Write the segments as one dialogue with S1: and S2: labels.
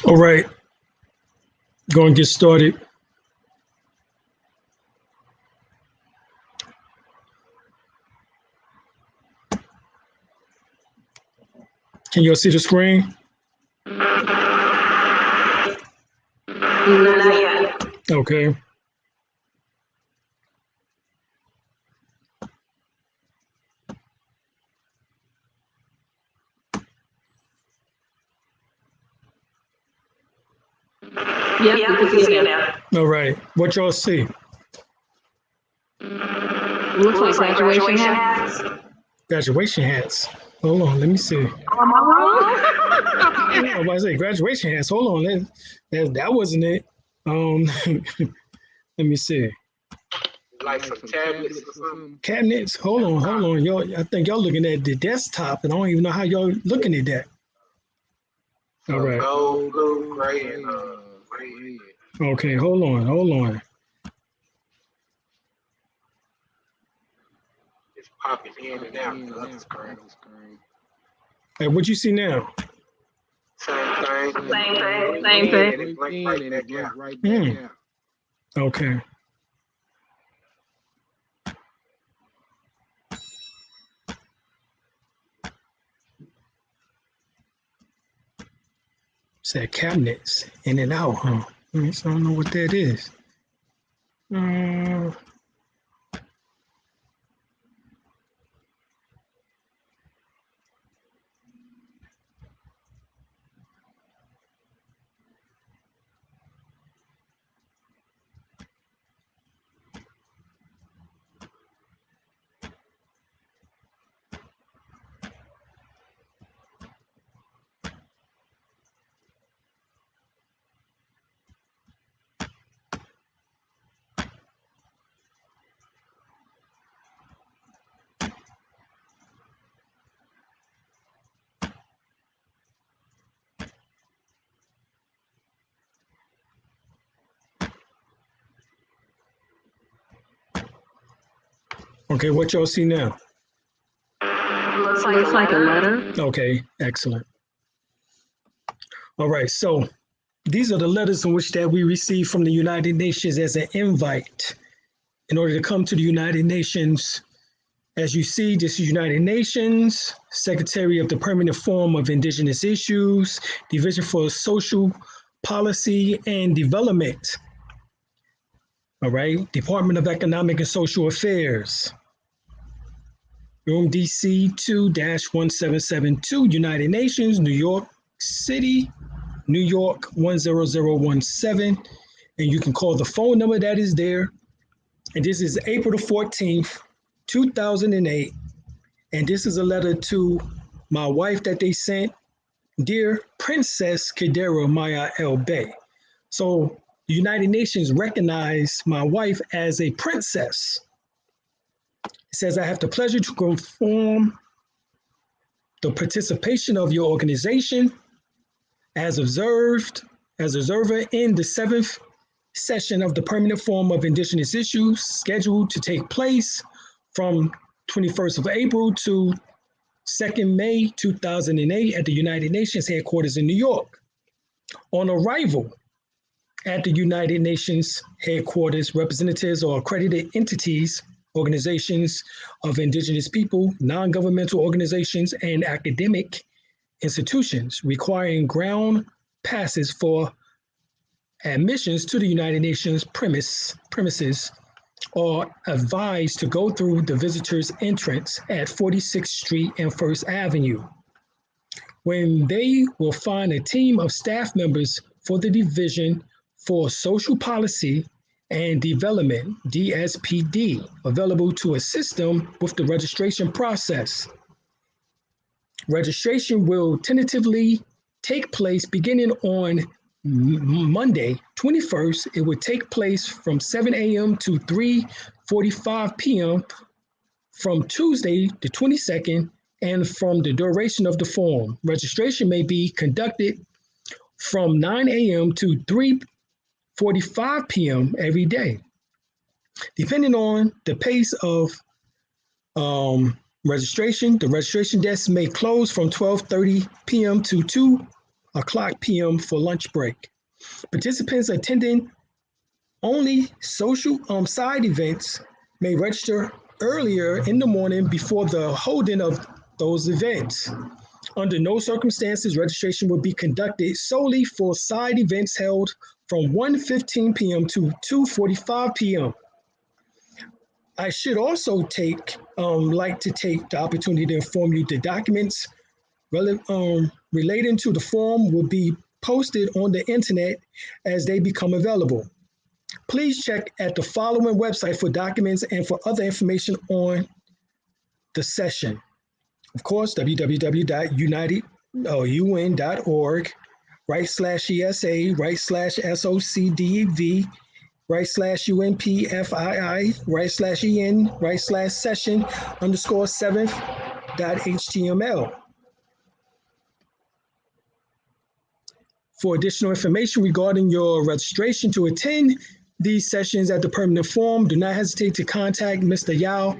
S1: All right, go and get started. Can you all see the screen?
S2: Not yet.
S1: Okay.
S2: Yep, we can see it now.
S1: All right. What y'all see?
S2: Looks like graduation hats.
S1: Graduation hats. Hold on. Let me see.
S2: Am I wrong?
S1: I was about to say graduation hats. Hold on. That wasn't it. Let me see.
S3: Like some tablets or something.
S1: Cabinets. Hold on. Y'all, I think y'all looking at the desktop, and I don't even know how y'all looking at that. All right.
S3: Gold, blue, gray, and red.
S1: Okay. Hold on.
S3: It's popping in and out the other screen.
S1: Hey, what you see now?
S3: Same thing.
S2: Same
S3: And
S2: thing.
S3: it blink right back out.
S1: Okay. Said cabinets in and out, huh? So I don't know what that is. Okay, what y'all see now?
S2: Looks like a letter.
S1: Okay, excellent. All right, so these are the letters in which that we receive from the United Nations as an invite in order to come to the United Nations. As you see, this is United Nations, Secretary of the Permanent Forum of Indigenous Issues, Division for Social Policy and Development. All right, Department of Economic and Social Affairs. Room DC 2-1772, United Nations, New York City, New York 10017. And you can call the phone number that is there. And this is April the 14th, 2008. And this is a letter to my wife that they sent. Dear Princess Kadera Maya El Bey. So the United Nations recognize my wife as a princess. It says, I have the pleasure to confirm the participation of your organization as observer in the 7th session of the Permanent Forum of Indigenous Issues, scheduled to take place from 21st of April to 2nd May 2008 at the United Nations headquarters in New York. On arrival at the United Nations headquarters, representatives or accredited entities, organizations of indigenous people, non-governmental organizations, and academic institutions requiring ground passes for admissions to the United Nations premises are advised to go through the visitors' entrance at 46th Street and 1st Avenue, when they will find a team of staff members for the Division for Social Policy and Development, DSPD, available to assist them with the registration process. Registration will tentatively take place beginning on Monday, 21st. It would take place from 7 a.m. to 3:45 p.m. from Tuesday, the 22nd, and from the duration of the forum. Registration may be conducted from 9 a.m. to 3:45 p.m. every day. Depending on the pace of registration, the registration desk may close from 12:30 p.m. to 2 o'clock p.m. for lunch break. Participants attending only social side events may register earlier in the morning before the holding of those events. Under no circumstances, registration will be conducted solely for side events held from 1:15 p.m. to 2:45 p.m. I should also like to take the opportunity to inform you the documents relating to the form will be posted on the internet as they become available. Please check at the following website for documents and for other information on the session. Of course, www.united.org/ESA/SOCDV /UNPFII/session_7th.html. For additional information regarding your registration to attend these sessions at the permanent forum, do not hesitate to contact Mr. Yao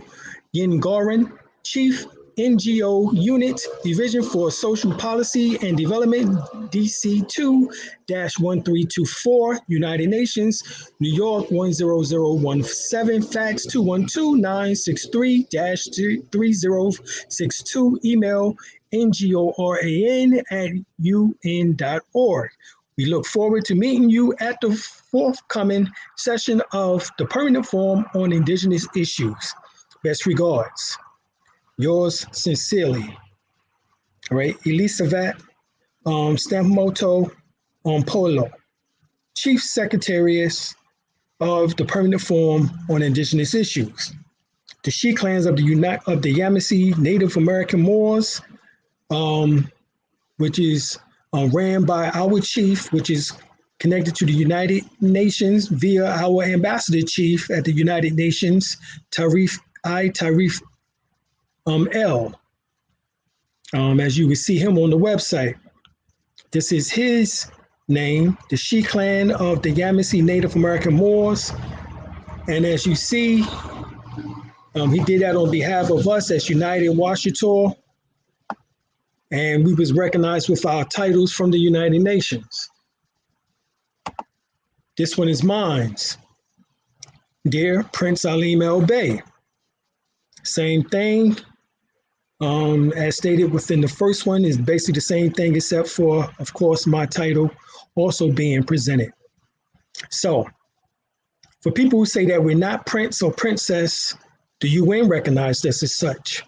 S1: Yin Gorin, Chief NGO Unit, Division for Social Policy and Development, DC 2-1324, United Nations, New York 10017, fax 212-963-3062, email ngoran@un.org. We look forward to meeting you at the forthcoming session of the Permanent Forum on Indigenous Issues. Best regards. Yours sincerely. All right, Elisavat Stamoto Polo, Chief Secretary of the Permanent Forum on Indigenous Issues. The She Clans of the Yamasee Native American Moors, which is ran by our chief, which is connected to the United Nations via our ambassador chief at the United Nations, Tarif L. As you will see him on the website. This is his name, the She Clan of the Yamasee Native American Moors. And as you see, he did that on behalf of us as United Washita. And we was recognized with our titles from the United Nations. This one is mine. Dear Prince Alim El Bey. Same thing. As stated within the first one is basically the same thing except for, of course, my title also being presented. So, for people who say that we're not prince or princess, the UN recognized us as such.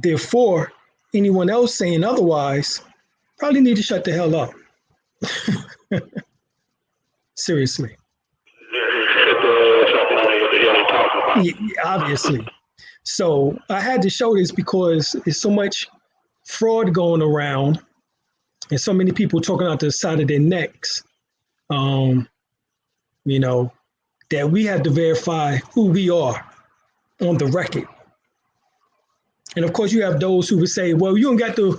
S1: Therefore, anyone else saying otherwise probably need to shut the hell up. Seriously. Yeah, obviously. So I had to show this because there's so much fraud going around and so many people talking out the side of their necks, that we have to verify who we are on the record. And of course, you have those who would say, well, you don't got to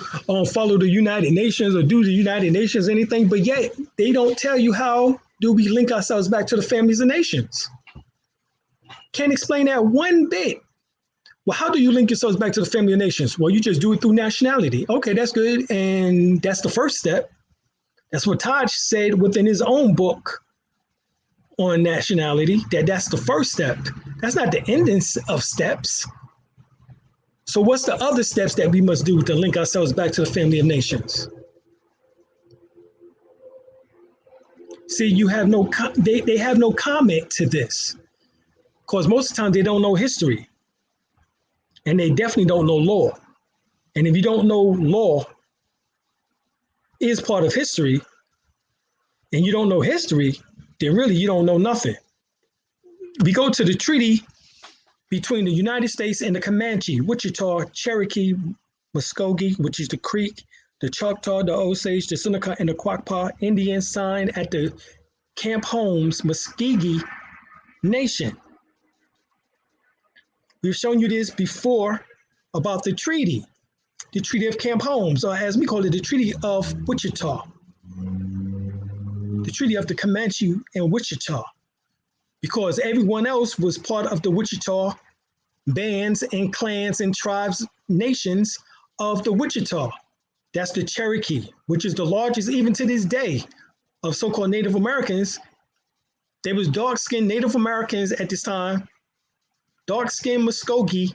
S1: follow the United Nations or do the United Nations anything, but yet they don't tell you how do we link ourselves back to the families of nations. Can't explain that one bit. Well, how do you link yourselves back to the family of nations? Well, you just do it through nationality. Okay, that's good. And that's the first step. That's what Taj said within his own book on nationality, that's the first step. That's not the ending of steps. So what's the other steps that we must do to link ourselves back to the family of nations? See, you have they have no comment to this because most of the time they don't know history. And they definitely don't know law. And if you don't know law is part of history, and you don't know history, then really you don't know nothing. We go to the treaty between the United States and the Comanche, Wichita, Cherokee, Muskogee, which is the Creek, the Choctaw, the Osage, the Seneca, and the Quapaw Indians signed at the Camp Holmes, Muskogee Nation. We've shown you this before about the Treaty of Camp Holmes, or as we call it, the Treaty of Wichita, the Treaty of the Comanche and Wichita, because everyone else was part of the Wichita bands and clans and tribes, nations of the Wichita. That's the Cherokee, which is the largest, even to this day, of so-called Native Americans. There was dark-skinned Native Americans at this time, dark-skinned Muskogee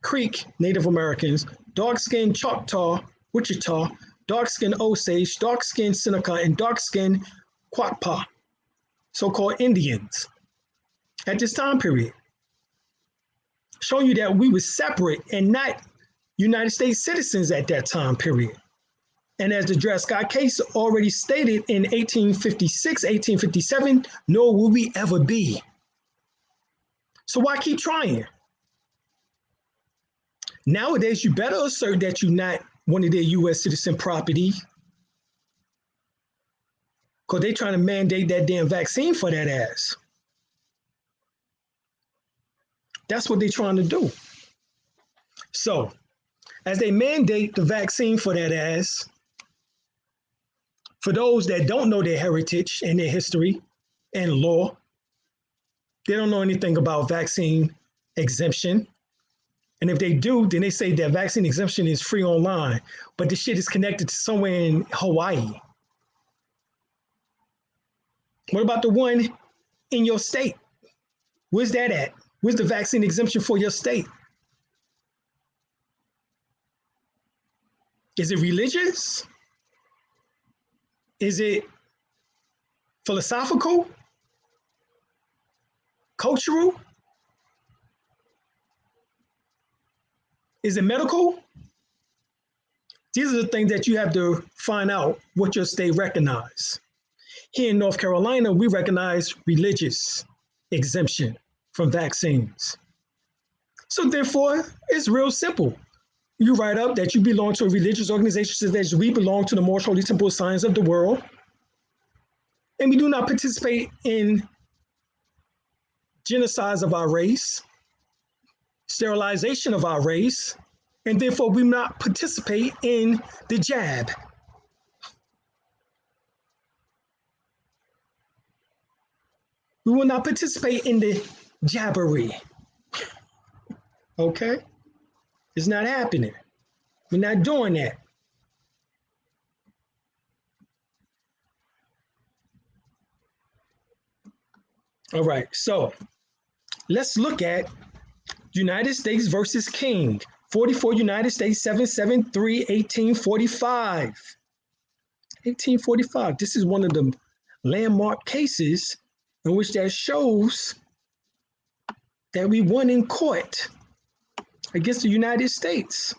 S1: Creek Native Americans, dark-skinned Choctaw, Wichita, dark-skinned Osage, dark-skinned Seneca, and dark-skinned Quapaw, so-called Indians at this time period, showing you that we were separate and not United States citizens at that time period. And as the Dred Scott case already stated in 1856, 1857, nor will we ever be. So why keep trying? Nowadays, you better assert that you're not one of their U.S. citizen property, because they're trying to mandate that damn vaccine for that ass. That's what they're trying to do. So, as they mandate the vaccine for that ass, for those that don't know their heritage and their history and law, they don't know anything about vaccine exemption. And if they do, then they say that vaccine exemption is free online, but the shit is connected to somewhere in Hawaii. What about the one in your state? Where's that at? Where's the vaccine exemption for your state? Is it religious? Is it philosophical? Cultural? Is it medical? These are the things that you have to find out what your state recognizes. Here in North Carolina, we recognize religious exemption from vaccines. So therefore, it's real simple. You write up that you belong to a religious organization, says that we belong to the most holy temple of science of the world, and we do not participate in genocides of our race, sterilization of our race, and therefore we not participate in the jab. We will not participate in the jabbery. Okay? It's not happening. We're not doing that. All right, so let's look at United States versus King, 44 United States 773, 1845. 1845, this is one of the landmark cases in which that shows that we won in court against the United States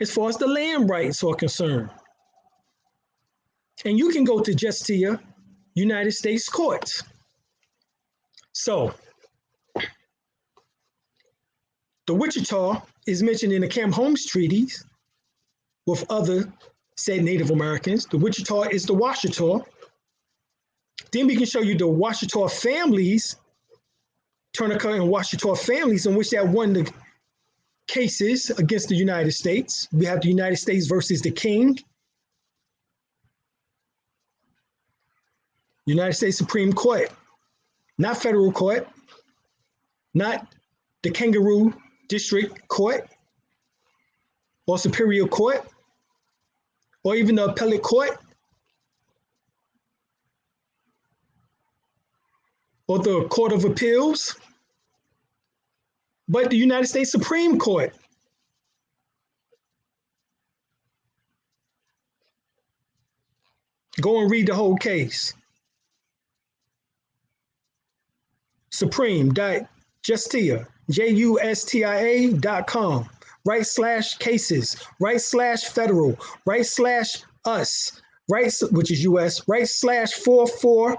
S1: as far as the land rights are concerned. And you can go to Justia, United States courts. So, the Wichita is mentioned in the Camp Holmes treaties with other said Native Americans. The Wichita is the Washita. Then we can show you the Washita families, Tunica and Washita families, in which that won the cases against the United States. We have the United States versus the King. United States Supreme Court, not federal court, not the Kangaroo District Court or Superior Court or even the Appellate Court or the Court of Appeals, but the United States Supreme Court. Go and read the whole case. Supreme.justia, justia.com, /cases, /federal, /us, which is US, /44,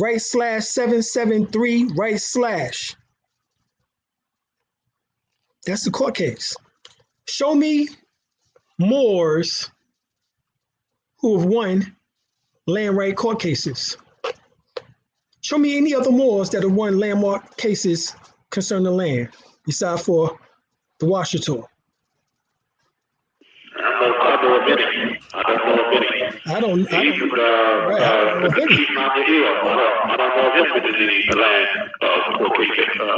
S1: /773, That's the court case. Show me Moors who have won land right court cases. Show me any other Moors that have won landmark cases concerning the land, besides for the Washita.
S4: I know of any. I don't know of any.
S1: I don't know of any.
S4: I don't know of any land court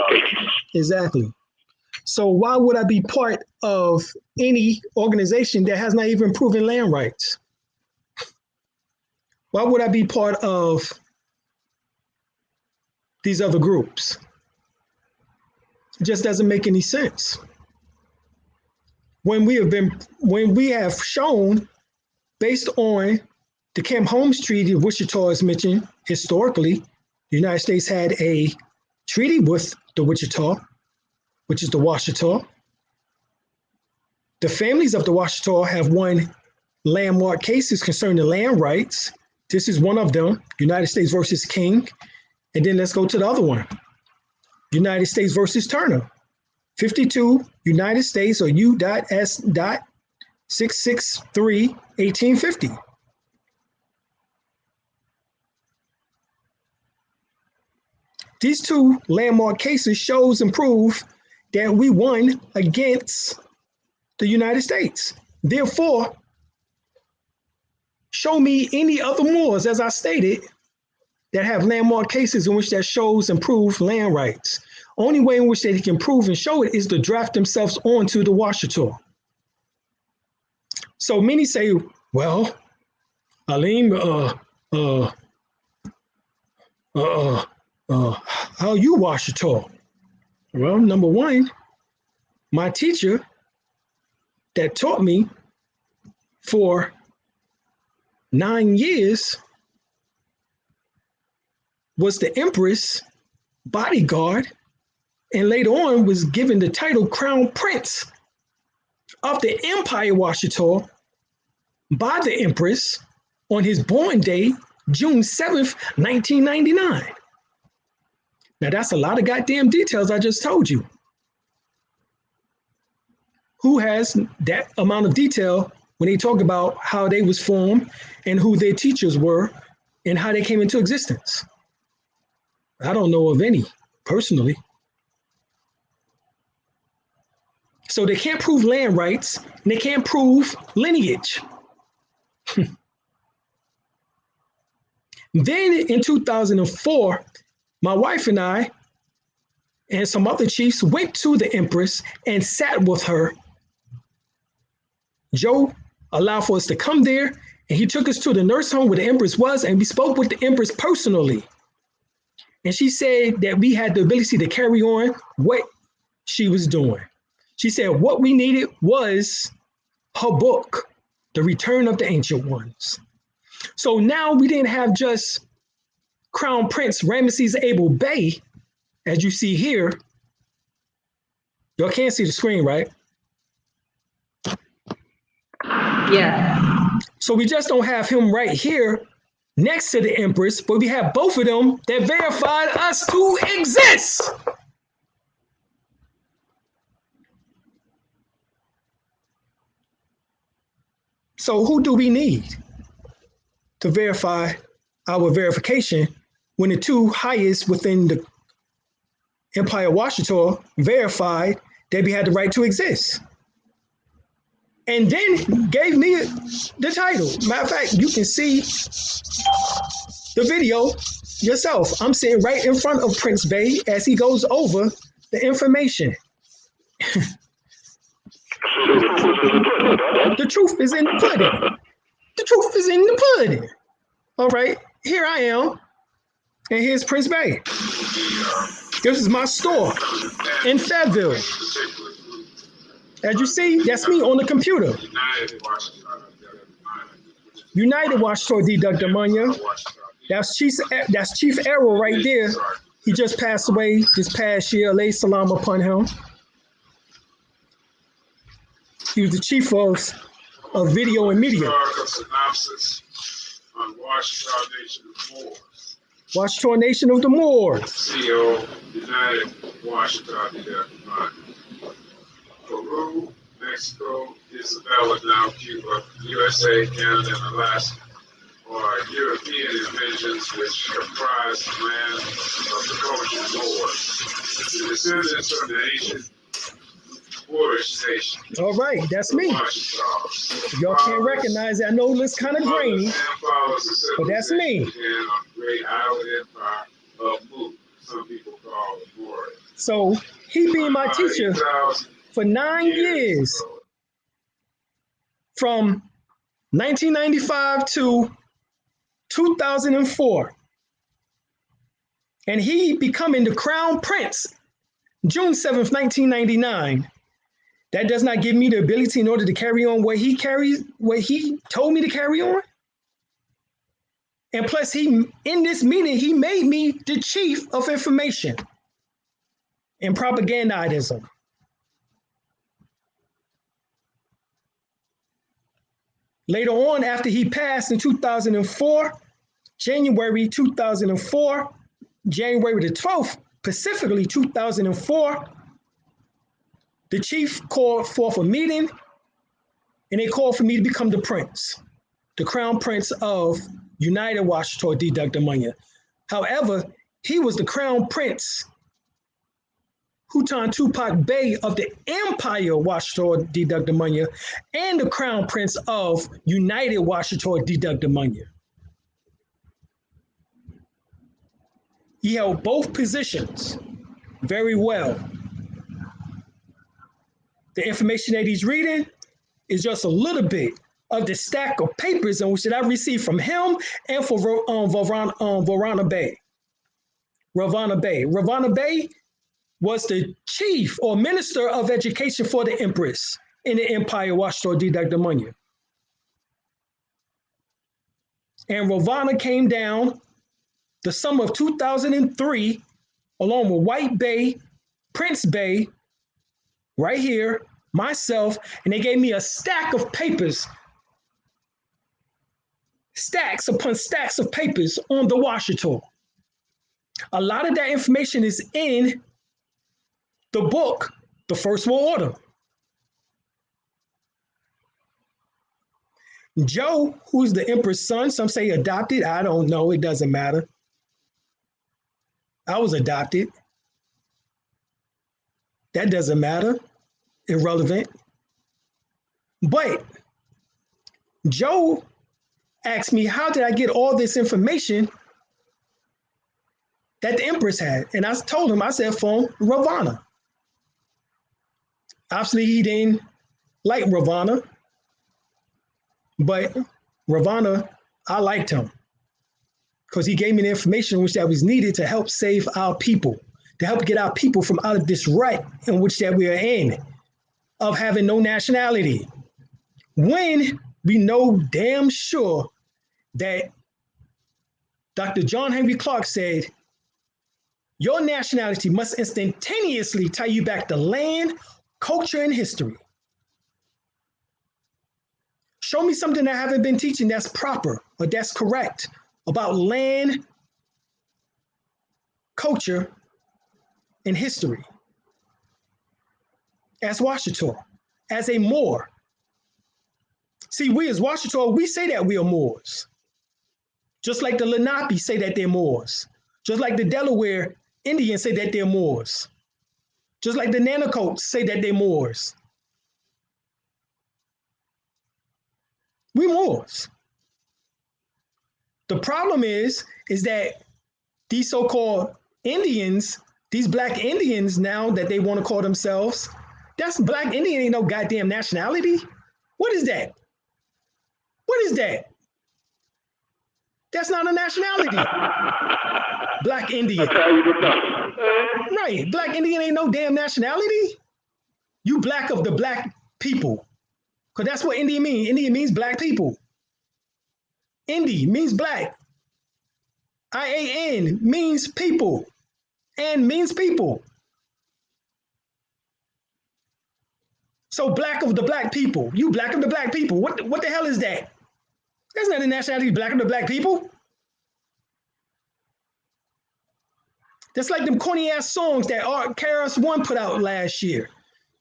S4: cases.
S1: Exactly. So why would I be part of any organization that has not even proven land rights? Why would I be part of these other groups? It just doesn't make any sense. When we have shown, based on the Camp Holmes Treaty of Wichita is mentioned historically, the United States had a treaty with the Wichita, which is the Washita. The families of the Washita have won landmark cases concerning land rights. This is one of them, United States versus King. And then let's go to the other one, United States versus Turner. 52 United States or U.S.663, 1850. These two landmark cases shows and prove that we won against the United States. Therefore, show me any other Moors, as I stated, that have landmark cases in which that shows and prove land rights. Only way in which they can prove and show it is to draft themselves onto the Washita. So many say, well, Alim, how you Washita? Well, number one, my teacher that taught me for 9 years was the Empress bodyguard, and later on was given the title Crown Prince of the Empire Washita by the Empress on his born day, June 7th, 1999. Now that's a lot of goddamn details I just told you. Who has that amount of detail when they talk about how they was formed and who their teachers were and how they came into existence? I don't know of any personally. So they can't prove land rights and they can't prove lineage. Then in 2004, my wife and I and some other chiefs went to the Empress and sat with her. Joe allowed for us to come there, and he took us to the nurse home where the Empress was, and we spoke with the Empress personally. And she said that we had the ability to carry on what she was doing. She said what we needed was her book, The Return of the Ancient Ones. So now we didn't have just Crown Prince Ramesses Abel Bey, as you see here. Y'all can't see the screen, right?
S2: Yeah.
S1: So we just don't have him right here next to the Empress, but we have both of them that verified us to exist. So who do we need to verify our verification when the two highest within the Empire Washita verified that we had the right to exist? And then gave me the title. Matter of fact, you can see the video yourself. I'm sitting right in front of Prince Bey as he goes over the information. The truth is in the pudding. The truth is in the pudding. All right, here I am. And here's Prince Bey. This is my store in Fayetteville. As you see, that's me on the computer. United Washita Deductor Manya. That's Chief Arrow right there. He just passed away this past year. Lay salam upon him. He was the chief of video and media. Washita Nation of the Moors.
S5: CEO, United Washita Deductor Manya. Peru, Mexico, Isabella, now Cuba, USA, Canada, and Alaska are European inventions which comprise the land of the Trojan Moors. The descendants of the ancient Moorish nation.
S1: All right, that's me. Y'all can't recognize it. I know it's kind of grainy, but that's me.
S5: On the great island empire of Mu, some people call it Moorish.
S1: So he being my teacher for 9 years, from 1995 to 2004. And he becoming the crown prince June 7th, 1999. That does not give me the ability in order to carry on what he told me to carry on. And plus, in this meeting, he made me the chief of information and propagandism. Later on, after he passed in 2004, January 2004, January the 12th, specifically 2004, the chief called forth a meeting, and they called for me to become the prince, the crown prince of United Washington D. Dugdamanya. However, he was the crown prince, Hutan Tupac Bey of the Empire Washington D. Dugdamanya, and the crown prince of United Washington D. Dugdamanya. He held both positions very well. The information that he's reading is just a little bit of the stack of papers in which that I received from him and for Ravana Bey. Ravana Bey. Ravana Bey was the chief or minister of education for the empress in the Empire Washington D. Dugdamanya. And Ravana came down the summer of 2003 along with White Bey, Prince Bey, right here, myself, and they gave me a stack of papers, stacks upon stacks of papers on the Washita. A lot of that information is in the book, The First World Order. Joe, who's the emperor's son, some say adopted, I don't know, it doesn't matter. I was adopted. That doesn't matter, irrelevant. But Joe asked me, how did I get all this information that the empress had? And I told him, I said, from Ravana. Obviously, he didn't like Ravana, but Ravana, I liked him because he gave me the information which that was needed to help save our people, to help get our people from out of this rut in which that we are in, of having no nationality. When we know damn sure that Dr. John Henry Clark said, your nationality must instantaneously tie you back to land, culture, and history. Show me something that I haven't been teaching that's proper or that's correct about land, culture, and history. As Washita, as a Moor. See, we as Washita, we say that we are Moors. Just like the Lenape say that they're Moors. Just like the Delaware Indians say that they're Moors. Just like the Nanacoats say that they're Moors. We Moors. The problem is that these so-called Indians, these black Indians now that they want to call themselves, that's black Indian ain't no goddamn nationality. What is that? What is that? That's not a nationality. Black Indian. Right, black Indian ain't no damn nationality. You black of the black people. Because that's what Indian means. Indian means black people. Indi means black. IAN means people. And means people. So black of the black people. You black of the black people. What the hell is that? That's not a nationality, black of the black people. That's like them corny ass songs that KRS-One put out last year.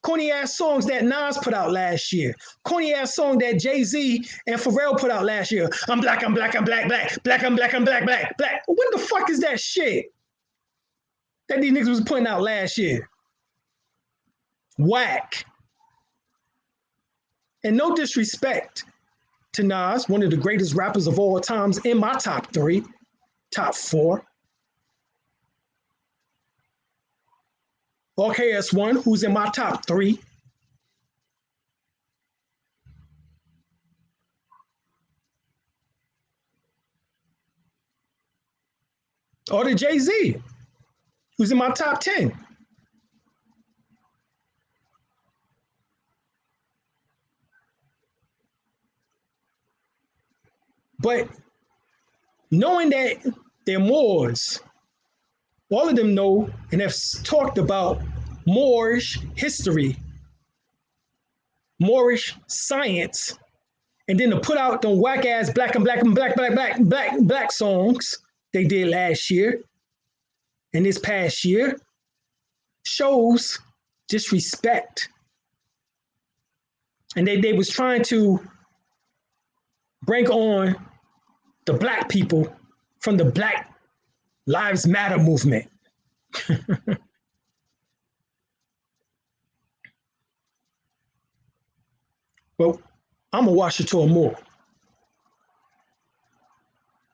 S1: Corny ass songs that Nas put out last year. Corny ass song that Jay-Z and Pharrell put out last year. I'm black, I'm black, I'm black, black, black, I'm black, I'm black, black, black. What the fuck is that shit that these niggas was putting out last year? Whack. And no disrespect to Nas, one of the greatest rappers of all times in my top 3, top 4. or KS1, who's in my top three, or the Jay-Z, who's in my top 10. But knowing that they're Moors, all of them know and have talked about Moorish history, Moorish science, and then to put out them whack ass black songs they did last year and this past year shows disrespect. And they was trying to bring on the black people from the Black Lives Matter movement. Well, I'm a Washington Moore.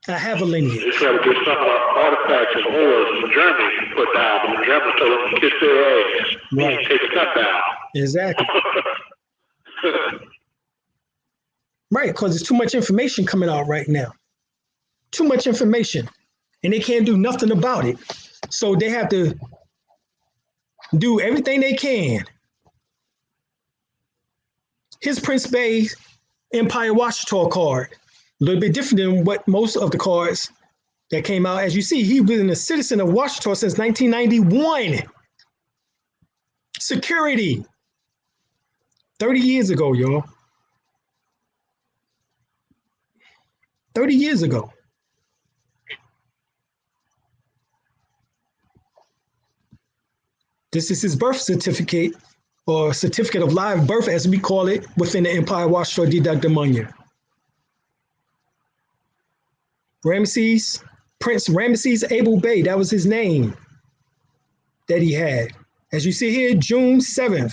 S1: I have a lineage.
S4: They try to get some artifacts of horrors from Germany put down, but the Germans told them to kiss their ass.
S1: Right.
S4: Take the cut down.
S1: Exactly. Right, because there's too much information coming out right now. Too much information. And they can't do nothing about it. So they have to do everything they can. His Prince Bey Empire Washington card, a little bit different than what most of the cards that came out. As you see, he's been a citizen of Washington since 1991. Security. 30 years ago, y'all. 30 years ago. This is his birth certificate, or certificate of live birth, as we call it, within the Empire Washington Didactamanya. Ramesses, Prince Ramesses Abel Bey, that was his name that he had. As you see here, June 7th,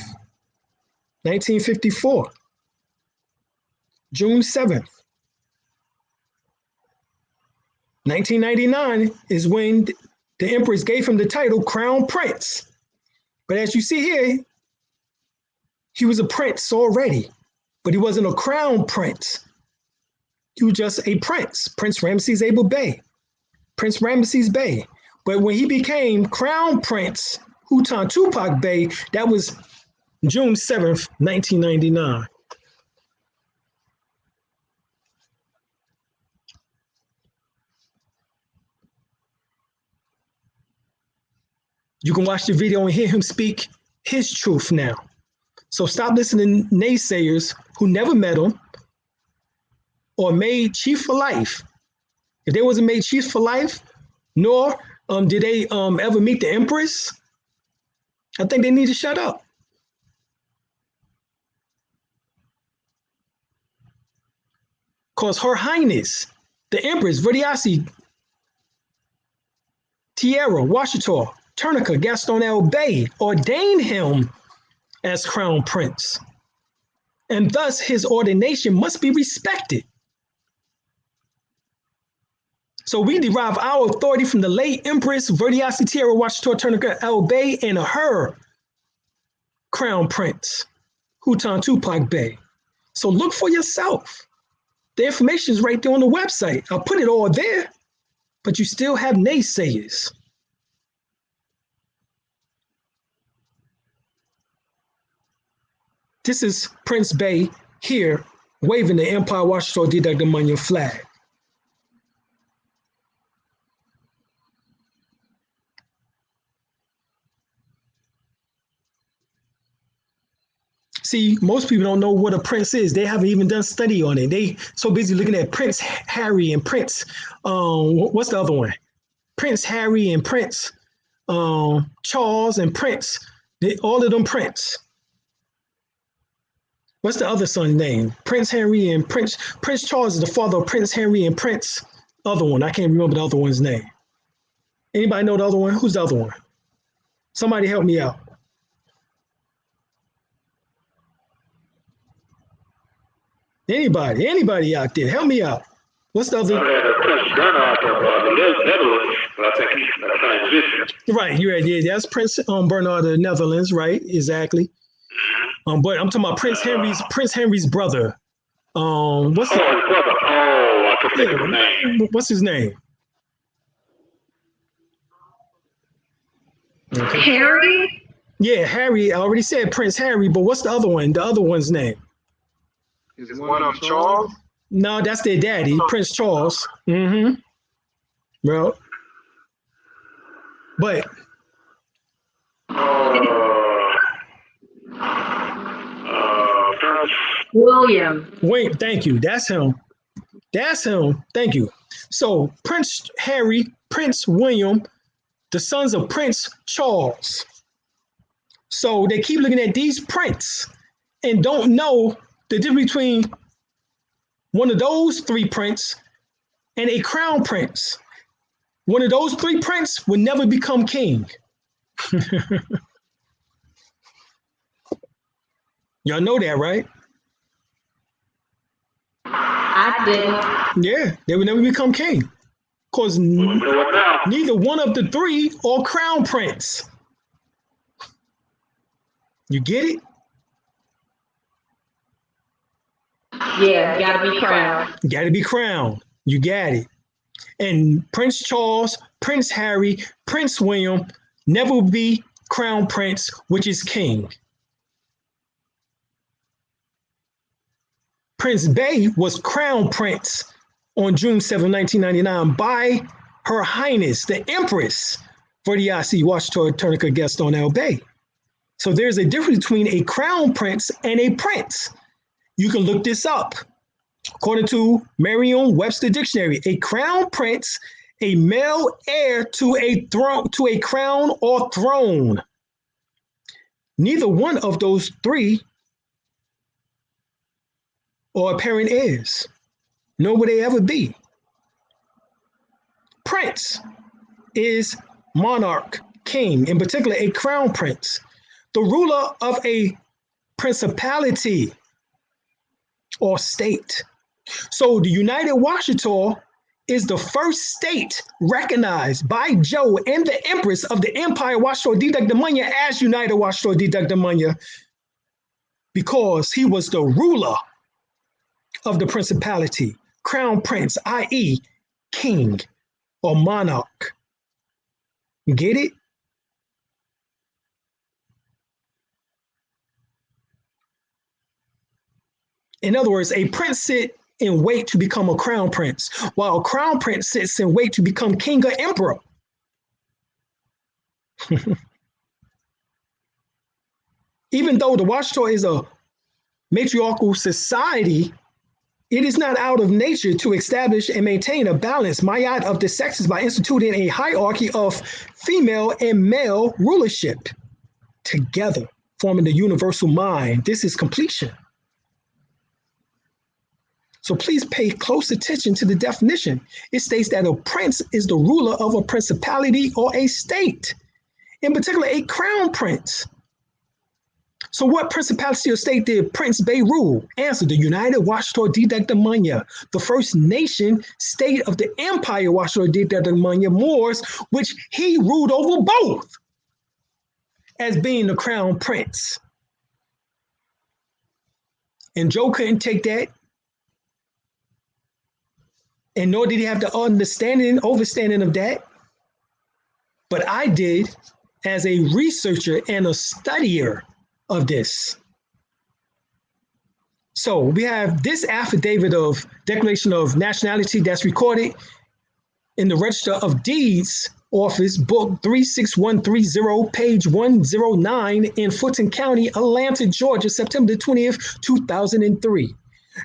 S1: 1954. June 7th. 1999 is when the Empress gave him the title Crown Prince. But as you see here, he was a prince already, but he wasn't a crown prince. He was just a prince, Prince Ramesses Abel Bey, Prince Ramesses Bey. But when he became Crown Prince Hutan Tupac Bey, that was June 7th, 1999. You can watch the video and hear him speak his truth now. So stop listening to naysayers who never met him or made chief for life. If they wasn't made chief for life, nor did they ever meet the Empress, I think they need to shut up. Because Her Highness, the Empress, Verdiasi, Tierra, Washington, Tournica, Gaston El Bey, ordained him as Crown Prince. And thus his ordination must be respected. So we derive our authority from the late Empress Verdiasi Tierra Washington Tournica El Bey and her Crown Prince, Hutan Tupac Bey. So look for yourself. The information is right there on the website. I'll put it all there, but you still have naysayers. This is Prince Bey here waving the Empire Washington Didactamanya flag. See, most people don't know what a prince is. They haven't even done study on it. They so busy looking at Prince Harry and Prince, what's the other one? Prince Harry and Prince Charles and Prince, all of them Prince. What's the other son's name? Prince Henry and Prince Charles is the father of Prince Henry and Prince, other one. I can't remember the other one's name. Anybody know the other one? Who's the other one? Somebody help me out. Anybody out there, help me out. What's the other?
S4: Prince Bernard of the Netherlands, but I think he's transitioned.
S1: Right, you're right. Yeah, that's Prince Bernard of the Netherlands, right? Exactly. But I'm talking about Prince Henry's brother. What's
S4: his brother? Oh, I can think of his name.
S1: What's his name?
S2: Okay. Harry?
S1: Yeah, Harry. I already said Prince Harry, but what's the other one? The other one's name?
S3: Is one of them Charles?
S1: No, that's their daddy, Prince Charles. Mm-hmm. Well, but
S2: William.
S1: Wait, thank you. That's him. That's him. Thank you. So Prince Harry, Prince William, the sons of Prince Charles. So they keep looking at these prince and don't know the difference between one of those three prince and a crown prince. One of those three prince will never become king. Y'all know that, right?
S2: I didn't.
S1: Yeah, they would never become king. Because neither one of the three are crown prince. You get it?
S2: Yeah, gotta be crowned.
S1: Gotta be crowned. You got it. And Prince Charles, Prince Harry, Prince William never will be crown prince, which is king. Prince Bey was crown prince on June 7, 1999 by Her Highness, the Empress, Verdiasi Washington Tournica Gaston L. Bey. So there's a difference between a crown prince and a prince. You can look this up. According to Merriam-Webster Dictionary, a crown prince, a male heir to a throne, to a crown or throne. Neither one of those three are apparent heirs, nor will they ever be. Prince is monarch, king, in particular a crown prince, the ruler of a principality or state. So the United Washington is the first state recognized by Joe and the Empress of the Empire Washington Didak Damanya as United Washington Didak Damanya because he was the ruler of the principality, crown prince, i.e. king or monarch. Get it? In other words, a prince sits in wait to become a crown prince, while a crown prince sits in wait to become king or emperor. Even though the Washington is a matriarchal society, it is not out of nature to establish and maintain a balanced myriad of the sexes by instituting a hierarchy of female and male rulership together, forming the universal mind. This is completion. So please pay close attention to the definition. It states that a prince is the ruler of a principality or a state, in particular a crown prince. So what principality or state did Prince Bey rule? Answer: the United Washington Didak Damanya, the first nation state of the Empire Washington Didak Damanya Moors, which he ruled over both as being the crown prince. And Joe couldn't take that. And nor did he have the overstanding of that. But I did as a researcher and a studier of this. So we have this affidavit of declaration of nationality that's recorded in the Register of Deeds Office, Book 36130, page 109 in Fulton County, Atlanta, Georgia, September 20th, 2003.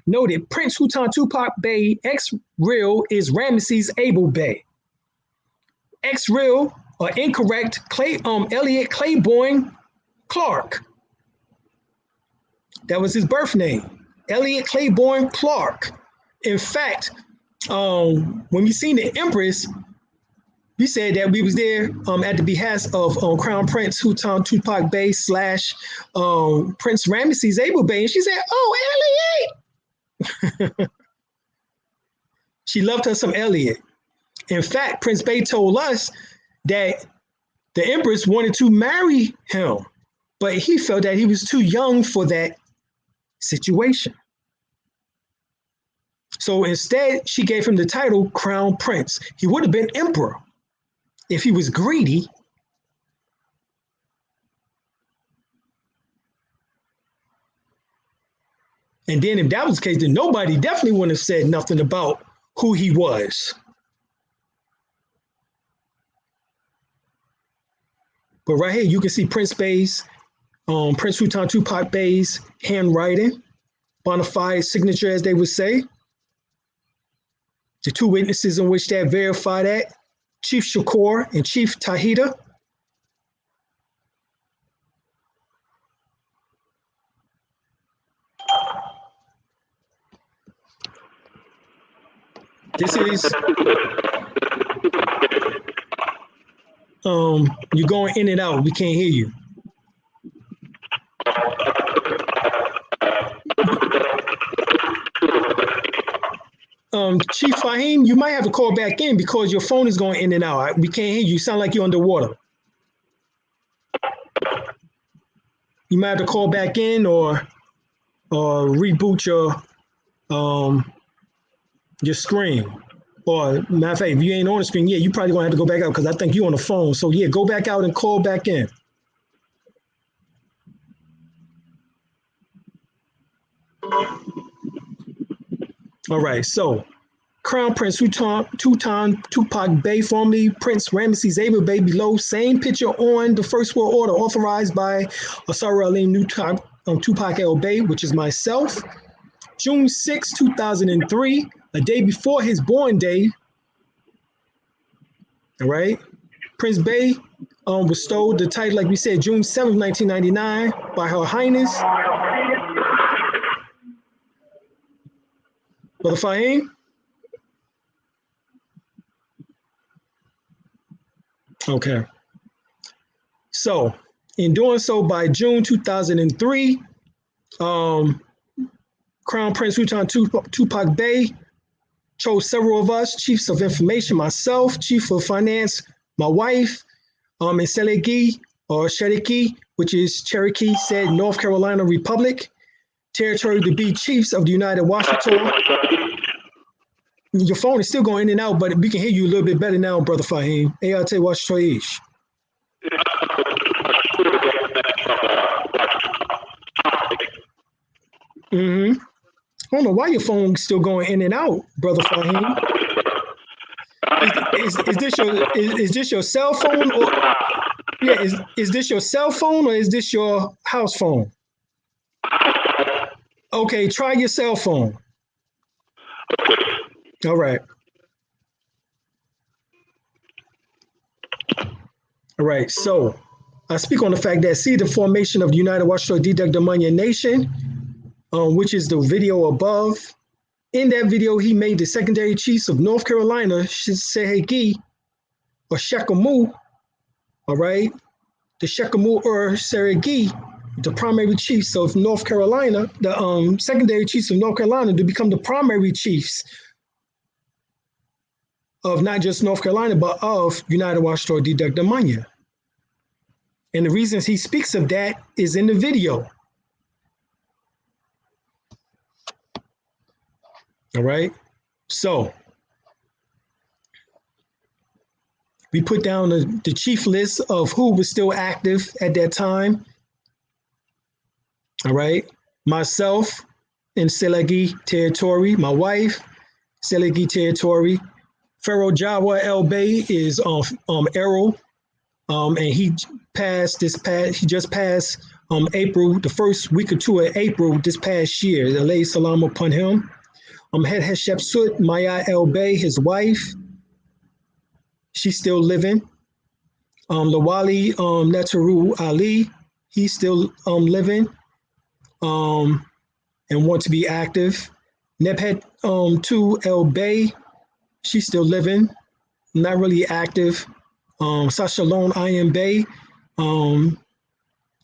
S1: Noted, Prince Hutan Tupac Bey, ex-real is Ramesses Abel Bey. Ex-real or incorrect, Elliot Claiborne Clark. That was his birth name, Elliot Claiborne Clark. In fact, when we seen the Empress, we said that we was there at the behest of Crown Prince Hutan Tupac Bey / Prince Ramesses Abel Bey, and she said, "Oh, Elliot." She loved her some Elliot. In fact, Prince Bey told us that the Empress wanted to marry him, but he felt that he was too young for that situation. So instead, she gave him the title Crown Prince. He would have been emperor if he was greedy. And then if that was the case, then nobody definitely wouldn't have said nothing about who he was. But right here, you can see Prince Bey's, Prince Sultan Tupac Bey's handwriting, bona fide signature, as they would say. The two witnesses in which that verify that, Chief Shakur and Chief Tahita. This is, you're going in and out. We can't hear you. Chief Fahim, you might have to call back in because your phone is going in and out. We can't hear you. You sound like you're underwater. You might have to call back in or reboot your screen. Or matter of fact, if you ain't on the screen, yeah, you probably gonna have to go back out because I think you're on the phone. So yeah, go back out and call back in. All right, so Crown Prince Sultan Tupac Bey, formerly Prince Ramesses Ava Bey, below. Same picture on the First World Order, authorized by Asar Alim Tupac El Bey, which is myself. June 6, 2003, a day before his born day. All right, Prince Bey bestowed the title, like we said, June 7, 1999, by Her Highness. Brother Fahim? Okay. So, in doing so, by June 2003, Crown Prince Sultan Tupac Bey chose several of us, chiefs of information, myself, chief of finance, my wife, and Selegi, or Cherokee, which is Cherokee, said North Carolina Republic, territory to be chiefs of the United Washington. Your phone is still going in and out, but we can hear you a little bit better now, Brother Fahim. Ayate Washington. I don't know why your phone's still going in and out, Brother Fahim. Is this your cell phone, or yeah? Is this your cell phone or is this your house phone? Okay, try your cell phone. All right. All right. So I speak on the fact that see the formation of the United Washington Didak Dominion Nation, which is the video above. In that video, he made the secondary chiefs of North Carolina, Sehegi, or Shekamu, all right? The Shekamu or Seregi, the primary chiefs of North Carolina, the secondary chiefs of North Carolina to become the primary chiefs of not just North Carolina, but of United Washington Didak Dominion. And the reasons he speaks of that is in the video. All right, so we put down the chief list of who was still active at that time. All right, myself in Selegi territory, my wife, Selegi territory. Pharaoh Jawa El Bey is Arrow, and he just passed April, the first week or two of April this past year. Alayhi salam upon him. Het Hatshepsut Maya El Bey, his wife, she's still living. Lawali Netaru Ali, he's still living and want to be active. Nebhet Tu El Bey, she's still living, not really active. Sashalon Ayan Bey,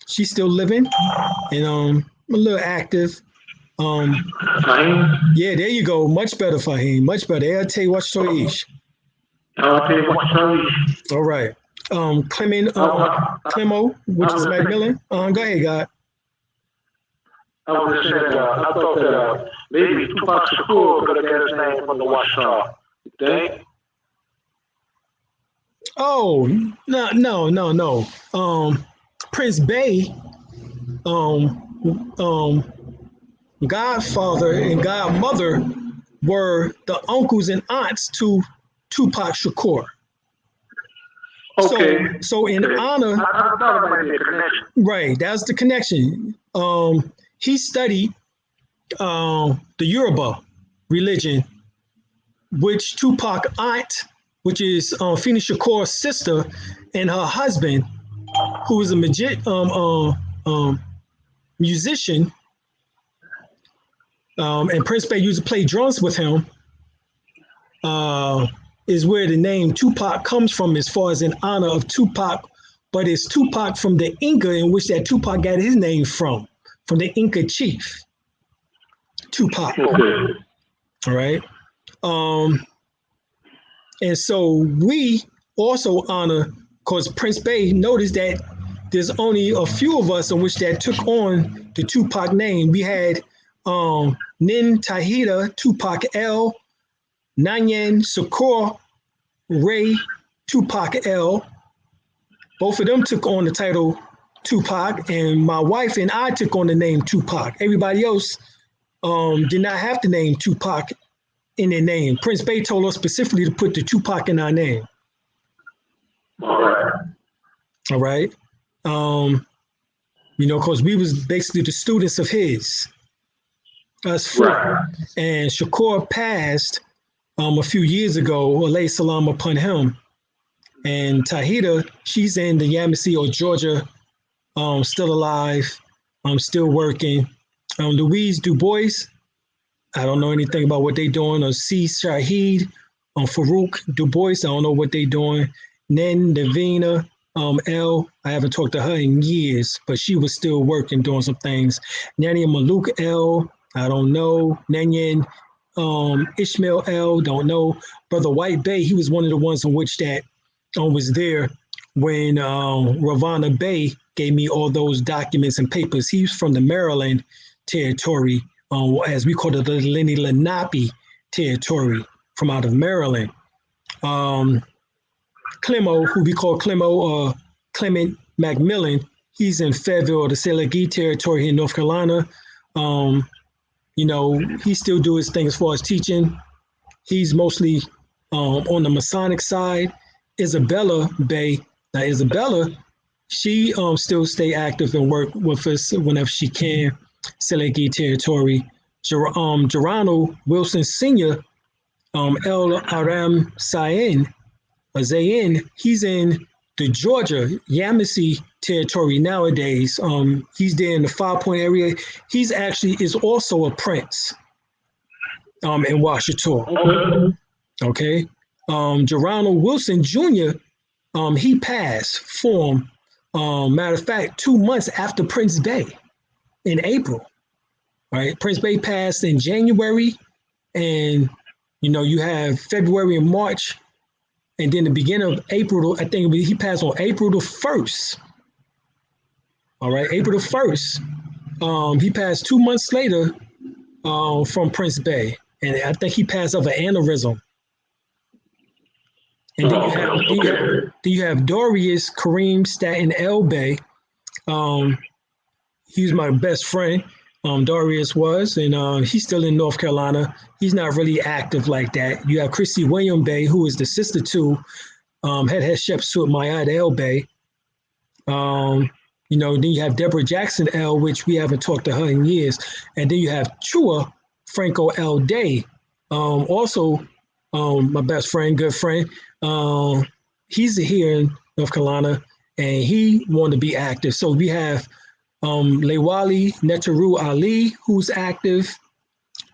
S1: she's still living and a little active.
S4: Fahim?
S1: Yeah, there you go. Much better, Fahim. Much better. I'll tell you what's so ish.
S4: I'll tell you what, sorry.
S1: All right. Clemo, which is Macmillan. Go ahead, God.
S4: I was just saying, I thought that maybe Tupac Shakur could have got his name from the Watchtower. You think?
S1: Oh, no. Prince Bey, godfather and godmother were the uncles and aunts to Tupac Shakur.
S4: Okay.
S1: So in honor,
S4: I thought it might be a connection.
S1: right, that's the connection. He studied the Yoruba religion, which Tupac aunt, which is Fina Shakur's sister, and her husband, who is a musician, and Prince Bey used to play drums with him, is where the name Tupac comes from, as far as in honor of Tupac, but it's Tupac from the Inca, in which that Tupac got his name from the Inca chief, Tupac.
S4: Okay.
S1: All right. And so we also honor, because Prince Bey noticed that there's only a few of us in which that took on the Tupac name. We had Nin Tahita, Tupac L, Nanyan Shakur, Ray, Tupac L. Both of them took on the title Tupac, and my wife and I took on the name Tupac. Everybody else did not have the name Tupac in their name. Prince Bey told us specifically to put the Tupac in our name.
S4: All right.
S1: All right. Because we was basically the students of his. Us four.
S4: Right.
S1: And Shakur passed a few years ago, alayhi salam upon him. And Tahita, she's in the Yamasee or Georgia, still alive, still working. Louise Du Bois, I don't know anything about what they're doing. Or C. Shahid, Farouk Du Bois, I don't know what they're doing. Nen Davina, L, I haven't talked to her in years, but she was still working, doing some things. Nanya Maluk L, I don't know. Nanyan Ishmael L, don't know. Brother White Bey, he was one of the ones in which that was there when Ravana Bey gave me all those documents and papers. He's from the Maryland territory, as we call it, the Lenni Lenape territory, from out of Maryland. Clemo, who we call Clemo, Clement Macmillan, he's in Fayetteville, the Selagee territory here in North Carolina. He still do his thing as far as teaching. He's mostly on the Masonic side. Isabella Bey, now Isabella, she still stay active and work with us whenever she can. Selagee territory. Geronimo Wilson Sr., El Aram Zayn, he's in the Georgia Yamasee territory nowadays. He's there in the 5 Point area. He's actually is also a prince in Washington. Okay. Geronimo Wilson Jr., he passed from, matter of fact, 2 months after Prince Bey in April. Right. Prince Bey passed in January, and you have February and March. And then the beginning of April, I think he passed on April the 1st. All right, April the 1st. He passed 2 months later from Prince Bey. And I think he passed of an aneurysm. And then you have Dorius Kareem Staten L. Bey. He was my best friend. Darius was, and he's still in North Carolina. He's not really active like that. You have Chrissy William Bey, who is the sister to head chef Suit Mayad L. Bey. Then you have Deborah Jackson L., which we haven't talked to her in years. And then you have Chua Franco L. Day, also my best friend, good friend. He's here in North Carolina, and he wanted to be active. So we have Lewali Netaru Ali, who's active,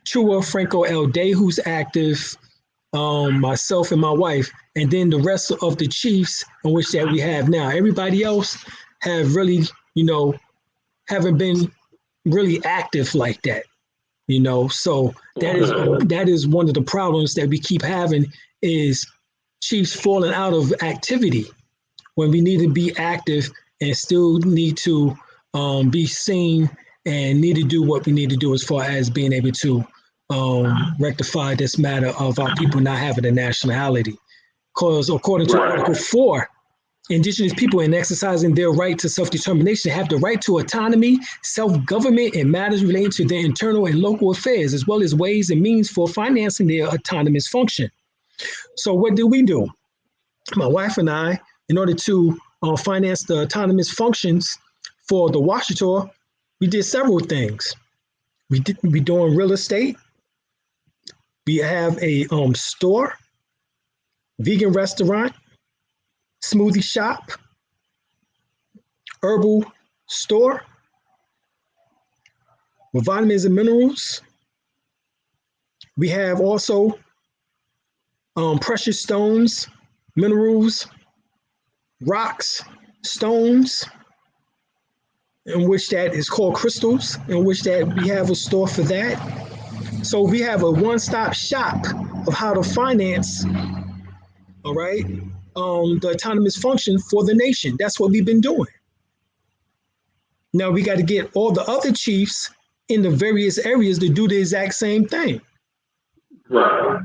S1: Chua Franco L. Day, who's active, myself and my wife, and then the rest of the chiefs in which that we have now. Everybody else have really, haven't been really active like that. You know, so that is one of the problems that we keep having is chiefs falling out of activity when we need to be active and still need to be seen and need to do what we need to do as far as being able to rectify this matter of our people not having a nationality. Because according to Article 4, Indigenous people in exercising their right to self-determination have the right to autonomy, self-government, and matters relating to their internal and local affairs, as well as ways and means for financing their autonomous function. So what do? My wife and I, in order to finance the autonomous functions for the Washita, we did several things. We doing real estate. We have a store, vegan restaurant, smoothie shop, herbal store with vitamins and minerals. We have also precious stones, minerals, rocks, stones, in which that is called crystals, in which that we have a store for that. So we have a one-stop shop of how to finance, all right, the autonomous function for the nation. That's what we've been doing. Now we got to get all the other chiefs in the various areas to do the exact same thing.
S4: Right.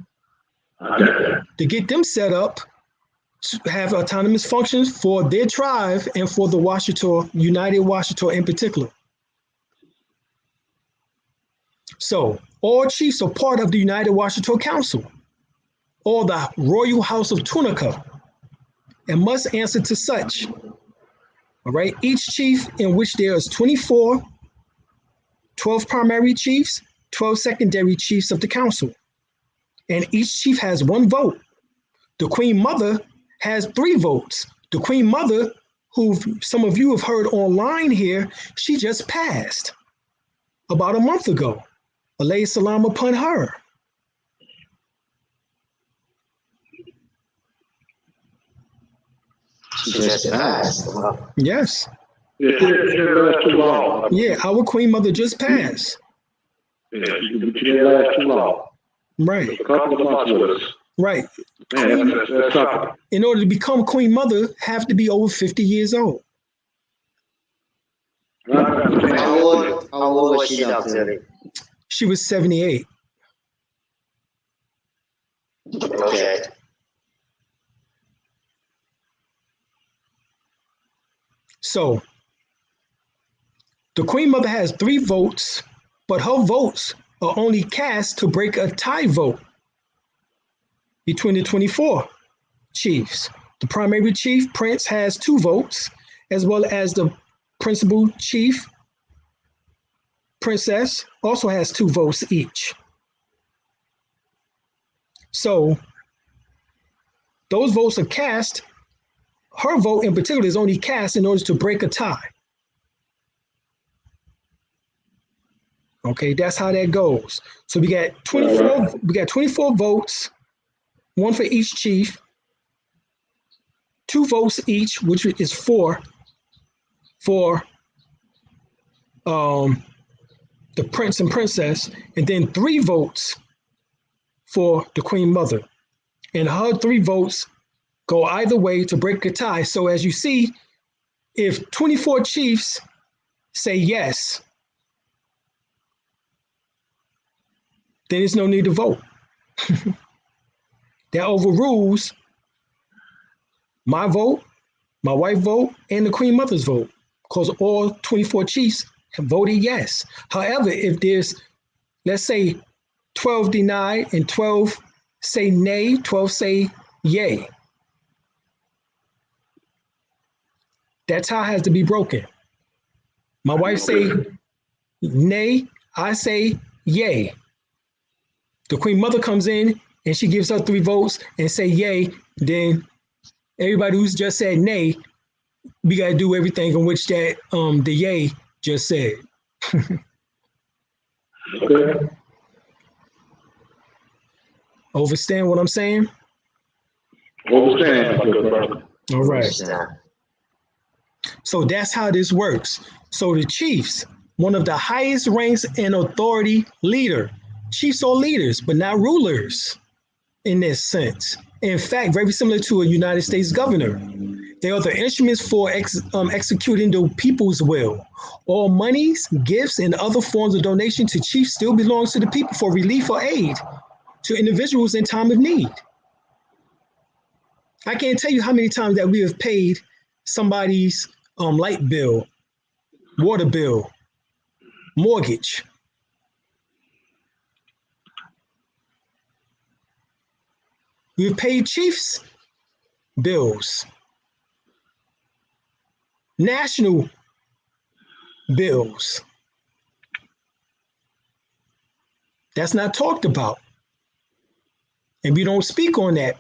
S1: To get them set up to have autonomous functions for their tribe and for the Washita, United Washita in particular. So all chiefs are part of the United Washita Council or the Royal House of Tunica and must answer to such. All right, each chief in which there is 12 primary chiefs, 12 secondary chiefs of the council. And each chief has one vote. The Queen Mother has 3 votes. The Queen Mother, who some of you have heard online here, she just passed about a month ago. Alayhi salam upon her.
S6: She just passed.
S1: Yes.
S4: Yeah, didn't last too long.
S1: Yeah, our Queen Mother just passed.
S4: Yeah, she didn't last too long.
S1: Right.
S4: A couple of months with us.
S1: Right.
S4: Man, that's something.
S1: In order to become Queen Mother, have to be over 50 years old.
S6: How old was she, Dr.
S1: She was 78.
S6: Okay.
S1: So the Queen Mother has 3 votes, but her votes are only cast to break a tie vote between the 24 chiefs. The primary chief, Prince, has 2 votes, as well as the principal chief, Princess, also has 2 votes each. So those votes are cast. Her vote in particular is only cast in order to break a tie. Okay, that's how that goes. So we got 24 votes, 1 for each chief, 2 votes each, which is 4 for the prince and princess, and then 3 votes for the Queen Mother. And her 3 votes go either way to break a tie. So as you see, if 24 chiefs say yes, then there's no need to vote. That overrules my vote, my wife's vote, and the Queen Mother's vote, because all 24 chiefs have voted yes. However, if there's, let's say, 12 deny and 12 say nay, 12 say yay, that tie has to be broken. My wife say nay, I say yay. The Queen Mother comes in and she gives her 3 votes and say yay, then everybody who's just said nay, we got to do everything in which that the yay just said.
S4: Okay.
S1: Understand what I'm saying?
S4: Understand, brother.
S1: All right. So that's how this works. So the chiefs, one of the highest ranks and authority leader. Chiefs are leaders, but not rulers in this sense. In fact, very similar to a United States governor. They are the instruments for executing the people's will. All monies, gifts, and other forms of donation to chiefs still belongs to the people for relief or aid to individuals in time of need. I can't tell you how many times that we have paid somebody's light bill, water bill, mortgage. We've paid chiefs bills, national bills. That's not talked about. And we don't speak on that.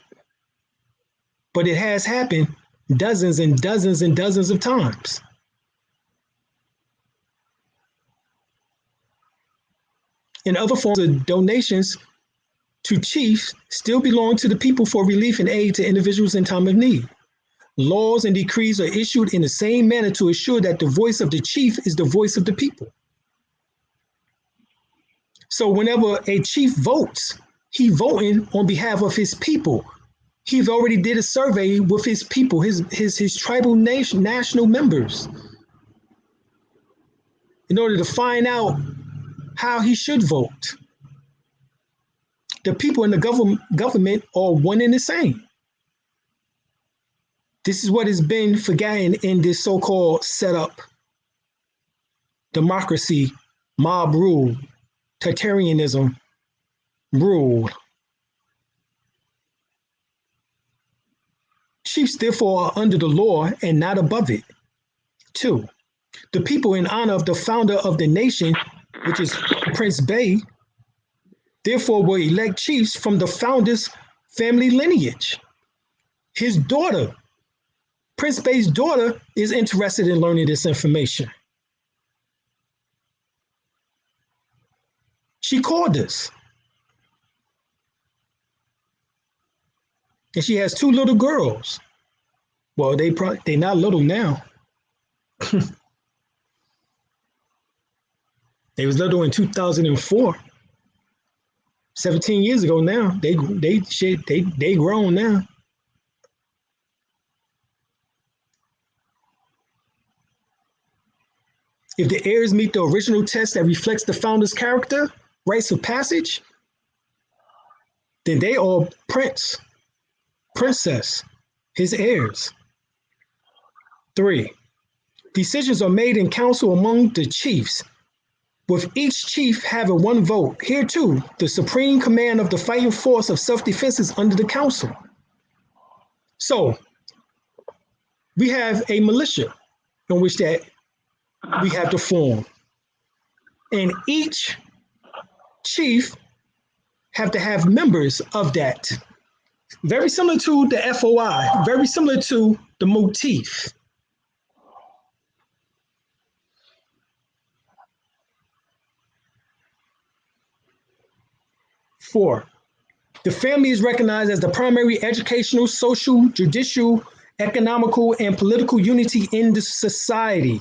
S1: But it has happened dozens and dozens and dozens of times. And other forms of donations to chiefs still belong to the people for relief and aid to individuals in time of need. Laws and decrees are issued in the same manner to ensure that the voice of the chief is the voice of the people. So whenever a chief votes, he's voting on behalf of his people. He's already did a survey with his people, his tribal national members, in order to find out how he should vote. The people in the government are one and the same. This is what has been forgotten in this so-called setup, democracy, mob rule, totalitarianism rule. Chiefs therefore are under the law and not above it. 2, the people in honor of the founder of the nation, which is Prince Bey, therefore will elect chiefs from the founder's family lineage. His daughter, Prince Bey's daughter, is interested in learning this information. She called us. And she has 2 little girls. Well, they're not little now. They was little in 2004. 17 years ago now. They grown now. If the heirs meet the original test that reflects the founder's character, rites of passage, then they are prince, princess, his heirs. 3, decisions are made in council among the chiefs, with each chief having 1 vote. Here too, the supreme command of the fighting force of self-defense is under the council. So we have a militia in which that we have to form. And each chief have to have members of that. Very similar to the FOI, very similar to the motif. Four, the family is recognized as the primary educational, social, judicial, economical, and political unity in the society.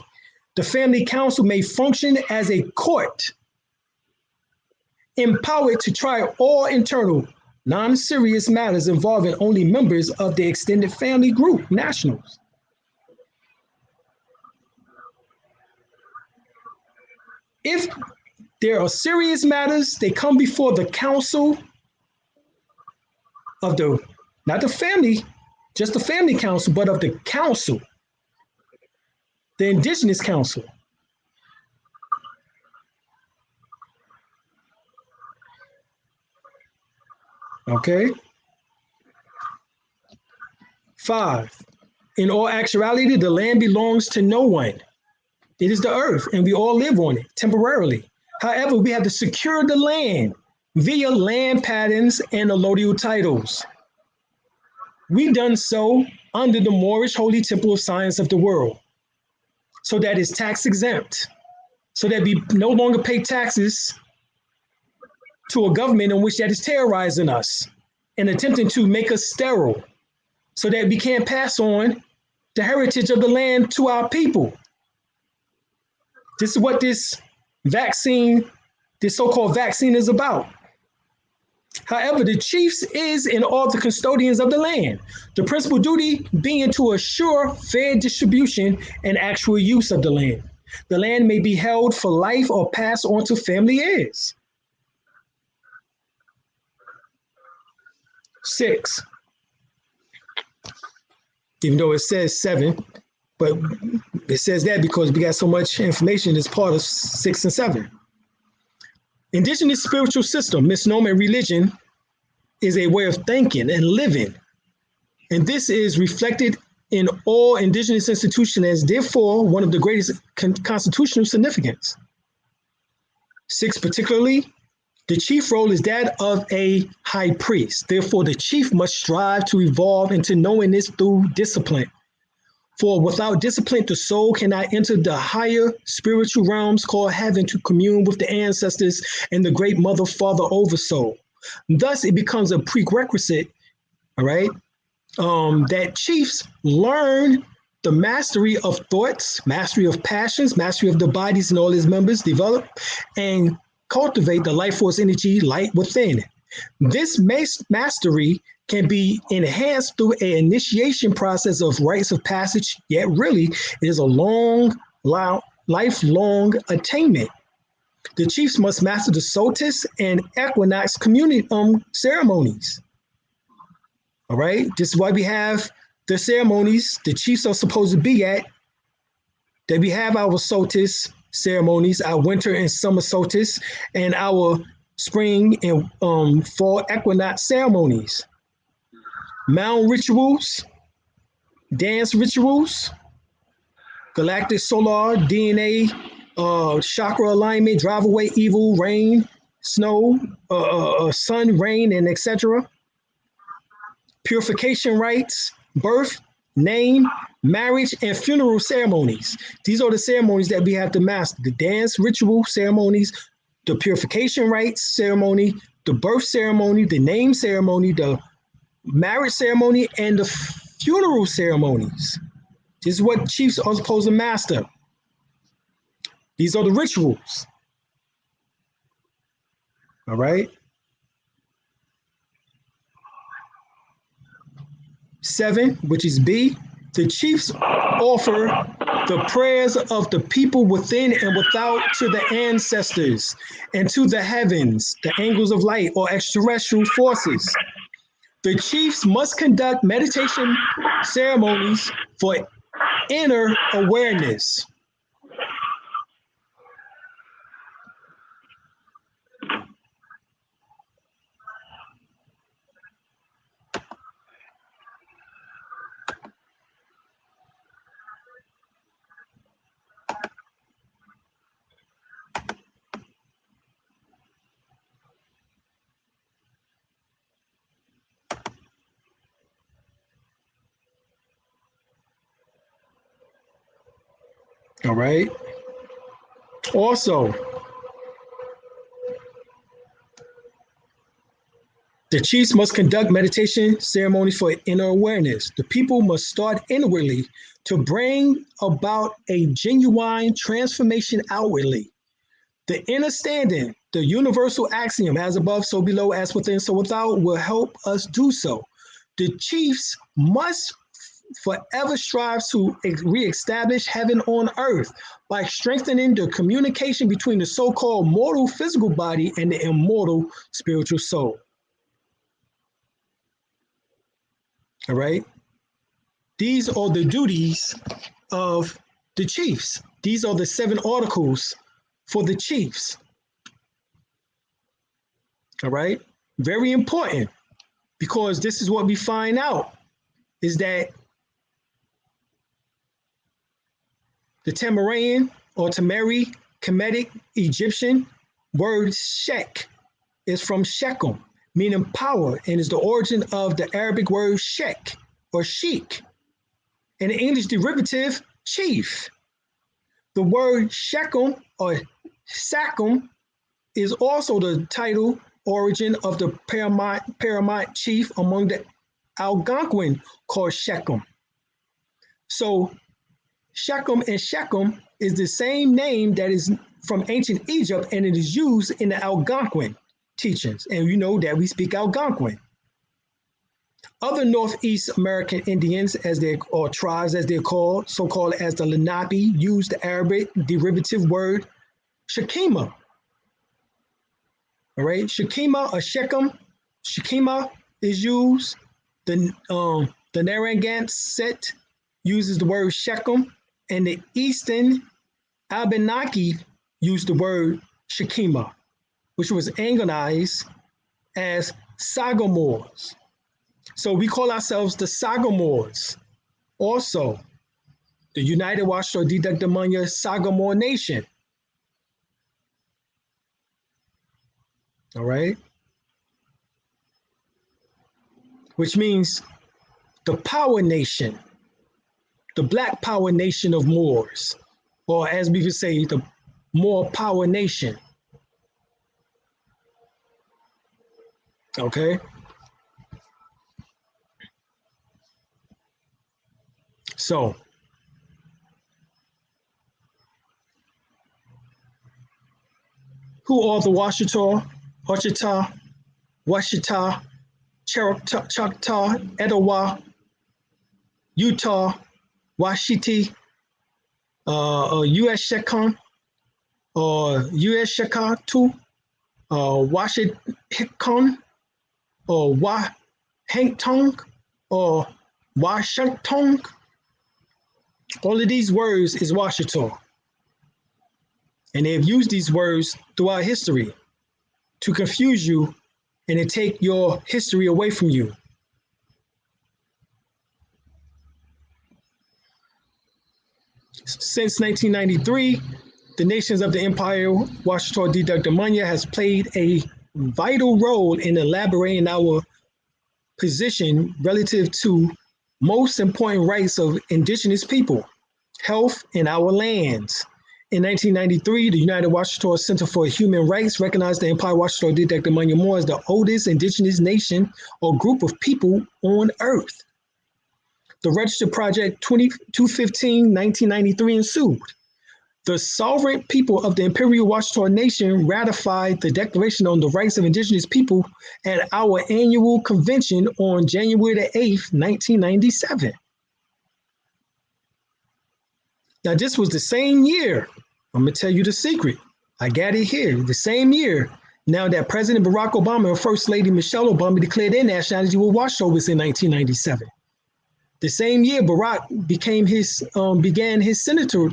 S1: The family council may function as a court, empowered to try all internal, non-serious matters involving only members of the extended family group, nationals. If there are serious matters, they come before the council of the, not the family, just the family council, but of the council, the indigenous council. Okay. 5, in all actuality, the land belongs to no one. It is the earth, and we all live on it temporarily. However, we have to secure the land via land patents and allodial titles. We done so under the Moorish Holy Temple of Science of the World, so that it's tax exempt, so that we no longer pay taxes to a government in which that is terrorizing us and attempting to make us sterile, so that we can't pass on the heritage of the land to our people. This is what this vaccine, this so-called vaccine is about. However, the chiefs is and all the custodians of the land, the principal duty being to assure fair distribution and actual use of the land. The land may be held for life or passed on to family heirs. 6, even though it says 7, but it says that because we got so much information as part of 6 and 7. Indigenous spiritual system, misnomer religion, is a way of thinking and living. And this is reflected in all indigenous institutions as therefore one of the greatest constitutional significance. 6, particularly, the chief role is that of a high priest. Therefore, the chief must strive to evolve into knowing this through discipline. For without discipline, the soul cannot enter the higher spiritual realms called heaven to commune with the ancestors and the great mother, father, oversoul. Thus, it becomes a prerequisite, all right, that chiefs learn the mastery of thoughts, mastery of passions, mastery of the bodies and all its members, develop and cultivate the life force energy light within. This mastery can be enhanced through an initiation process of rites of passage, yet really it is a lifelong attainment. The chiefs must master the solstice and equinox community ceremonies. All right, this is why we have the ceremonies the chiefs are supposed to be at. That we have our solstice ceremonies, our winter and summer solstice, and our spring and fall equinox ceremonies. Mound rituals, dance rituals, galactic solar, DNA, chakra alignment, drive away evil, rain, snow, sun, rain, and etc. Purification rites, birth, name, marriage, and funeral ceremonies. These are the ceremonies that we have to master. The dance ritual ceremonies, the purification rites ceremony, the birth ceremony, the name ceremony, the marriage ceremony, and the funeral ceremonies. This is what chiefs are supposed to master. These are the rituals. All right. 7, which is B, the chiefs offer the prayers of the people within and without to the ancestors and to the heavens, the angels of light or extraterrestrial forces. The chiefs must conduct meditation ceremonies for inner awareness. All right. Also, the chiefs must conduct meditation ceremonies for inner awareness. The people must start inwardly to bring about a genuine transformation outwardly. The inner standing, the universal axiom, as above, so below, as within, so without, will help us do so. The chiefs must forever strive to reestablish heaven on earth by strengthening the communication between the so-called mortal physical body and the immortal spiritual soul. All right. These are the duties of the chiefs. These are the 7 articles for the chiefs. All right. Very important, because this is what we find out is that the Tamarian or Tamari Kemetic Egyptian word Shek is from Shechem, meaning power, and is the origin of the Arabic word Shek or Sheik, and the English derivative chief. The word Shechem or Sakum is also the title origin of the paramount chief among the Algonquin called Shechem. So Shechem and Shechem is the same name that is from ancient Egypt, and it is used in the Algonquin teachings. And you know that we speak Algonquin. Other Northeast American Indians, or tribes as they're called, so-called as the Lenape, used the Arabic derivative word Shekima. All right, Shekima or Shechem. Shekima is used. The Narragansett uses the word Shechem, and the Eastern Abenaki used the word Shekima, which was Anglicized as Sagamores. So we call ourselves the Sagamores. Also, the United Washita Didaktamanya Sagamore Nation. All right? Which means the power nation, the Black power nation of Moors, or as we could say, the Moor power nation. Okay? So, who are the Washita, Washita, Choctaw, Etowah, Utah, Washiti, U.S. Shekon, or U.S. Shekatu, Washington, or Wahangtong, or Washington. All of these words is Washita. And they've used these words throughout history to confuse you and to take your history away from you. Since 1993, the nations of the Empire, Washita Didaktamanya, has played a vital role in elaborating our position relative to most important rights of indigenous people, health, and our lands. In 1993, the United Washita Center for Human Rights recognized the Empire Washita Didaktamanya Moor as the oldest indigenous nation or group of people on Earth. The Register Project 2215-1993 ensued. The sovereign people of the Imperial Washita Nation ratified the Declaration on the Rights of Indigenous People at our annual convention on January the 8th, 1997. Now, this was the same year. I'm going to tell you the secret. I got it here. The same year, now that President Barack Obama and First Lady Michelle Obama declared their nationality with Washita was in 1997. The same year, Barack began his senator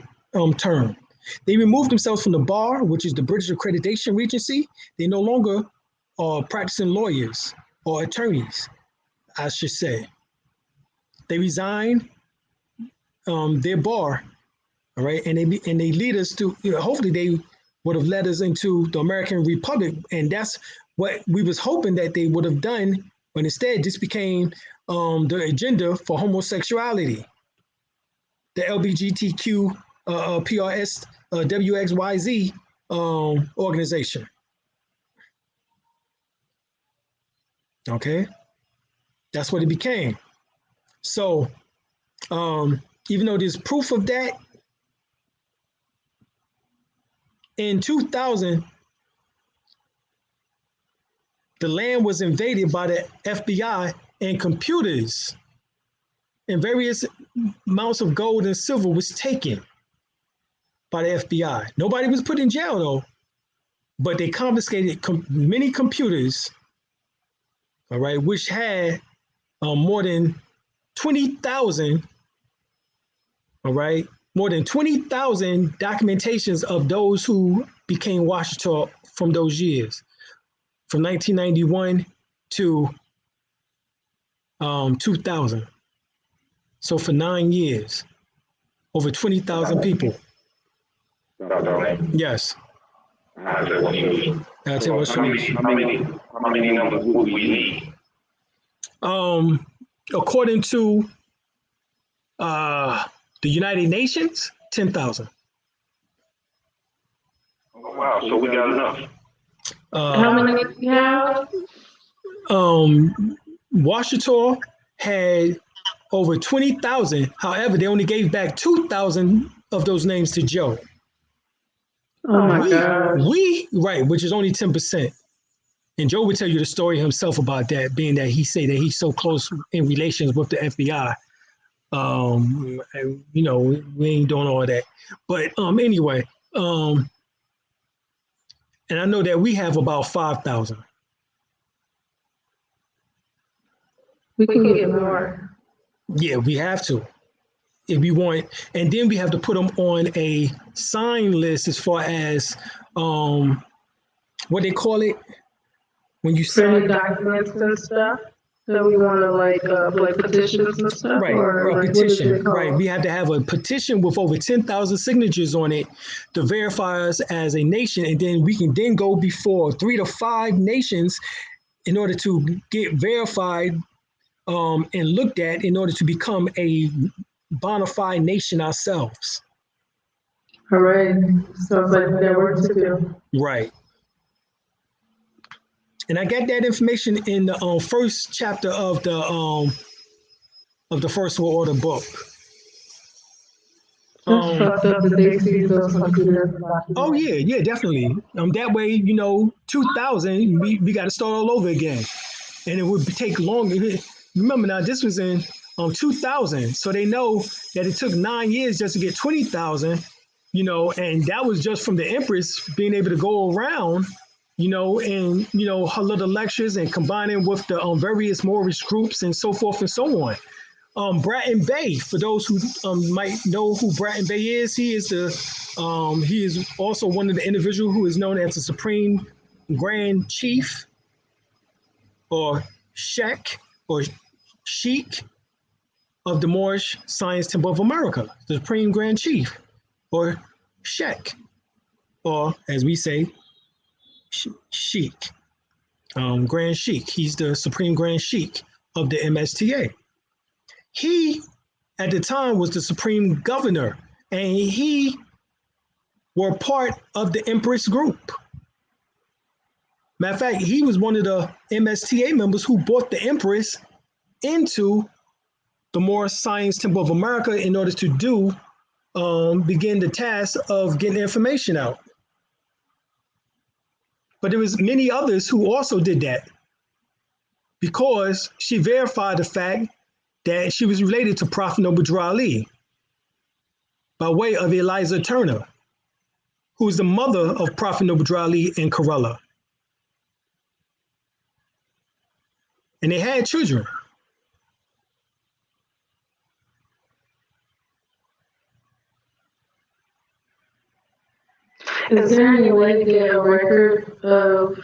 S1: term. They removed themselves from the bar, which is the British Accreditation Regency. They no longer are practicing lawyers or attorneys, I should say. They resigned their bar, all right, and they lead us to, hopefully they would have led us into the American Republic, and that's what we was hoping that they would have done, but instead this became the agenda for homosexuality, the LGBTQ PRS WXYZ organization. Okay, that's what it became. So even though there's proof of that, in 2000, the land was invaded by the FBI, and computers and various amounts of gold and silver was taken by the FBI. Nobody was put in jail though, but they confiscated many computers, all right, which had more than 20,000, all right, more than 20,000 documentations of those who became Washita from those years, from 1991 to 2000. So for 9 years, over 20,000 people. Yes. That's it.
S4: How many numbers would we need?
S1: According to the United Nations, 10,000.
S4: Oh, wow, so we got enough.
S2: How many do you have?
S1: Washita had over 20,000. However, they only gave back 2,000 of those names to Joe.
S2: Oh my gosh.
S1: Right, which is only 10%. And Joe would tell you the story himself about that, being that he say that he's so close in relations with the FBI. And, you know, we ain't doing all that. But anyway, and I know that we have about 5,000.
S2: We can get more.
S1: Yeah, we have to. If we want, and then we have to put them on a sign list as far as what they call it when you
S2: Certain
S1: sign
S2: documents and stuff. So we want to like petitions and stuff.
S1: right,
S2: or
S1: a
S2: like, what is
S1: petition,
S2: it called?
S1: right? We have to have a petition with over 10,000 signatures on it to verify us as a nation, and then we can then go before 3 to 5 nations in order to get verified and looked at in order to become a bona fide nation ourselves.
S2: All right. Sounds like we got work to do.
S1: Right. And I got that information in the first chapter of the First World Order book.
S2: That's fucked up that they see those computers.
S1: Oh yeah, definitely. That way, you know, 2000, we got to start all over again, and it would take longer. Remember now, this was in 2000, so they know that it took 9 years just to get 20,000. You know, and that was just from the Empress being able to go around, you know, and, you know, her little lectures and combining with the various Moorish groups and so forth and so on. Bratton Bey, for those who might know who Bratton Bey is, he is also one of the individuals who is known as the Supreme Grand Chief or Sheikh of the Moorish Science Temple of America, the Supreme Grand Chief. Or Sheikh, or as we say, Sheikh, Grand Sheikh. He's the Supreme Grand Sheikh of the MSTA. He, at the time, was the Supreme Governor, and he were part of the Empress group. Matter of fact, he was one of the MSTA members who brought the Empress into the Moorish Science Temple of America in order to begin the task of getting information out. But there was many others who also did that because she verified the fact that she was related to Prophet Noble Drew Ali by way of Eliza Turner, who is the mother of Prophet Noble Drew Ali and Corella. And they had children.
S2: Is there any way to get a record of,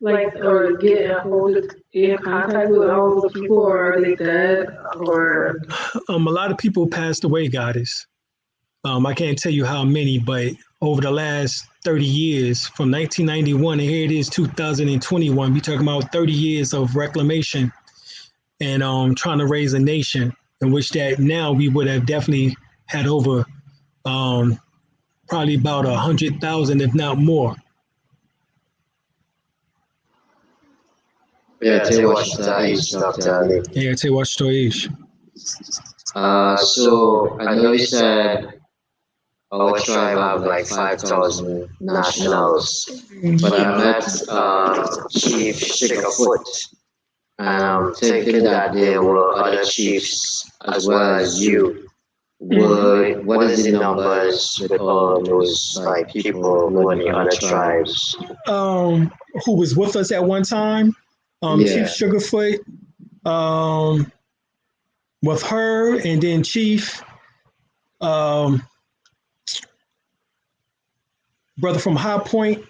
S2: like, or get a hold of, in contact with all the people, or are they dead, or?
S1: A lot of people passed away, Goddess. I can't tell you how many, but over the last 30 years, from 1991, and here it is 2021, we're talking about 30 years of reclamation and trying to raise a nation in which that now we would have definitely had over probably about 100,000, if not more.
S6: Yeah, tell what is, Dr. Ali.
S1: Yeah, tell what is.
S6: So I know you said our tribe have like 5,000 nationals, but I met Chief Sugarfoot, and I'm thinking that there were other chiefs as well as you. What is the numbers with all those like people who are in the other tribes?
S1: Who was with us at one time? Chief Sugarfoot, with her, and then Chief, brother from High Point.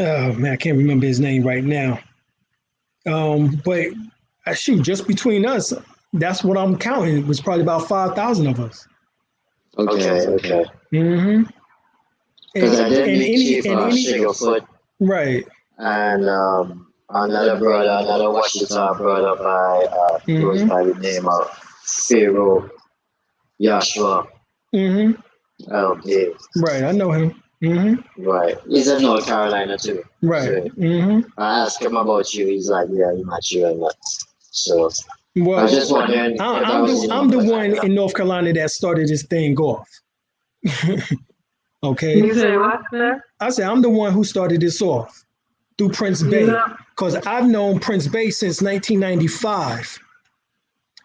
S1: Oh man, I can't remember his name right now. But shoot, just between us, that's what I'm counting. It was probably about 5,000 of us.
S6: Okay.
S1: Mm-hmm.
S6: Because I did meet Chief Sugarfoot.
S1: Right.
S6: And another Washita brother goes by the name of Pharaoh Yashua.
S1: Right, I know him.
S6: Right. He's in North Carolina too.
S1: Right.
S6: So I asked him about you. He's like, yeah, you're not sure or not. So
S1: well,
S6: I was just wondering.
S1: I'm the one in North Carolina that started this thing off. Okay.
S2: You say what, sir?
S1: I said, I'm the one who started this off through Prince Bey. Because I've known Prince Bey since 1995.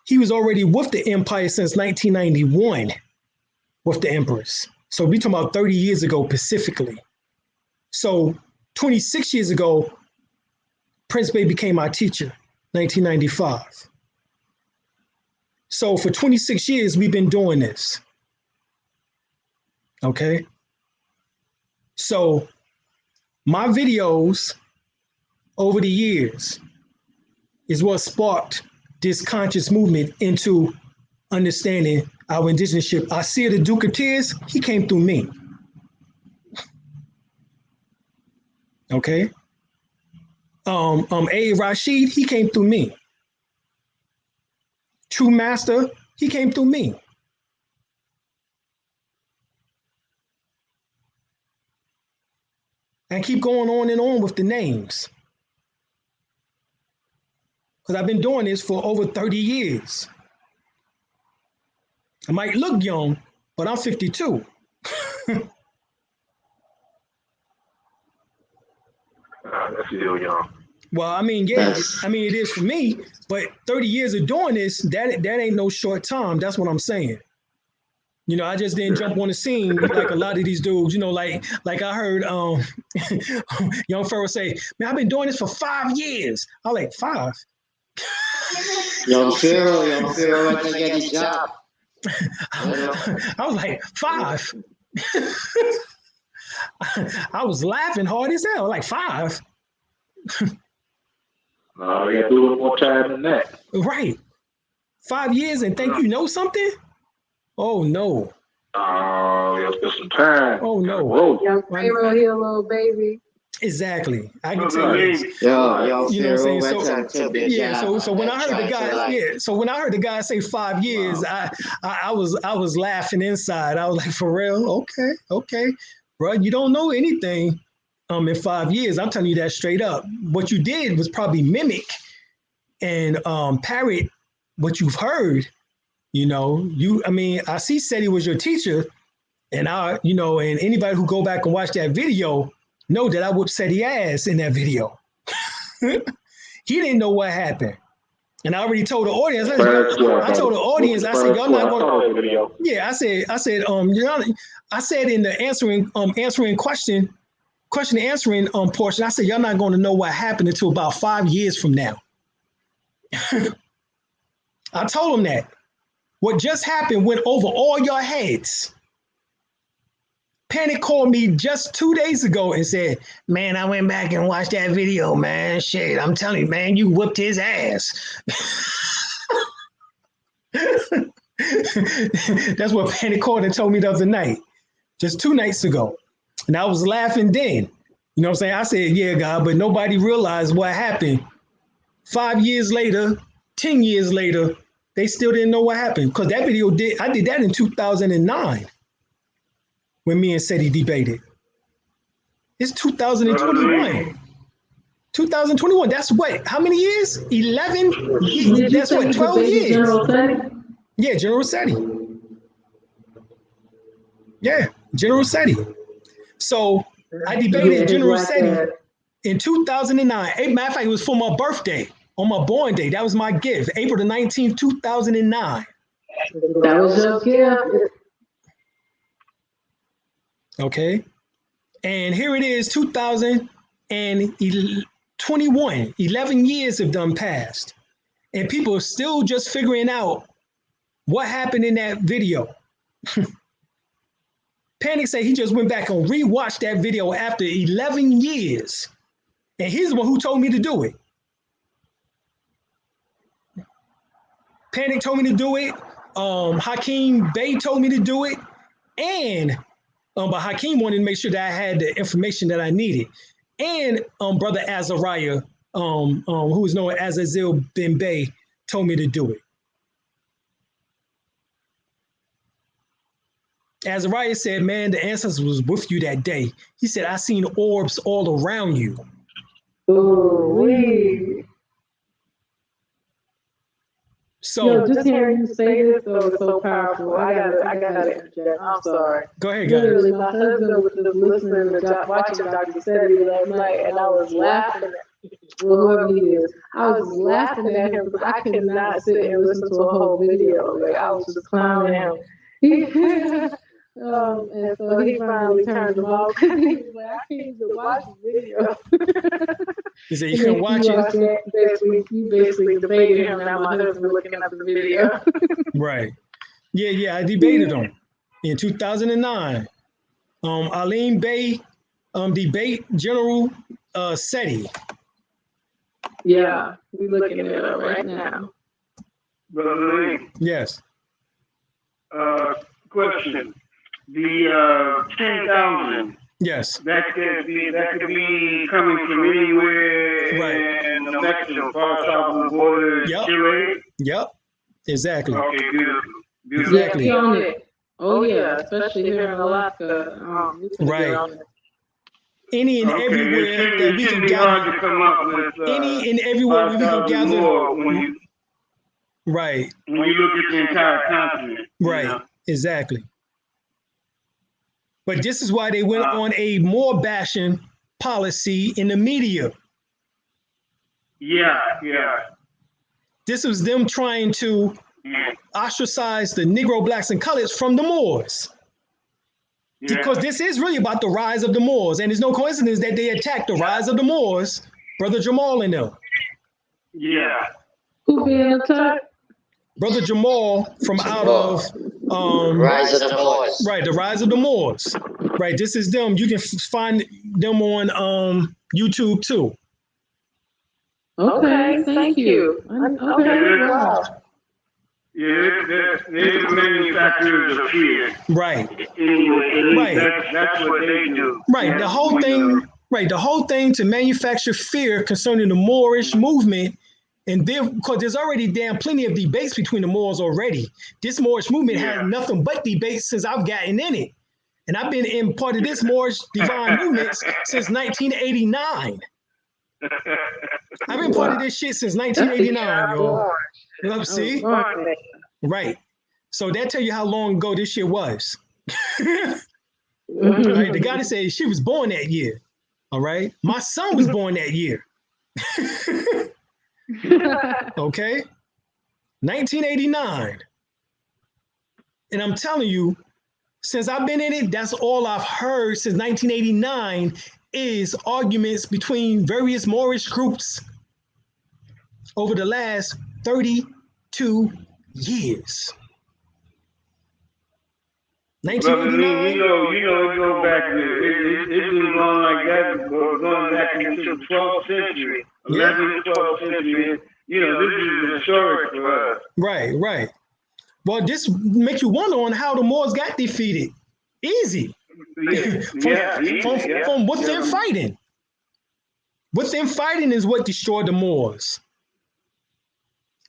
S1: He was already with the empire since 1991 with the empress. So we talking about 30 years ago specifically. So 26 years ago, Prince Bey became my teacher, 1995. So for 26 years, we've been doing this. Okay. So my videos over the years is what sparked this conscious movement into understanding our indigenous-ship. I see the Duke of Tears, he came through me. Okay. A. Rashid, he came through me. True Master, he came through me. And keep going on and on with the names. Because I've been doing this for over 30 years. I might look young, but I'm 52.
S4: That's still young.
S1: Well, I mean, yeah, I mean, it is for me, but 30 years of doing this, that ain't no short time. That's what I'm saying. You know, I just didn't jump on the scene like a lot of these dudes, you know, like I heard young Pharaoh say, man, I've been doing this for 5 years. I'm like, 5?
S6: Young Pharaoh went to get his job.
S1: I was like, 5? I was laughing hard as hell, like 5.
S4: No, you got to do it more time than that.
S1: Right. 5 years and think you know something? Oh, no.
S4: You have to spend some time.
S1: Oh, no.
S2: Young Pharaoh, he a little baby.
S1: Exactly. I can tell you.
S6: Yo,
S1: You know what I'm saying?
S6: So
S1: when I heard the guy, so when I heard the guy say 5 years, I was laughing inside. I was like, for real? Okay. Bro, you don't know anything in 5 years. I'm telling you that straight up. What you did was probably mimic and parrot what you've heard. You know, I see said he was your teacher, and and anybody who go back and watch that video know that I whooped Seti ass in that video. He didn't know what happened. And I already told the audience, I told the audience, I said, y'all not gonna. Yeah, I said, I said in the answering question and answering portion, I said, y'all not gonna know what happened until about 5 years from now. I told him that. What just happened went over all your heads. Panic called me just 2 days ago and said, man, I went back and watched that video, man. Shit, I'm telling you, man, you whooped his ass. That's what Panic called and told me the other night, just 2 nights ago. And I was laughing then. You know what I'm saying? I said, yeah, God, but nobody realized what happened. 5 years later, 10 years later, they still didn't know what happened. Because that video I did that in 2009 when me and Seti debated. It's 2021. 2021. That's what? How many years? 11? That's what? 12 years.
S2: General Seti?
S1: Yeah, General Seti. Yeah, General Seti. So I debated General Seti in 2009. Matter of fact, it was for my birthday, on my born day. That was my gift, April the 19th, 2009.
S2: That was just, yeah.
S1: Okay. And here it is, 2021. 11 years have done passed. And people are still just figuring out what happened in that video. Panic said he just went back and rewatched that video after 11 years. And he's the one who told me to do it. Panic told me to do it. Hakeem Bey told me to do it. And but Hakeem wanted to make sure that I had the information that I needed. And Brother Azariah, who is known as Azil bin Bey, told me to do it. Azariah said, man, the ancestors was with you that day. He said, I seen orbs all around you.
S2: Ooh-wee.
S1: So
S2: just hearing you say this though is so powerful. I gotta interject. I'm sorry.
S1: go ahead, guys.
S2: Literally, my husband was just listening to watching Dr. Sebi last night, and I was laughing at whoever he is. I was laughing at him because I could not sit and listen to a whole video. Like I was just clowning him. And so he finally turned them off because he was like, I can't even watch the video.
S1: He said you can watch it.
S2: You basically debated him. Now my husband looking up the video.
S1: Right. Yeah, I debated him in 2009. Alim Bey, debate General SETI.
S2: Yeah, we looking at it up right now.
S4: Brother Lee,
S1: Yes.
S4: question. The 10,000.
S1: Yes.
S4: That could be coming from anywhere
S1: Right.
S4: in New Mexico, far south of the border,
S1: Yep.
S4: Chile.
S1: Yep. Exactly.
S4: Okay, beautiful.
S1: Exactly.
S2: Yeah, on it. Oh yeah, especially here in Alaska.
S1: Right. Any and everywhere that we can
S4: be hard to
S1: gather.
S4: come up with.
S1: Any and everywhere we can
S4: 5,000
S1: gather.
S4: more when
S1: Right.
S4: you look at the entire continent.
S1: Right.
S4: You know?
S1: Exactly. But this is why they went on a more bashing policy in the media.
S4: Yeah.
S1: This was them trying to ostracize the Negro, blacks, and coloreds from the Moors.
S4: Yeah.
S1: Because this is really about the rise of the Moors. And it's no coincidence that they attacked the rise of the Moors, Brother Jamal and them.
S4: Yeah.
S2: Who being attacked?
S1: Brother Jamal from out of
S6: Rise of the Moors.
S1: Right, the rise of the Moors. Right, this is them. You can find them on YouTube too.
S2: Okay, thank you. Okay, wow.
S4: Yeah, they're the manufacturers of fear.
S1: Right.
S4: Anyway,
S1: Right.
S4: that's what they do.
S1: Right. The whole thing. Right. The whole thing to manufacture fear concerning the Moorish movement. And then, because there's already plenty of debates between the Moors already. This Moorish movement had nothing but debates since I've gotten in it. And I've been in part of this Moorish divine movement since 1989. I've been part of this shit since 1989, yo. See? Right. So that tell you how long ago this shit was. Right? The guy that said she was born that year. All right. My son was born that year. Okay. 1989. And I'm telling you, since I've been in it, that's all I've heard since 1989 is arguments between various Moorish groups over the last 32 years. 1989.
S4: You know, go back to it's been going like that, going back into the 12th century, 11th, 12th century. You know, this is historic for us.
S1: Right. Well, this makes you wonder on how the Moors got defeated. Easy. From what they're fighting. What they're fighting is what destroyed the Moors.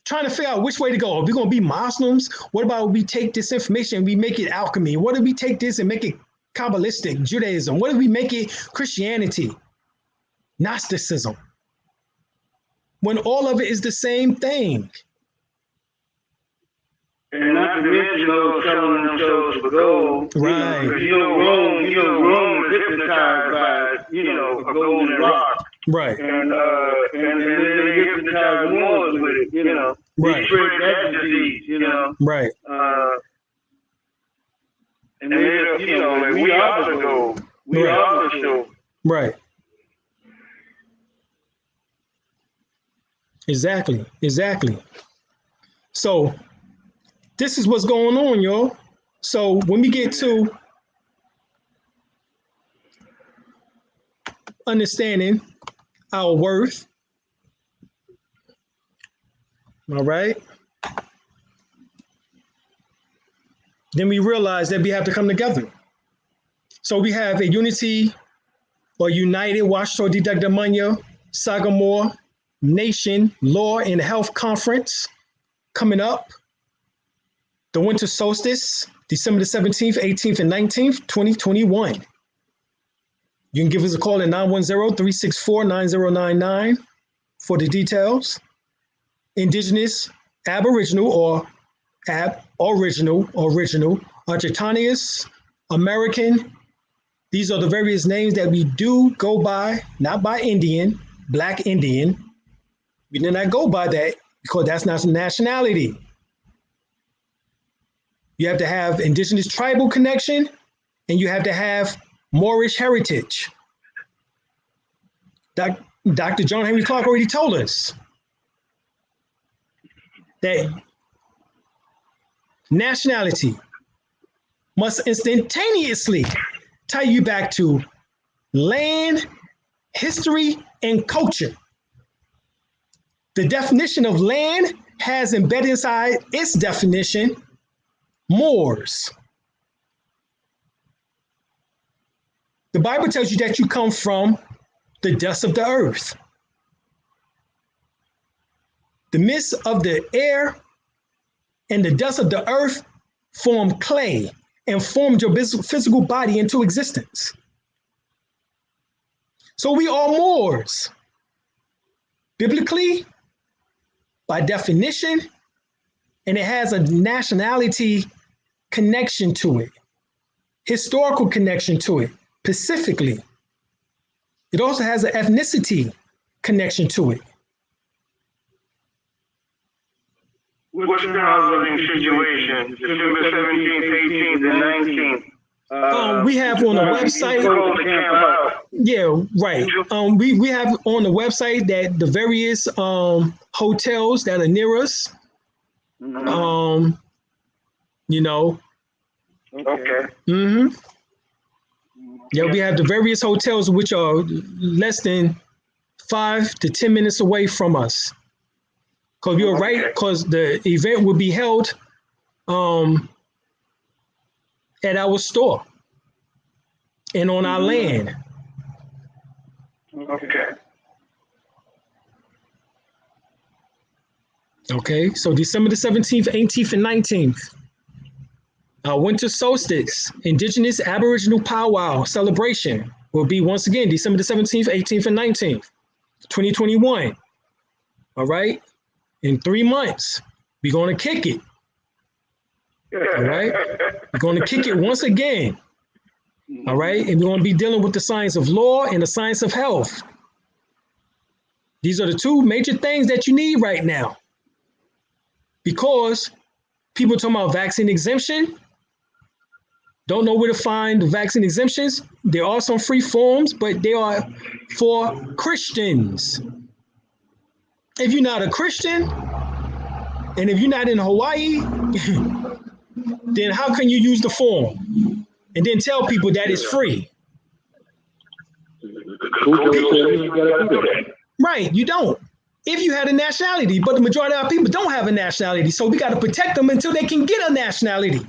S1: Trying to figure out which way to go. Are we going to be Muslims? What about we take this information and we make it alchemy? What if we take this and make it Kabbalistic, Judaism? What if we make it Christianity, Gnosticism? When all of it is the same thing.
S4: And not to mention those selling themselves for gold.
S1: Right.
S4: Rome was hypnotized by, a golden rock.
S1: Right.
S4: And they hypnotized the Moors with it,
S1: Right.
S4: They spread that disease,
S1: Right.
S4: And they, like, we are the gold. We are the show.
S1: Right. Exactly. So this is what's going on, y'all. So when we get to understanding our worth, all right, then we realize that we have to come together. So we have a unity or united Washington Didagdamanya Sagamore Nation Law and Health Conference coming up. The winter solstice, December the 17th, 18th, and 19th, 2021. You can give us a call at 910-364-9099 for the details. Indigenous Aboriginal or original, Argentinius, American. These are the various names that we do go by, not by Indian, Black Indian. We did not go by that because that's not some nationality. You have to have indigenous tribal connection, and you have to have Moorish heritage. Dr. John Henry Clark already told us that nationality must instantaneously tie you back to land, history, and culture. The definition of land has embedded inside its definition Moors. The Bible tells you that you come from the dust of the earth. The mist of the air and the dust of the earth form clay and formed your physical body into existence. So we are Moors. Biblically, by definition, and it has a nationality connection to it, historical connection to it, specifically. It also has an ethnicity connection to it.
S4: What's the housing situation? December 17th, 18th, and 19th.
S1: We have on the website. Yeah, right. We have on the website that the various hotels that are near us. You know.
S4: Okay.
S1: Mm-hmm. Yeah, we have the various hotels which are less than 5 to 10 minutes away from us. Because you're right, because the event will be held at our store and on our land.
S4: Okay.
S1: Okay, so December the 17th, 18th, and 19th. Winter solstice, indigenous aboriginal powwow celebration will be once again December the 17th, 18th, and 19th, 2021. All right, in 3 months, we're going to kick it. All right, we're going to kick it once again. All right, and we're going to be dealing with the science of law and the science of health. These are the two major things that you need right now. Because people talking about vaccine exemption, don't know where to find the vaccine exemptions. There are some free forms, but they are for Christians. If you're not a Christian, and if you're not in Hawaii, then how can you use the form and then tell people that it's free? Right, you don't. If you had a nationality, but the majority of our people don't have a nationality, so we got to protect them until they can get a nationality.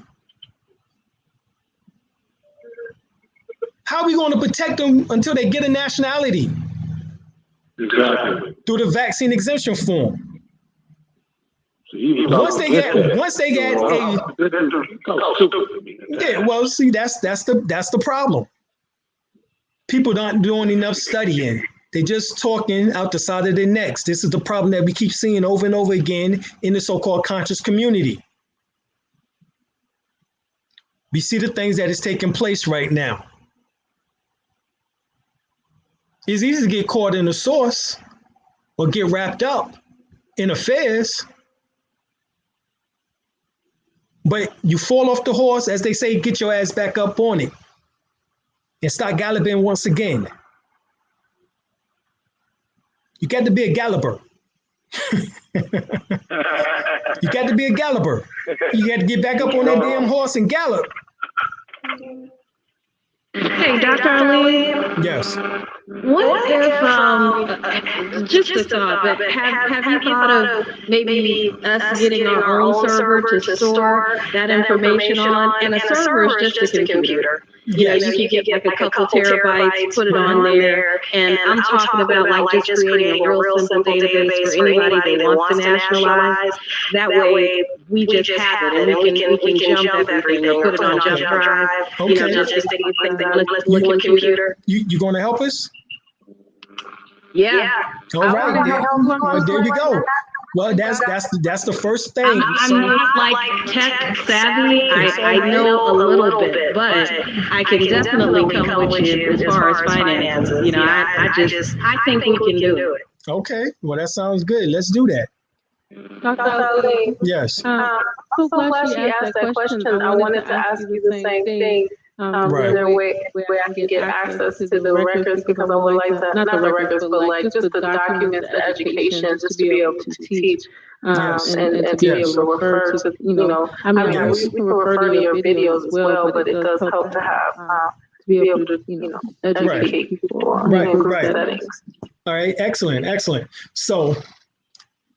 S1: How are we going to protect them until they get a nationality?
S7: Exactly.
S1: Through the vaccine exemption form. Once they get a yeah, well, see, that's the problem. People aren't doing enough studying. They're just talking out the side of their necks. This is the problem that we keep seeing over and over again in the so-called conscious community. We see the things that is taking place right now. It's easy to get caught in the source or get wrapped up in affairs. But you fall off the horse, as they say, get your ass back up on it and start galloping once again. You got to be a galloper. You got to be a galloper. You got to get back up on that damn horse and gallop.
S2: Hey, Dr. Alim.
S1: Yes.
S2: What if, just a thought, but have you thought of maybe us getting our own server to store that information on? And a server is just a computer. You know, you could get like a couple terabytes, put it on there, and I'm talking about like just creating a real simple database for anybody that wants to nationalize. That way, we just have it, and we can jump everything or put it on jump drive.
S1: Okay.
S2: You know, just anything looking computer.
S1: You going to help us?
S2: Yeah.
S1: All right. There we go. Well, that's the first thing.
S7: I'm not like tech savvy. I know a little bit, but I can definitely come with you as far as finances. You know, I think we can do it.
S1: Okay, well, that sounds good. Let's do that.
S2: Dr. Ali,
S1: Yes.
S2: I'm so glad she asked that question. I wanted to ask you the same thing.
S1: Right.
S2: Is there a way where I can get access to the records, because I would like to, not the records, but like just the documents, the education, just to be able to teach
S1: Yes.
S2: and to be able to refer to, you know, I mean,
S1: Yes.
S2: we can refer to your videos as well, but it does help to have, to be able to, you know, educate people in group settings.
S1: All right, excellent. So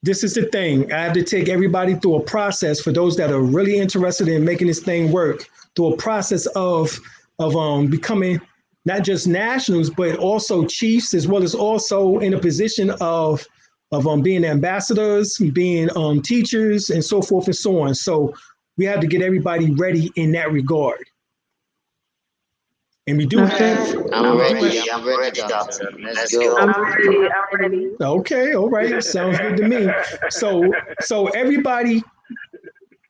S1: this is the thing. I have to take everybody through a process for those that are really interested in making this thing work, through a process of becoming not just nationals, but also chiefs, as well as also in a position of being ambassadors, being teachers, and so forth and so on. So we have to get everybody ready in that regard. And we do have.
S6: I'm ready, doctor. Let's go.
S2: I'm ready.
S1: Okay, all right. Sounds good to me. So everybody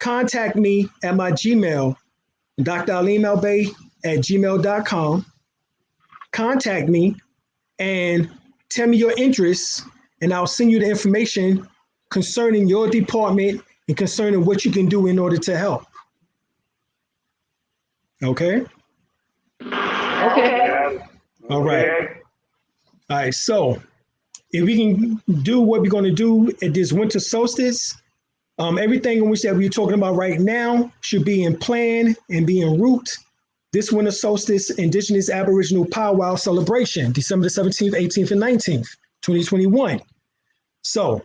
S1: contact me at my Gmail, Dr. Alim El Bey at gmail.com. Contact me and tell me your interests, and I'll send you the information concerning your department and concerning what you can do in order to help. Okay?
S2: Okay.
S1: All right. All right. So if we can do what we're going to do at this winter solstice, everything in which that we're talking about right now should be in plan and be en route. This winter solstice Indigenous Aboriginal Powwow celebration, December the 17th, 18th, and 19th, 2021. So,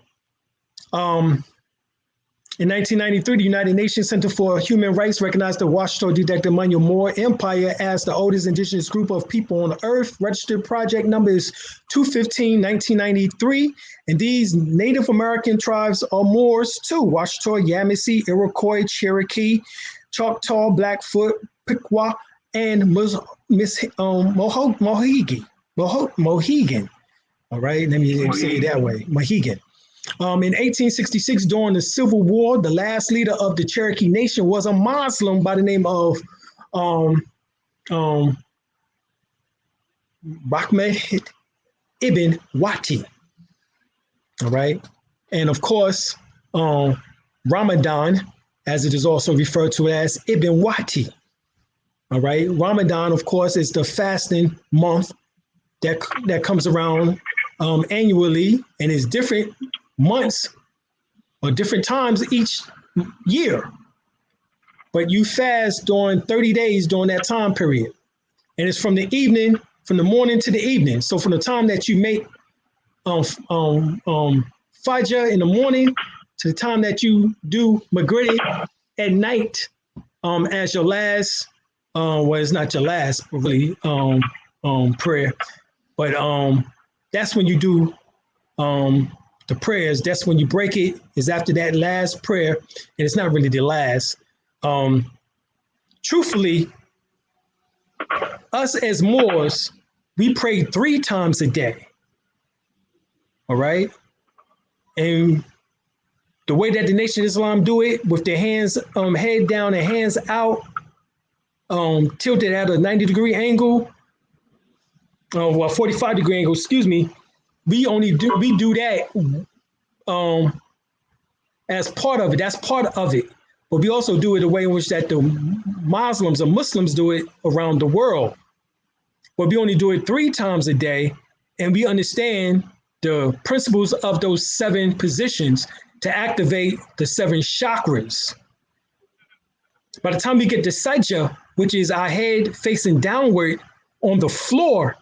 S1: in 1993, the United Nations Center for Human Rights recognized the Washito-Dudecta Moore Empire as the oldest indigenous group of people on Earth. Registered project number is 215, 1993. And these Native American tribes are Moors too: Washito, Yamasee, Iroquois, Cherokee, Choctaw, Blackfoot, Piqua, and Mohegan. All right, let me say it that way, Mohegan. In 1866, during the Civil War, the last leader of the Cherokee Nation was a Muslim by the name of Rahmed Ibn Wati. All right. And of course, Ramadan, as it is also referred to as Ibn Wati. All right. Ramadan, of course, is the fasting month that comes around annually, and is different months or different times each year. But you fast during 30 days during that time period. And it's from the morning to the evening. So from the time that you make Fajr in the morning to the time that you do Maghrib at night as your last, well, it's not your last really prayer, but that's when you do the prayers. That's when you break it, is after that last prayer, and it's not really the last. Truthfully, us as Moors, we pray 3 times a day. All right? And the way that the Nation of Islam do it, with their hands head down and hands out, tilted at a 90-degree angle, 45-degree angle, excuse me, we do that as part of it. That's part of it. But we also do it the way in which that the Muslims or Muslims do it around the world. But we only do it 3 times a day, and we understand the principles of those 7 positions to activate the 7 chakras. By the time we get to Sajda, which is our head facing downward on the floor,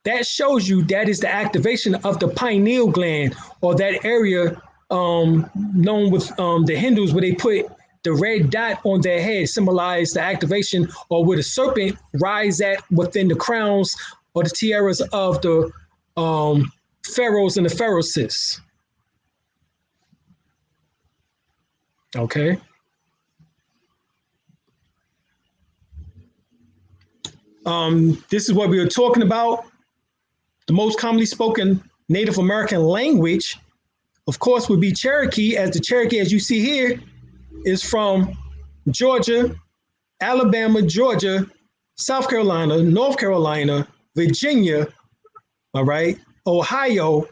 S1: that shows you that is the activation of the pineal gland, or that area known with the Hindus, where they put the red dot on their head, symbolize the activation, or where the serpent rides at within the crowns or the tiaras of the pharaohs and the pharaohesses. Okay. This is what we were talking about. The most commonly spoken Native American language, of course, would be Cherokee, as the Cherokee, as you see here, is from Georgia, Alabama, Georgia, South Carolina, North Carolina, Virginia, all right, Ohio,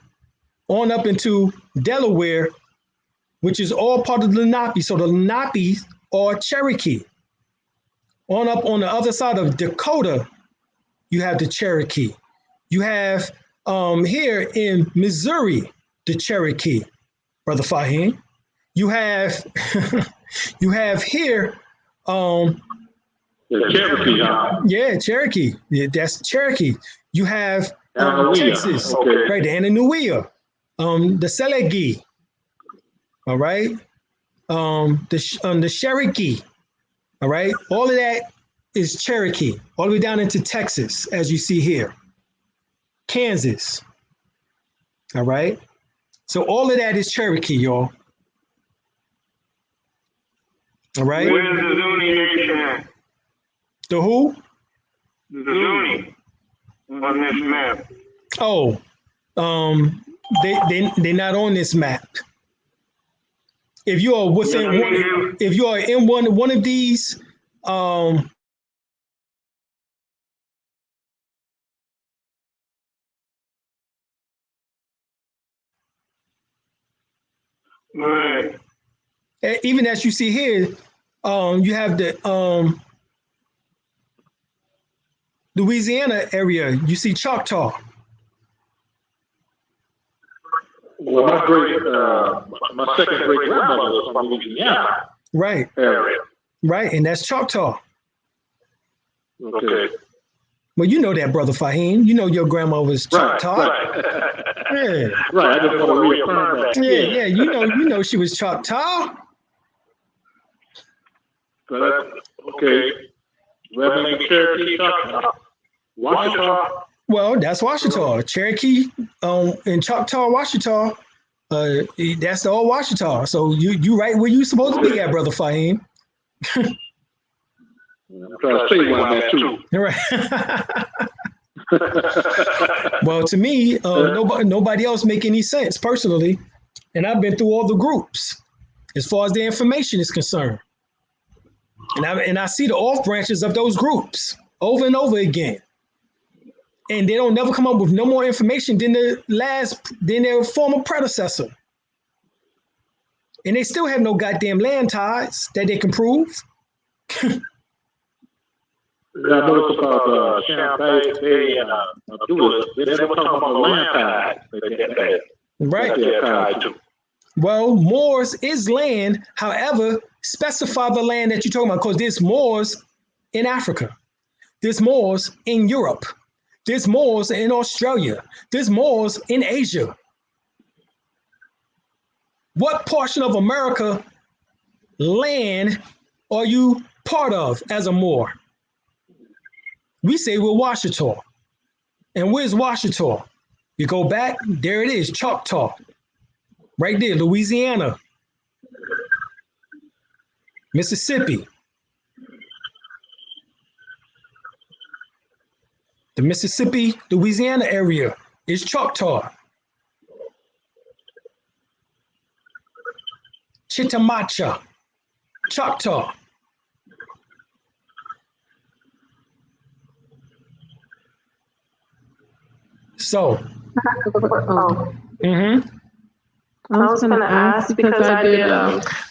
S1: on up into Delaware, which is all part of the Lenape. So the Lenape are Cherokee. On up on the other side of Dakota, you have the Cherokee. You have here in Missouri, the Cherokee, Brother Fahim. You have you have here
S8: the Cherokee, huh?
S1: yeah, Cherokee. Yeah, that's Cherokee. You have Texas,
S8: okay.
S1: right? The Anahuia, the Selegi, all right, the Cherokee, all right. All of that is Cherokee, all the way down into Texas, as you see here, Kansas, all right. So all of that is Cherokee, y'all. All right.
S4: Where's the Zuni nation at?
S1: The who?
S4: The Zuni on this map.
S1: Oh, they're not on this map. If you are within one, if you are in one of these,
S4: Right.
S1: even as you see here, you have the Louisiana area. You see Choctaw.
S8: Well, my second great grandmother was from Louisiana.
S1: Right.
S8: Area.
S1: Right, and that's Choctaw.
S8: Okay.
S1: Well, you know that, Brother Fahim. You know your grandma was Choctaw.
S8: Right.
S1: Yeah.
S8: Right. I just want to reaffirm that.
S1: Yeah. You know she was Choctaw.
S8: Okay. Well, I mean, Cherokee, Choctaw, Washita.
S1: Well, that's Washita. Cherokee and Choctaw, Washita. That's the old Washita. So you right where you supposed to be at, Brother Fahim.
S8: I'm trying to say where I'm at too.
S1: Right. Well, to me, nobody else make any sense personally, and I've been through all the groups as far as the information is concerned, and I see the off branches of those groups over and over again, and they don't never come up with no more information than their former predecessor, and they still have no goddamn land ties that they can prove.
S8: Yeah, I noticed about Champagne Bay and Abdullah. They never talk about the land ties.
S1: Right. Well, Moors is land. However, specify the land that you're talking about, because there's Moors in Africa. There's Moors in Europe. There's Moors in Australia. There's Moors in Asia. What portion of America land are you part of as a Moor? We say we're Washita. And where's Washita? You go back, there it is, Choctaw. Right there, Louisiana, Mississippi. The Mississippi, Louisiana area is Choctaw. Chitimacha, Choctaw. So,
S2: I was going to ask because I did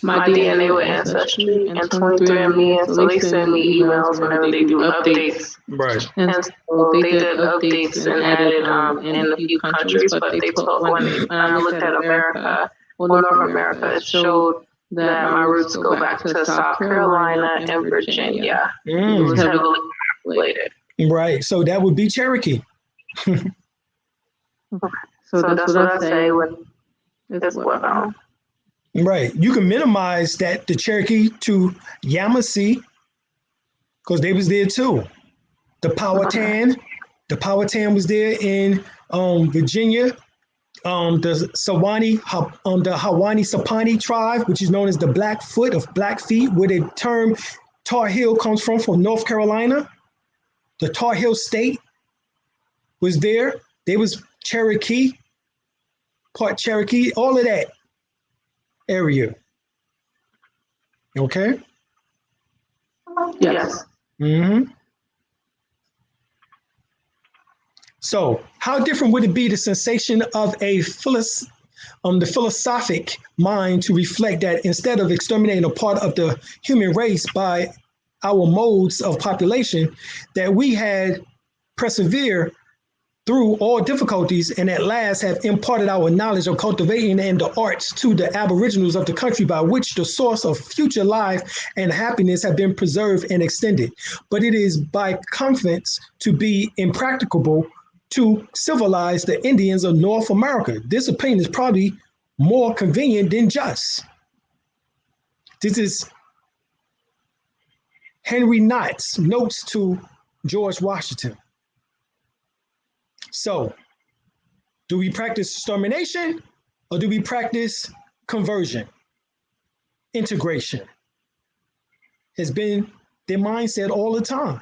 S2: my DNA with Ancestry and 23andMe, and so they send me emails whenever they do updates.
S1: right.
S2: And so they did updates and added in a few countries, but they told when I looked at America, North America, it showed that my roots go back to South Carolina and Virginia. It was heavily populated.
S1: Right. So that would be Cherokee.
S2: So that's what I say as well.
S1: Right. You can minimize that, the Cherokee, to Yamasee, because they was there too. The Powhatan was there in Virginia. The Hawaii Sapani tribe, which is known as the Blackfoot of Blackfeet, where the term Tar Heel comes from North Carolina. The Tar Heel State was there. They was Cherokee, part Cherokee, all of that area. Okay?
S2: Yes.
S1: Mm-hmm. So, how different would it be the sensation of the philosophic mind to reflect that instead of exterminating a part of the human race by our modes of population, that we had persevered through all difficulties and at last have imparted our knowledge of cultivating and the arts to the aboriginals of the country, by which the source of future life and happiness have been preserved and extended. But it is by confidence to be impracticable to civilize the Indians of North America. This opinion is probably more convenient than just. This is Henry Knott's notes to George Washington. So, do we practice extermination or do we practice conversion? Integration has been their mindset all the time.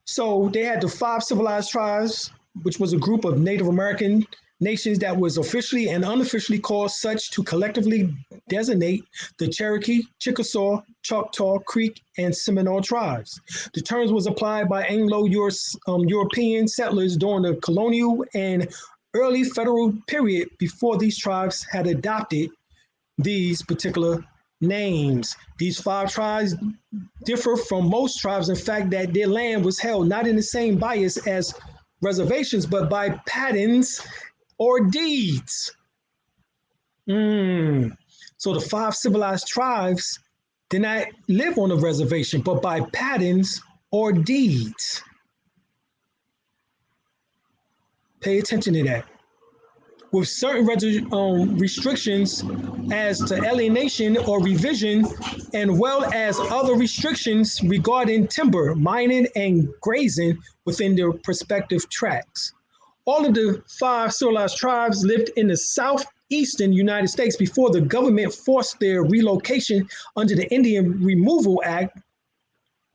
S1: So they had the 5 civilized tribes, which was a group of Native American nations that was officially and unofficially called such to collectively designate the Cherokee, Chickasaw, Choctaw, Creek, and Seminole tribes. The terms was applied by Anglo-European settlers during the colonial and early federal period before these tribes had adopted these particular names. These 5 tribes differ from most tribes in fact that their land was held not in the same bias as reservations, but by patents or deeds. So the 5 civilized tribes did not live on a reservation, but by patents or deeds. Pay attention to that. With certain restrictions as to alienation or revision, and well as other restrictions regarding timber, mining, and grazing within their respective tracts. All of the 5 civilized tribes lived in the southeastern United States before the government forced their relocation under the Indian Removal Act,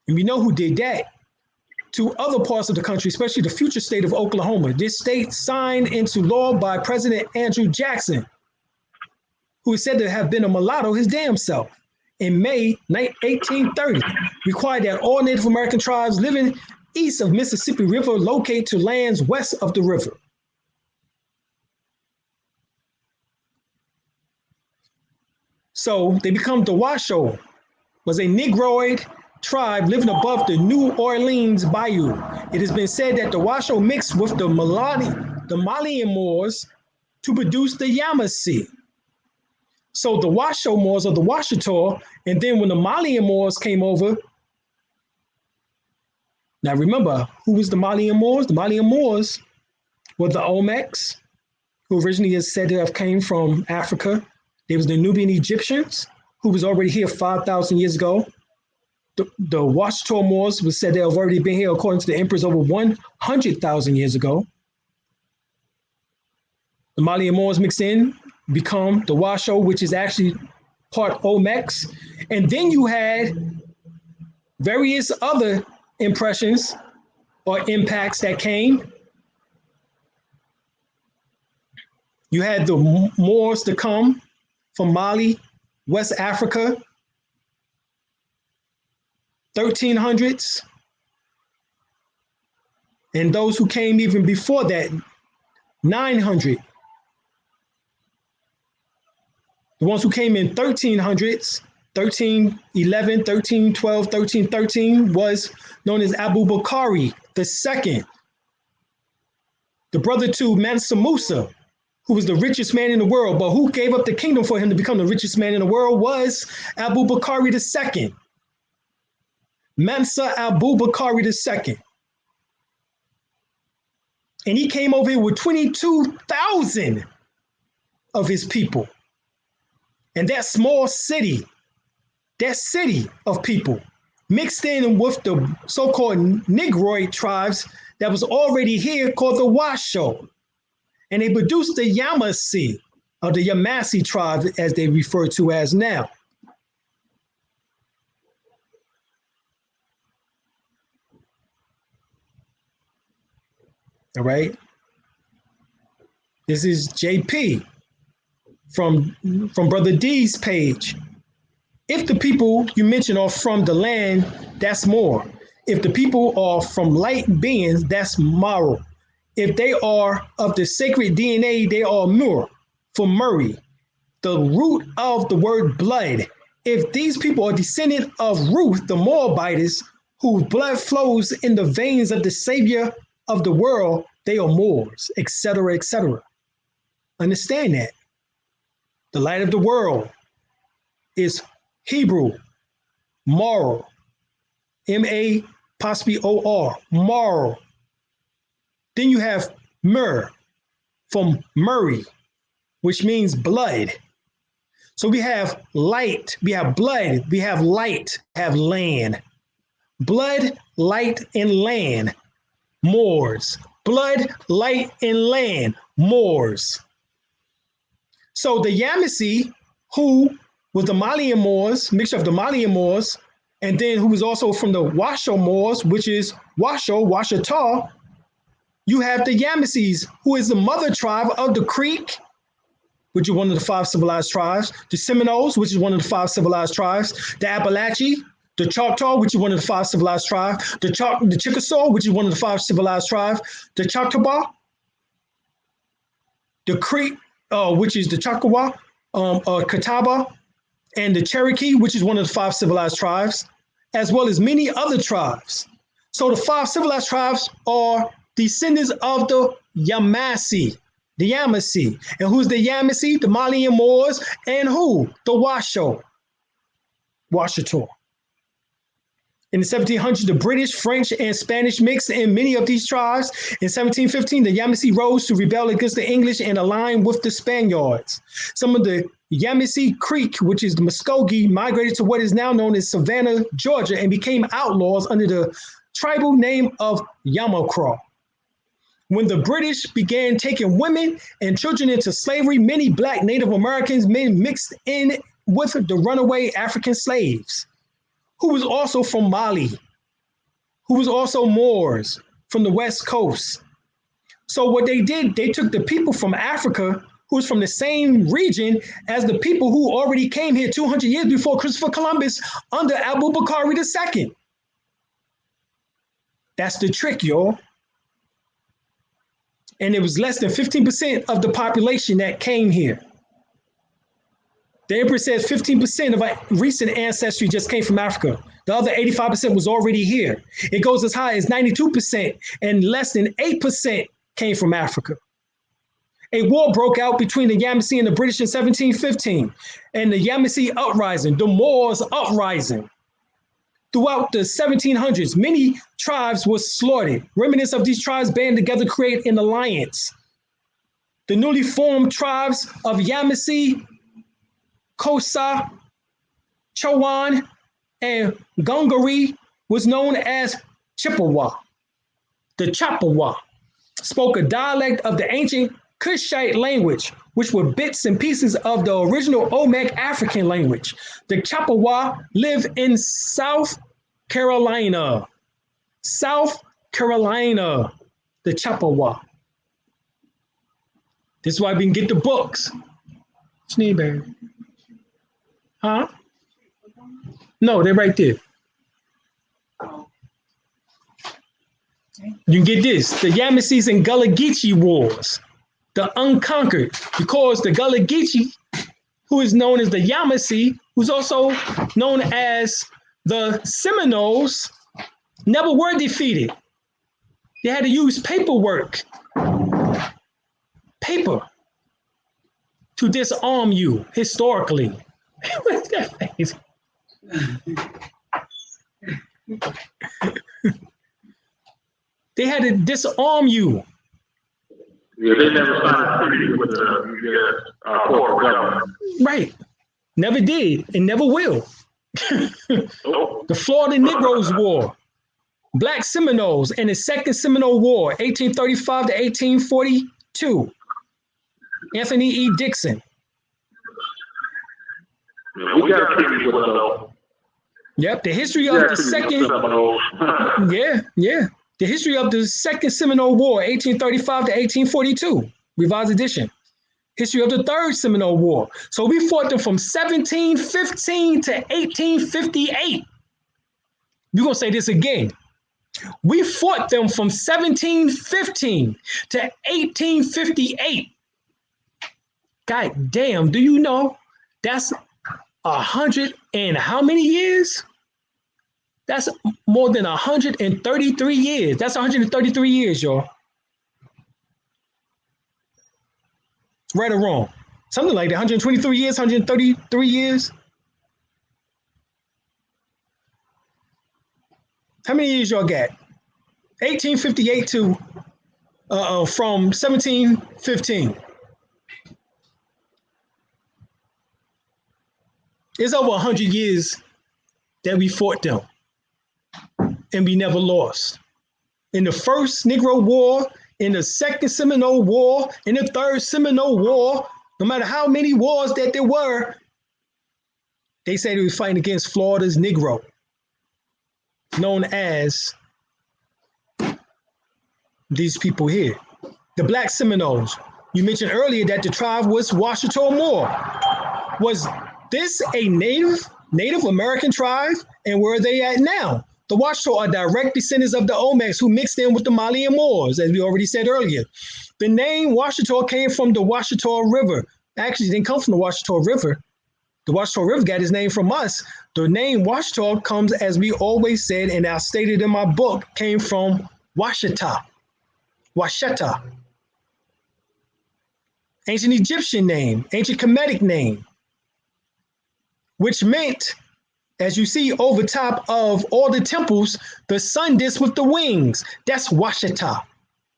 S1: and we know who did that, to other parts of the country, especially the future state of Oklahoma. This state signed into law by President Andrew Jackson, who is said to have been a mulatto his damn self, in May 1830, required that all Native American tribes living east of Mississippi River locate to lands west of the river. So they become the Washoe, was a Negroid tribe living above the New Orleans Bayou. It has been said that the Washoe mixed with the Malian Moors to produce the Yamasee. So the Washoe Moors are the Washita, and then when the Malian Moors came over, now remember, who was the Malian Moors? The Malian Moors were the Olmecs, who originally is said to have came from Africa. There was the Nubian Egyptians, who was already here 5,000 years ago. The Washita Moors was said to have already been here, according to the emperors, over 100,000 years ago. The Malian Moors mixed in, become the Washoe, which is actually part Olmecs. And then you had various other impressions or impacts that came. You had the Moors to come from Mali, West Africa, 1300s, and those who came even before that, 900. The ones who came in 1300s, 1311, 1312, 1313 was known as Abu Bakari II, the brother to Mansa Musa, who was the richest man in the world, but who gave up the kingdom for him to become the richest man in the world was Abu Bakari II. Mansa Abu Bakari II. And he came over here with 22,000 of his people. And that small city, that city of people, mixed in with the so-called Negroid tribes that was already here called the Washoe. And they produced the Yamasee, or the Yamasee tribe, as they refer to as now. All right. This is JP. from Brother D's page. If the people you mention are from the land, that's more. If the people are from light beings, that's Maru. If they are of the sacred DNA, they are Mur, for Murray, the root of the word blood. If these people are descendant of Ruth, the Moabitess, whose blood flows in the veins of the Savior of the world, they are Moors, etc., etc. Understand that. The light of the world is Hebrew, moral, M-A-O-R, moral. Then you have Mur, from Murray, which means blood. So we have light, we have blood, we have light, have land. Blood, light, and land, Moors. Blood, light, and land, Moors. So the Yamasee, who was the Malian Moors, mixture of the Malian Moors, and then who was also from the Washoe Moors, which is Washoe, Washita. You have the Yamasees, who is the mother tribe of the Creek, which is one of the 5 civilized tribes, the Seminoles, which is one of the 5 civilized tribes, the Appalachee, the Choctaw, which is one of the 5 civilized tribes, the Chickasaw, which is one of the 5 civilized tribes, the Choctaw, the Creek, which is the Choctaw, Catawba, and the Cherokee, which is one of the 5 civilized tribes, as well as many other tribes. So the 5 civilized tribes are descendants of the Yamasee. The Yamasee. And who's the Yamasee? The Malian Moors. And who? The Washoe. Washita. In the 1700s, the British, French, and Spanish mixed in many of these tribes. In 1715, the Yamasee rose to rebel against the English and align with the Spaniards. Some of the Yamasee Creek, which is the Muskogee, migrated to what is now known as Savannah, Georgia, and became outlaws under the tribal name of Yamacraw. When the British began taking women and children into slavery, many Black Native Americans mixed in with the runaway African slaves, who was also from Mali, who was also Moors from the West Coast. So what they did, they took the people from Africa, who was from the same region as the people who already came here 200 years before Christopher Columbus under Abu Bakr II. That's the trick, y'all. And it was less than 15% of the population that came here. The Emperor says 15% of our recent ancestry just came from Africa. The other 85% was already here. It goes as high as 92%, and less than 8% came from Africa. A war broke out between the Yamasee and the British in 1715, and the Yamasee uprising, the Moors uprising. Throughout the 1700s, many tribes were slaughtered. Remnants of these tribes band together to create an alliance. The newly formed tribes of Yamasee, Kosa, Chowan, and Gungari was known as Chippewa. The Chippewa spoke a dialect of the ancient Kushite language, which were bits and pieces of the original Olmec African language. The Chippewa live in South Carolina. South Carolina, the Chippewa. This is why we can get the books. Schneeberry. Huh? No, they're right there. You can get this. The Yamasees and Gullah Geechee Wars. The unconquered, because the Gullah Geechee, who is known as the Yamasee, who's also known as the Seminoles, never were defeated. They had to use paperwork, paper, to disarm you historically. They had to disarm you.
S8: Yeah, they never signed a treaty with the corporate government.
S1: Right. Never did and never will. The Florida Negroes War, Black Seminoles, and the Second Seminole War, 1835 to 1842. Anthony E. Dixon.
S8: Yeah, we got a treaty with them.
S1: Yep, the history of the second. Yeah. The history of the Second Seminole War, 1835 to 1842, revised edition. history of the Third Seminole War. So we fought them from 1715 to 1858. We're going to say this again. We fought them from 1715 to 1858. God damn, do you know that's 100 and how many years? That's more than 133 years. That's 133 years, y'all. Right or wrong? Something like that. 123 years, 133 years. How many years y'all got? 1858 to from 1715. It's over 100 years that we fought them, and we never lost. In the First Negro War, in the Second Seminole War, in the Third Seminole War, no matter how many wars that there were, they said they was fighting against Florida's Negro, known as these people here, the Black Seminoles. You mentioned earlier that the tribe was Washita Moore. Was this a Native American tribe? And where are they at now? The Washita are direct descendants of the Olmecs who mixed in with the Malian Moors, as we already said earlier. The name Washita came from the Washita River. Actually, it didn't come from the Washita River. The Washita River got its name from us. The name Washita comes, as we always said, and I stated in my book, came from Washita. Washeta. Ancient Egyptian name, ancient Kemetic name, which meant, as you see over top of all the temples, the sun disk with the wings. That's Washita.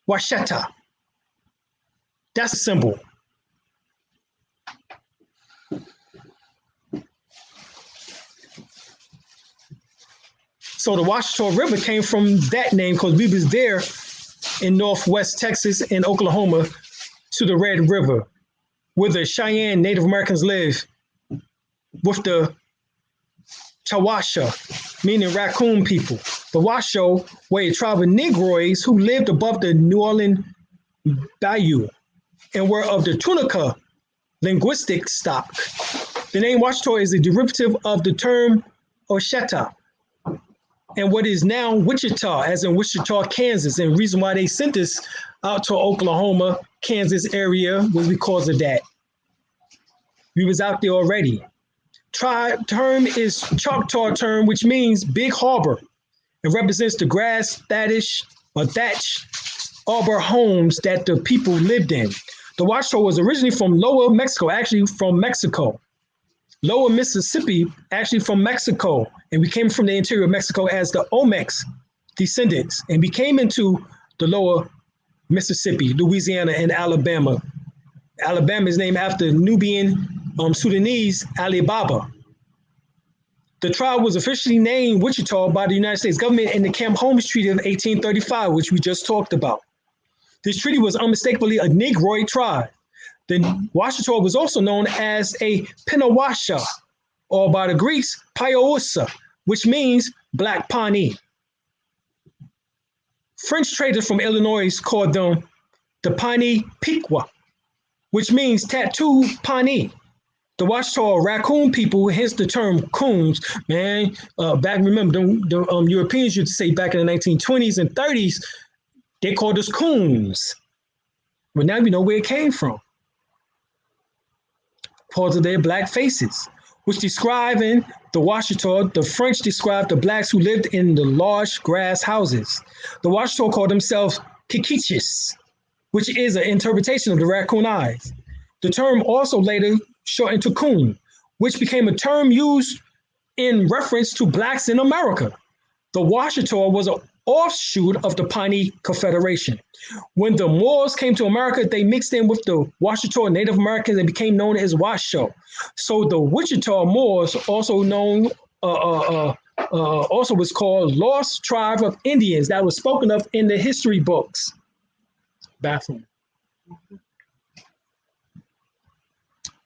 S1: Washeta. That's a symbol. So the Washita River came from that name because we was there in Northwest Texas and Oklahoma to the Red River, where the Cheyenne Native Americans live, with the Chawasha, meaning raccoon people. The Washoe were a tribe of Negroids who lived above the New Orleans Bayou and were of the Tunica linguistic stock. The name Washita is a derivative of the term Osheta, and what is now Wichita, as in Wichita, Kansas. And the reason why they sent us out to Oklahoma, Kansas area was because of that. We was out there already. Tribe term is Choctaw term, which means big harbor. It represents the grass, thatch arbor homes that the people lived in. The Washita was originally from Lower Mexico, actually from Mexico. Lower Mississippi, actually from Mexico. And we came from the interior of Mexico as the Olmecs descendants. And we came into the Lower Mississippi, Louisiana, and Alabama. Alabama is named after Nubian Sudanese Ali Baba. The tribe was officially named Wichita by the United States government in the Camp Holmes Treaty of 1835, which we just talked about. This treaty was unmistakably a Negroid tribe. The Washita was also known as a Pinawasha, or by the Greeks, Piausa, which means Black Pawnee. French traders from Illinois called them the Pawnee Pequot, which means tattoo Pawnee. The Washita are raccoon people, hence the term coons. Man, remember, the Europeans used to say back in the 1920s and 30s, they called us coons. But now we know where it came from. Because of their black faces, which describing the Washita, the French described the blacks who lived in the large grass houses. The Washita called themselves Kikichis, which is an interpretation of the raccoon eyes. The term also later shortened to coon, which became a term used in reference to blacks in America. The Washita was an offshoot of the Pawnee Confederation. When the Moors came to America, they mixed in with the Washita Native Americans and became known as Washoe. So the Wichita Moors, also known, also was called Lost Tribe of Indians. That was spoken of in the history books. Bathroom.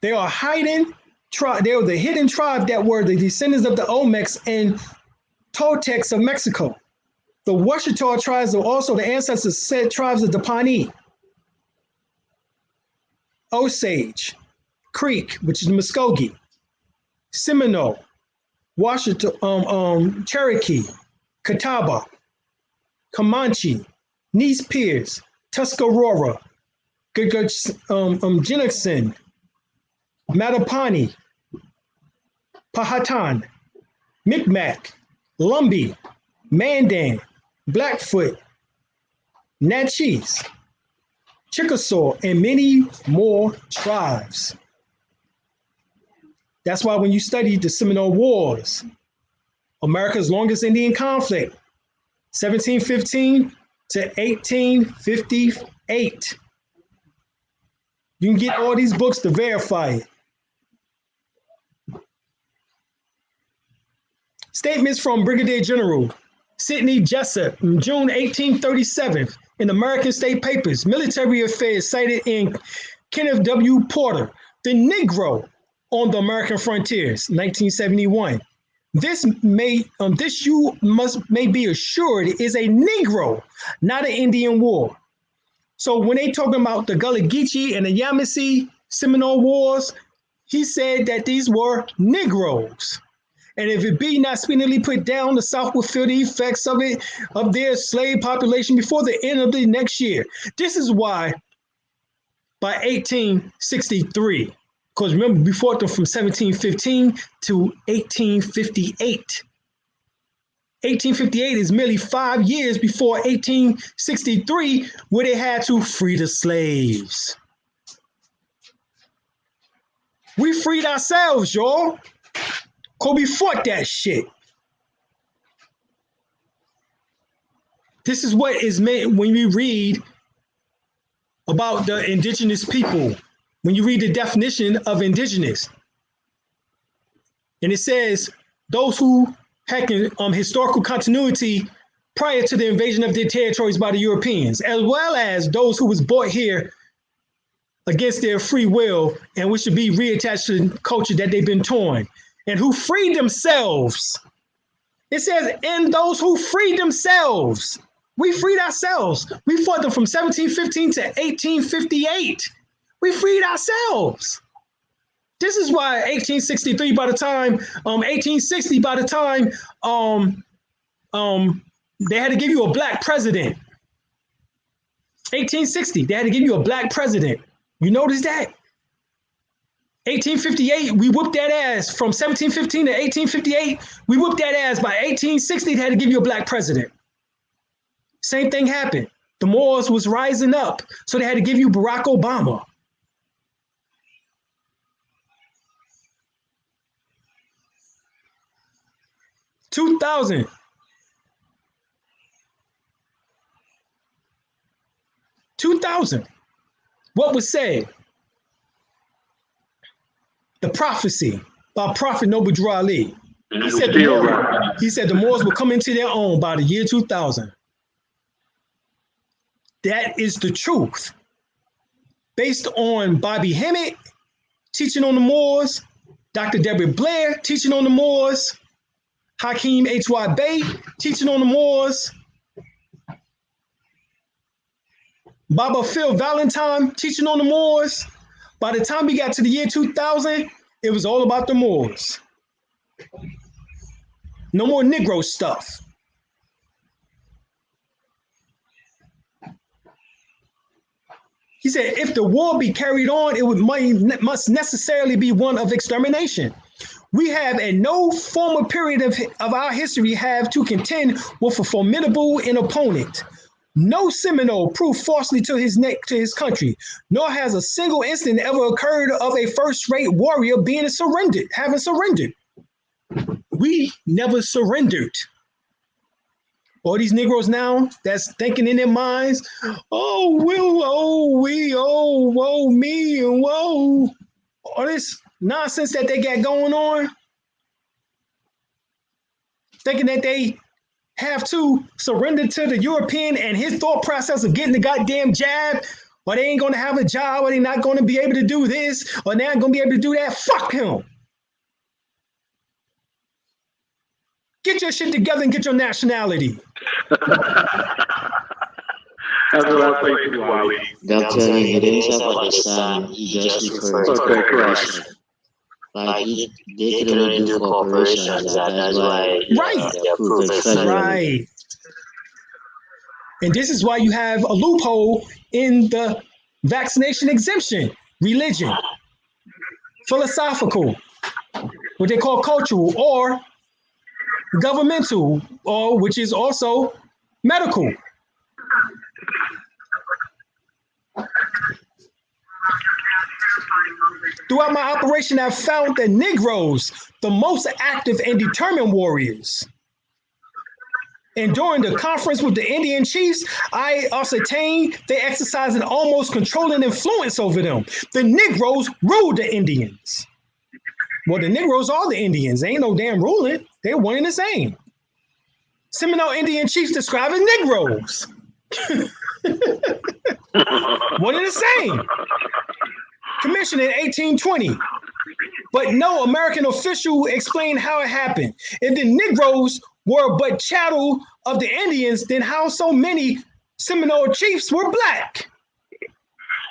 S1: They are hiding tribe. They were the hidden tribe that were the descendants of the Olmecs and Toltecs of Mexico. The Washita tribes are also the ancestors said tribes of the Pawnee. Osage, Creek, which is Muskogee, Seminole, Washington, Cherokee, Catawba, Comanche, Nez Perce, Tuscarora, Jennison, Mattaponi, Powhatan, Micmac, Lumbee, Mandan, Blackfoot, Natchez, Chickasaw, and many more tribes. That's why when you study the Seminole Wars, America's longest Indian conflict, 1715 to 1858. You can get all these books to verify it. Statements from Brigadier General Sidney Jessup in June 1837 in American State Papers, Military Affairs, cited in Kenneth W. Porter, The Negro on the American Frontiers, 1971. This may be assured is a Negro, not an Indian war. So when they talking about the Gullah Geechee and the Yamasee Seminole Wars, he said that these were Negroes. And if it be not speedily put down, the South will feel the effects of it, of their slave population before the end of the next year. This is why by 1863, because remember, we fought them from 1715 to 1858. 1858 is merely 5 years before 1863, where they had to free the slaves. We freed ourselves, y'all. Kobe fought that shit. This is what is meant when we read about the indigenous people. When you read the definition of indigenous, and it says those who had historical continuity prior to the invasion of their territories by the Europeans, as well as those who was brought here against their free will and which should be reattached to the culture that they've been torn, and who freed themselves. It says, and those who freed themselves. We freed ourselves. We fought them from 1715 to 1858. We freed ourselves. This is why 1863, by the time 1860, by the time they had to give you a black president. 1860, they had to give you a black president. You notice that? 1858, we whooped that ass. From 1715 to 1858, we whooped that ass. By 1860, they had to give you a black president. Same thing happened. The Moors was rising up, so they had to give you Barack Obama. $2,000. What was said? The prophecy by Prophet Noble Drew Ali. He said the Moors would come into their own by the year 2000. That is the truth. Based on Bobby Hemmett teaching on the Moors, Dr. Deborah Blair teaching on the Moors, Hakeem H.Y. Bey teaching on the Moors, Baba Phil Valentine teaching on the Moors. By the time we got to the year 2000, it was all about the Moors. No more Negro stuff. He said, if the war be carried on, it must necessarily be one of extermination. We have at no former period of our history have to contend with a formidable opponent. No Seminole proved falsely to his country, nor has a single incident ever occurred of a first-rate warrior having surrendered. We never surrendered. All these Negroes now that's thinking in their minds, oh, woe me, and woe. All this nonsense that they got going on, thinking that they have to surrender to the European and his thought process of getting the goddamn jab, or they ain't going to have a job, or they're not going to be able to do this, or they're not going to be able to do that. Fuck him. Get your shit together and get your nationality.
S8: That's what I think too, Ali.
S6: Doctor, he didn't talk about the sun. He just referred to corporation. Like they can only do corporations. That's why they approve it federally.
S1: Right. And this is why you have a loophole in the vaccination exemption. Religion, philosophical, what they call cultural, or governmental, or which is also medical. Throughout my operation, I've found that Negroes, the most active and determined warriors. And during the conference with the Indian chiefs, I ascertained they exercise an almost controlling influence over them. The Negroes ruled the Indians. Well, the Negroes are the Indians. They ain't no damn ruling. They're one and the same. Seminole Indian chiefs described as Negroes. One and the same. Commissioned in 1820. But no American official explained how it happened. If the Negroes were but chattel of the Indians, then how so many Seminole chiefs were black?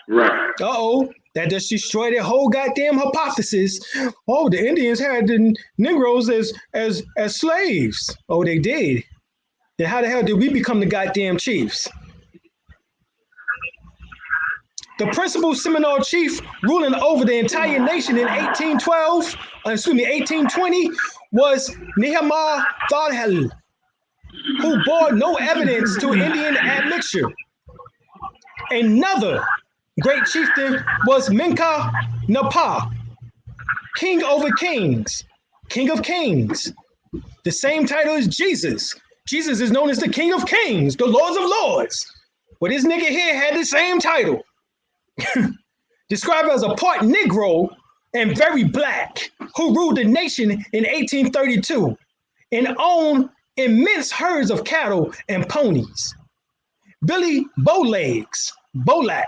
S8: Right.
S1: Uh-oh, that just destroyed their whole goddamn hypothesis. Oh, the Indians had the Negroes as slaves. Oh, they did. Then how the hell did we become the goddamn chiefs? The principal Seminole chief ruling over the entire nation in 1820 was Nehemiah Thadhel, who bore no evidence to Indian admixture. Another great chieftain was Minka Napa, king over kings, king of kings. The same title as Jesus. Jesus is known as the King of Kings, the Lords of Lords. But this nigga here had the same title. Described as a part Negro and very black, who ruled the nation in 1832 and owned immense herds of cattle and ponies. Billy Bowlegs, Bolak,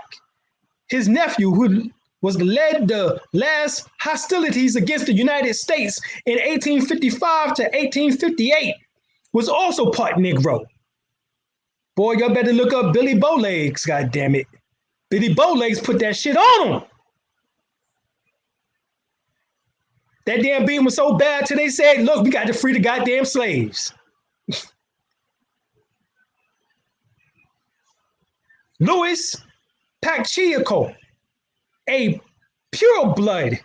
S1: his nephew, who was led the last hostilities against the United States in 1855 to 1858, was also part Negro. Boy, y'all better look up Billy Bowlegs, goddammit. Billy Bowlegs put that shit on him. That damn beating was so bad till they said, look, we got to free the goddamn slaves. Louis Pacheco, a pure-blood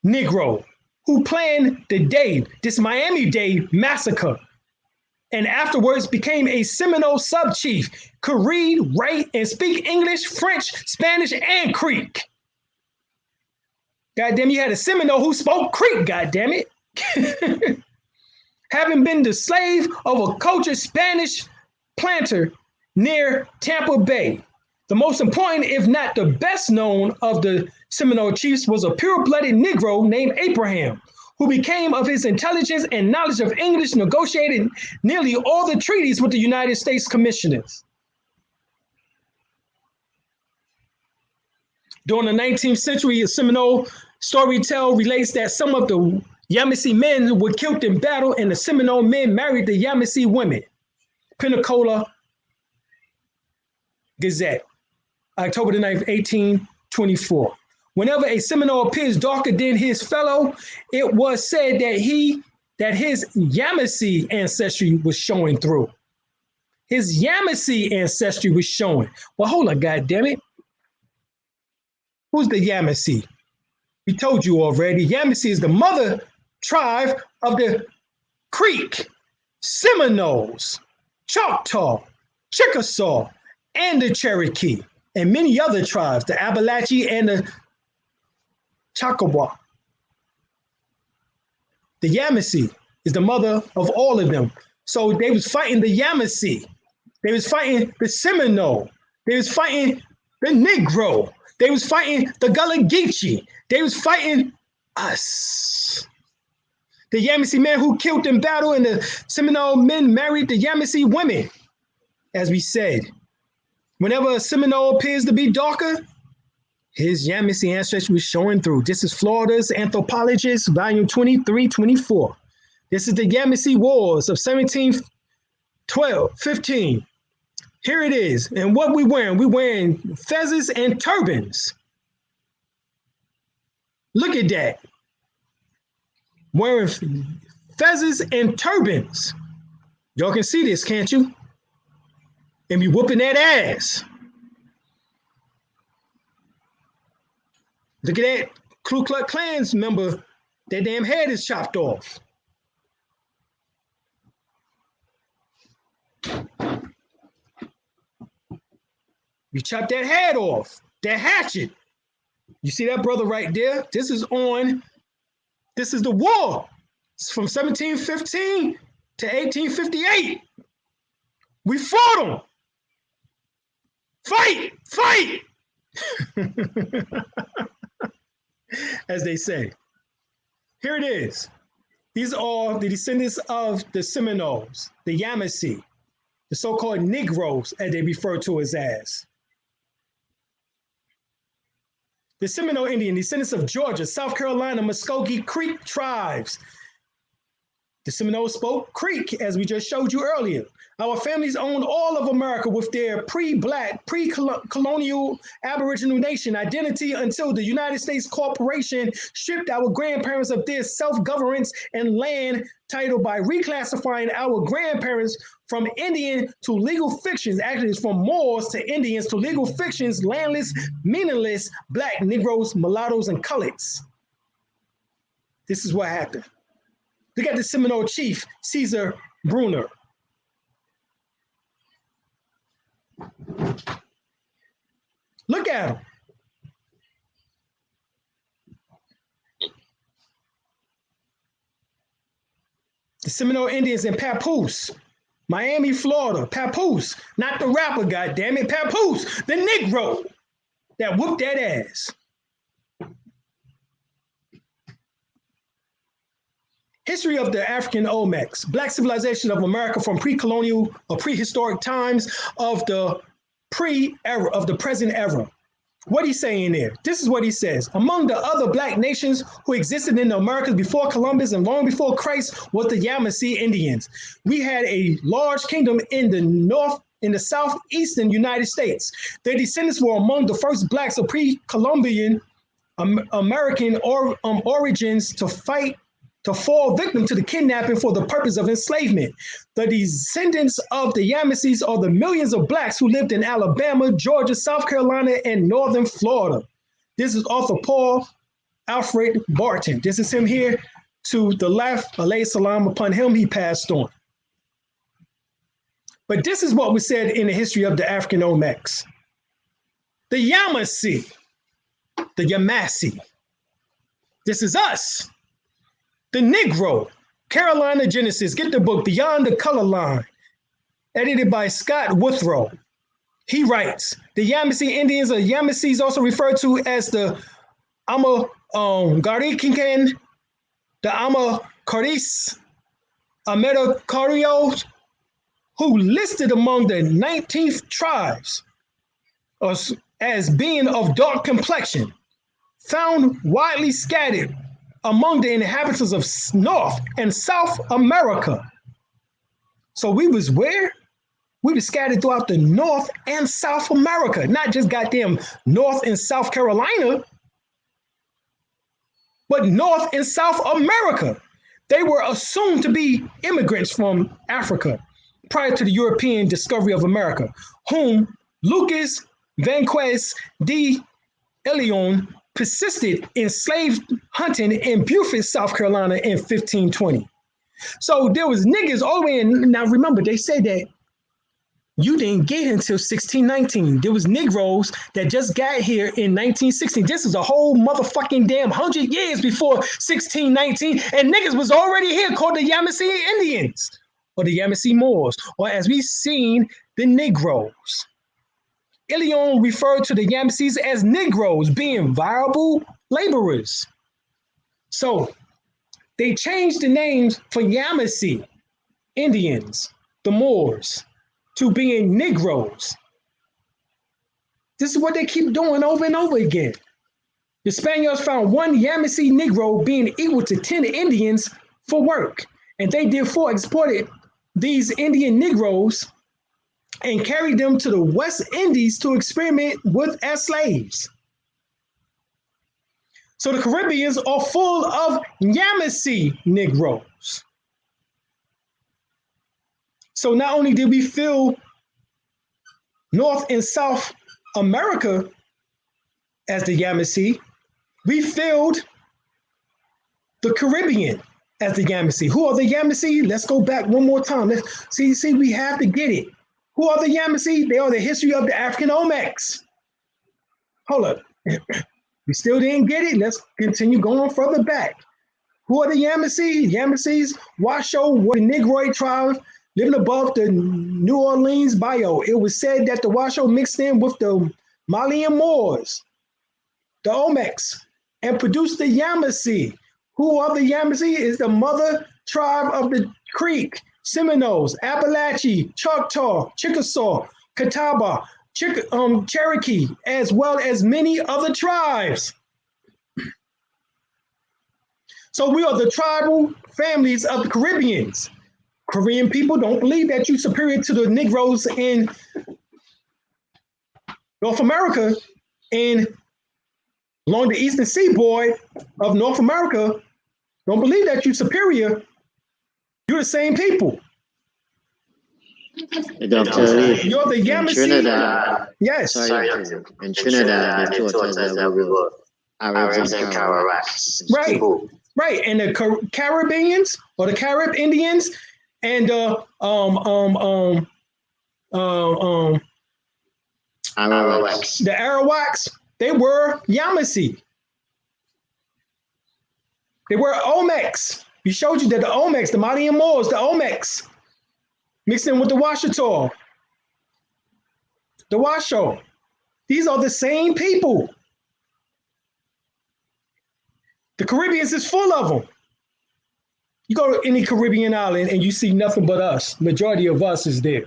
S1: Negro who planned this Miami-Dade massacre, and afterwards became a Seminole sub-chief, could read, write, and speak English, French, Spanish, and Creek. Goddamn, you had a Seminole who spoke Creek, goddammit. Having been the slave of a cultured Spanish planter near Tampa Bay. The most important, if not the best known of the Seminole chiefs, was a pure-blooded Negro named Abraham, who became of his intelligence and knowledge of English, negotiated nearly all the treaties with the United States commissioners. During the 19th century, a Seminole storyteller relates that some of the Yamasee men were killed in battle and the Seminole men married the Yamasee women. Pensacola Gazette, October the 9th, 1824. Whenever a Seminole appears darker than his fellow, it was said that his Yamasee ancestry was showing through. His Yamasee ancestry was showing. Well, hold on, goddammit. Who's the Yamasee? We told you already. Yamasee is the mother tribe of the Creek, Seminoles, Choctaw, Chickasaw, and the Cherokee, and many other tribes, the Appalachian and the Choctaw. The Yamasee is the mother of all of them. So they was fighting the Yamasee. They was fighting the Seminole. They was fighting the Negro. They was fighting the Gullah Geechee. They was fighting us. The Yamasee men who killed in battle, and the Seminole men married the Yamasee women. As we said, whenever a Seminole appears to be darker, his Yamasee ancestry was showing through. This is Florida's Anthropologist, volume 23-24. This is the Yamasee Wars of 1712-15. Here it is. And what we wearing? We wearing fezzes and turbans. Look at that. Wearing fezzes and turbans. Y'all can see this, can't you? And be whooping that ass. Look at that Ku Klux Klan's member. That damn head is chopped off. You chop that head off. That hatchet. You see that brother right there? This is the war. It's from 1715 to 1858. We fought them. Fight. As they say. Here it is. These are the descendants of the Seminoles, the Yamasee, the so-called Negroes, as they refer to us as. The Seminole Indian, descendants of Georgia, South Carolina, Muskogee Creek tribes. The Seminoles spoke Creek, as we just showed you earlier. Our families owned all of America with their pre-Black, pre-colonial Aboriginal nation identity until the United States Corporation stripped our grandparents of their self-governance and land title by reclassifying our grandparents from Indian to legal fictions. Actually, it's from Moors to Indians to legal fictions, landless, meaningless, Black, Negroes, mulattoes, and coloreds. This is what happened. Look at the Seminole chief, Caesar Brunner. Look at him. The Seminole Indians in Papoose, Miami, Florida. Papoose, not the rapper, goddammit. Papoose, the Negro that whooped that ass. History of the African Olmecs, Black civilization of America from pre-colonial or prehistoric times of the pre-era, of the present era. What he's saying there, this is what he says. Among the other Black nations who existed in the Americas before Columbus and long before Christ was the Yamasee Indians. We had a large kingdom in the southeastern United States. Their descendants were among the first Blacks of pre-Columbian American origins to fall victim to the kidnapping for the purpose of enslavement. The descendants of the Yamasees are the millions of Blacks who lived in Alabama, Georgia, South Carolina, and northern Florida. This is author Paul Alfred Barton. This is him here to the left, alayhi salam upon him, he passed on. But this is what was said in the history of the African Olmecs. The Yamasee, the Yamasee, this is us. The Negro, Carolina Genesis, get the book, Beyond the Color Line, edited by Scott Withrow. He writes, the Yamasee Indians or Yamasees, also referred to as the Amagarikinken, the Amakaris, Ametacarios, who listed among the 19th tribes as being of dark complexion, found widely scattered among the inhabitants of North and South America. So we was where? We was scattered throughout the North and South America, not just goddamn North and South Carolina, but North and South America. They were assumed to be immigrants from Africa prior to the European discovery of America, whom Lucas Vanquez de Leon persisted in slave hunting in Beaufort, South Carolina in 1520. So there was niggas all the way in. Now remember, they say that you didn't get here until 1619. There was Negroes that just got here in 1916. This is a whole motherfucking damn 100 years before 1619, and niggas was already here called the Yamasee Indians, or the Yamasee Moors, or as we've seen, the Negroes. Ilion referred to the Yamasees as Negroes, being viable laborers. So they changed the names for Yamasee Indians, the Moors, to being Negroes. This is what they keep doing over and over again. The Spaniards found one Yamasee Negro being equal to 10 Indians for work, and they therefore exported these Indian Negroes and carried them to the West Indies to experiment with as slaves. So the Caribbeans are full of Yamasee Negroes. So not only did we fill North and South America as the Yamasee, we filled the Caribbean as the Yamasee. Who are the Yamasee? Let's go back one more time. Let's see, we have to get it. Who are the Yamasee? They are the history of the African Olmecs. Hold up. We still didn't get it. Let's continue going further back. Who are the Yamasee? Yamasees, Washoe were the Negroid tribe living above the New Orleans Bayou. It was said that the Washoe mixed in with the Malian Moors, the Olmecs, and produced the Yamasee. Who are the Yamasee? Is the mother tribe of the Creek, Seminoles, Appalachee, Choctaw, Chickasaw, Catawba, Cherokee, as well as many other tribes. So we are the tribal families of the Caribbeans. Korean people don't believe that you're superior to the Negroes in North America and along the eastern seaboard of North America. Don't believe that you're superior. You're the same people.
S6: You're
S1: the Yamasee.
S6: Trinidad.
S1: Yes.
S6: In Trinidad, they taught us that we were Arabs and Caribs.
S1: Right. Right. And the Caribbeans or the Carib Indians and the Arawaks, they were Yamasee. They were Olmecs. We showed you that the Olmecs, the Malian Moors, the Olmecs, mixed in with the Washita, the Washoe. These are the same people. The Caribbeans is full of them. You go to any Caribbean island and you see nothing but us. Majority of us is there.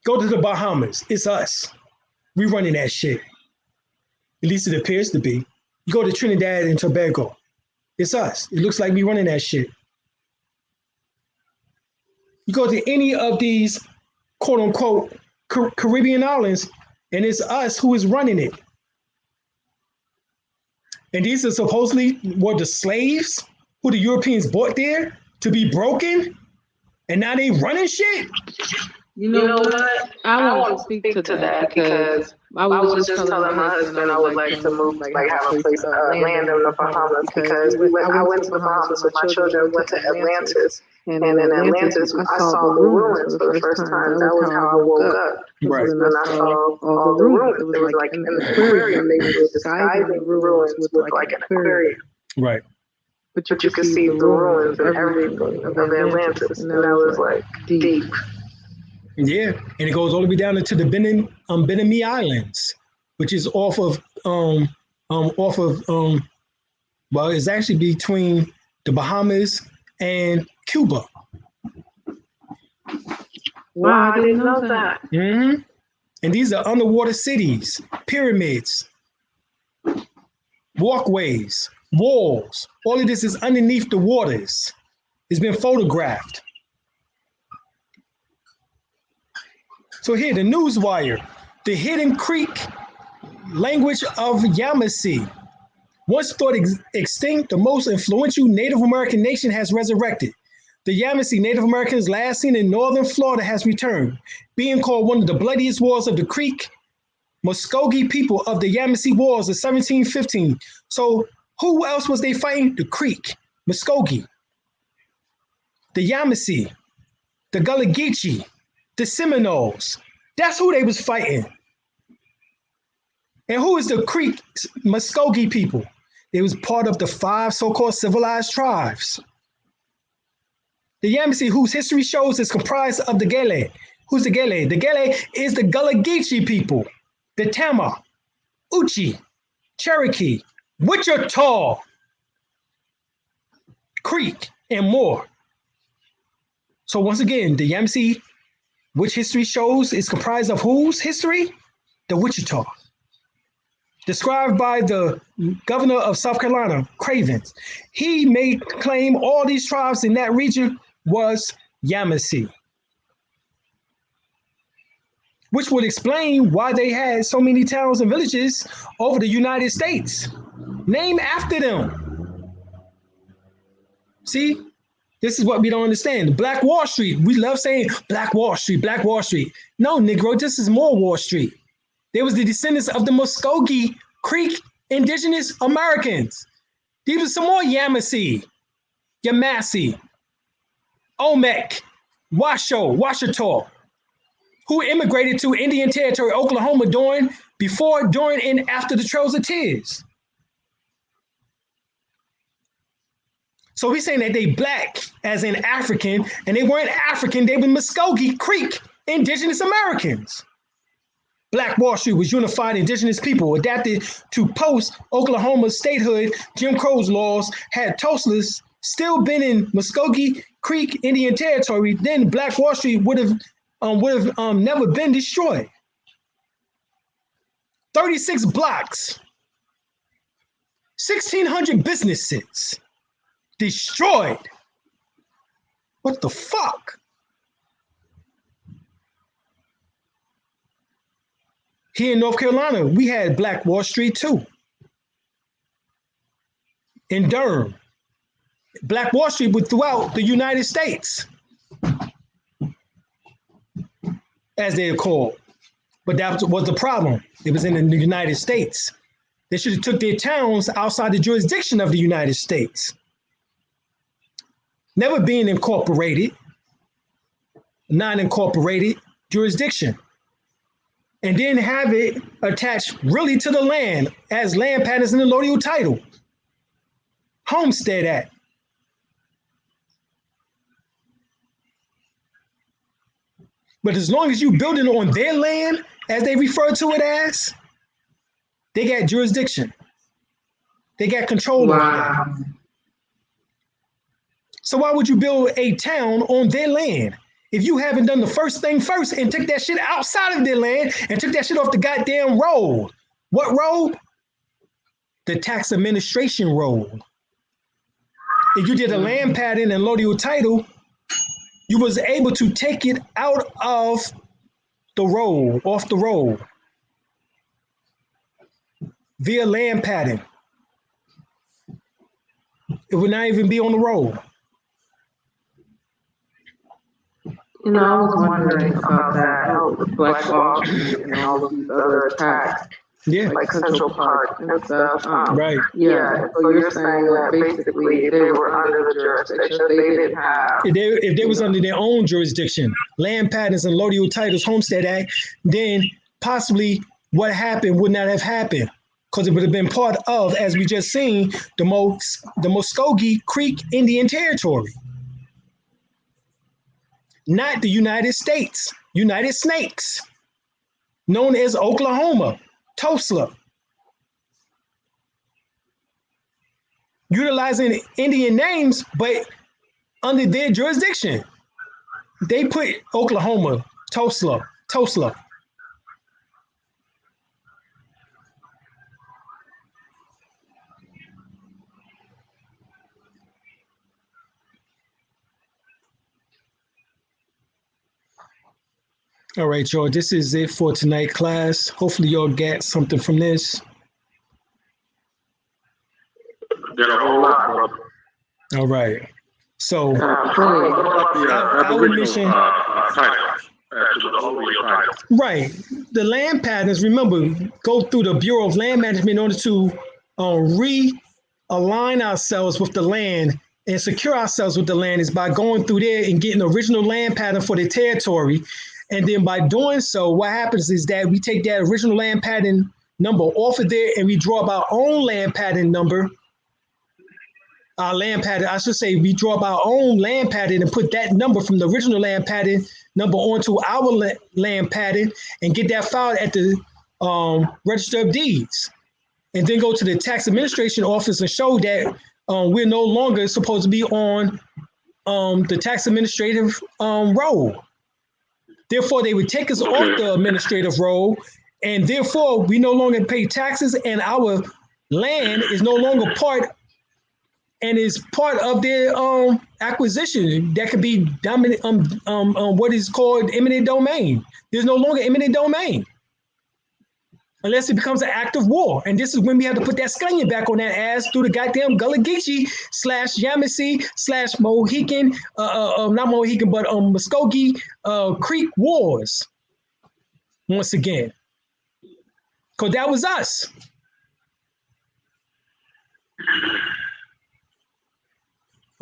S1: Go to the Bahamas. It's us. We running that shit. At least it appears to be. You go to Trinidad and Tobago. It's us. It looks like we running that shit. You go to any of these quote unquote Caribbean islands and it's us who is running it. And these are supposedly what the slaves who the Europeans bought there to be broken. And now they running shit.
S2: You know what? I want to speak to that because I was just telling my husband I would like to move, like have a place, land in the Bahamas because I went to the Bahamas with my children, went to Atlantis. And in Atlantis, I saw the ruins for the first time. That was how I woke up.
S1: Right.
S2: And I saw all the ruins. It was like an aquarium. They were disguising the ruins with like an aquarium.
S1: Right.
S2: But you could see the ruins and everything of Atlantis. And that was like deep.
S1: Yeah, and it goes all the way down into the Benami Islands, which is off of well, it's actually between the Bahamas and Cuba.
S2: Wow, I didn't know that.
S1: Mm-hmm. And these are underwater cities, pyramids, walkways, walls. All of this is underneath the waters. It's been photographed. So here, the Newswire, the Hidden Creek language of Yamasee. Once thought extinct, the most influential Native American nation has resurrected. The Yamasee Native Americans last seen in northern Florida has returned, being called one of the bloodiest wars of the Creek Muskogee people of the Yamasee Wars of 1715. So who else was they fighting? The Creek, Muskogee, the Yamasee, the Gullah Geechee, the Seminoles. That's who they was fighting. And who is the Creek Muskogee people? They was part of the 5 so-called civilized tribes. The Yamasee, whose history shows is comprised of the Gele. Who's the Gele? The Gele is the Gullah Geechee people, the Tama, Uchi, Cherokee, Wichita, Creek, and more. So once again, the Yamasee, which history shows is comprised of whose history? The Wichita. Described by the governor of South Carolina, Cravens. He made claim all these tribes in that region was Yamasee. which would explain why they had so many towns and villages over the United States, named after them. See, this is what we don't understand. Black Wall Street, we love saying Black Wall Street, Black Wall Street. No, Negro, this is more Wall Street. They was the descendants of the Muskogee Creek indigenous Americans. These were some more Yamasee, Yamasee, Olmec, Washoe, Washita, who immigrated to Indian Territory, Oklahoma before, during, and after the Trails of Tears. So we're saying that they black as in African, and they weren't African, they were Muskogee Creek indigenous Americans. Black Wall Street was unified indigenous people adapted to post-Oklahoma statehood. Jim Crow's laws had Tulsa still been in Muskogee Creek Indian Territory, then Black Wall Street would have never been destroyed. 36 blocks, 1,600 businesses destroyed. What the fuck? Here in North Carolina, we had Black Wall Street too. In Durham, Black Wall Street was throughout the United States, as they are called. But that was the problem. It was in the United States. They should have took their towns outside the jurisdiction of the United States. Never being incorporated, non-incorporated jurisdiction. And then have it attached really to the land as land patterns in the allodial title. Homestead Act. But as long as you build it on their land, as they refer to it as, they got jurisdiction. They got control over that. So why would you build a town on their land if you haven't done the first thing first and took that shit outside of their land and took that shit off the goddamn road? What road? The tax administration road. If you did a land pattern and allodial title, you was able to take it out of the road, off the road, via land pattern. It would not even be on the road.
S2: You know, I was wondering about that, how Black Wall Street and all of these other attacks, like Central Park and stuff.
S1: Right.
S2: Yeah, so you're saying that basically they were under the jurisdiction, they didn't have.
S1: If they was under their own jurisdiction, land patterns and allodial titles, Homestead Act, then possibly what happened would not have happened, because it would have been part of, as we just seen, the Muskogee Creek Indian Territory. Not the United States, United Snakes, known as Oklahoma, Tulsa. Utilizing Indian names, but under their jurisdiction. They put Oklahoma, Tulsa. All right, y'all, this is it for tonight, class. Hopefully y'all get something from this.
S8: Get a whole lot, brother.
S1: All right. So,
S8: our mission,
S1: right. The land patterns, remember, go through the Bureau of Land Management in order to realign ourselves with the land and secure ourselves with the land is by going through there and getting the original land pattern for the territory. And then by doing so, what happens is that we take that original land pattern number off of there and we draw up our own land pattern number. We draw up our own land pattern and put that number from the original land pattern number onto our land pattern and get that filed at the Register of Deeds. And then go to the tax administration office and show that we're no longer supposed to be on the tax administrative roll. Therefore, they would take us off the administrative roll, and therefore we no longer pay taxes, and our land is no longer part and is part of their acquisition that could be dominant what is called eminent domain. There's no longer eminent domain unless it becomes an act of war. And this is when we have to put that scunion back on that ass through the goddamn Gullah Geechee / Yamasee / Mohican, not Mohican, but Muskogee Creek wars once again. Because that was us.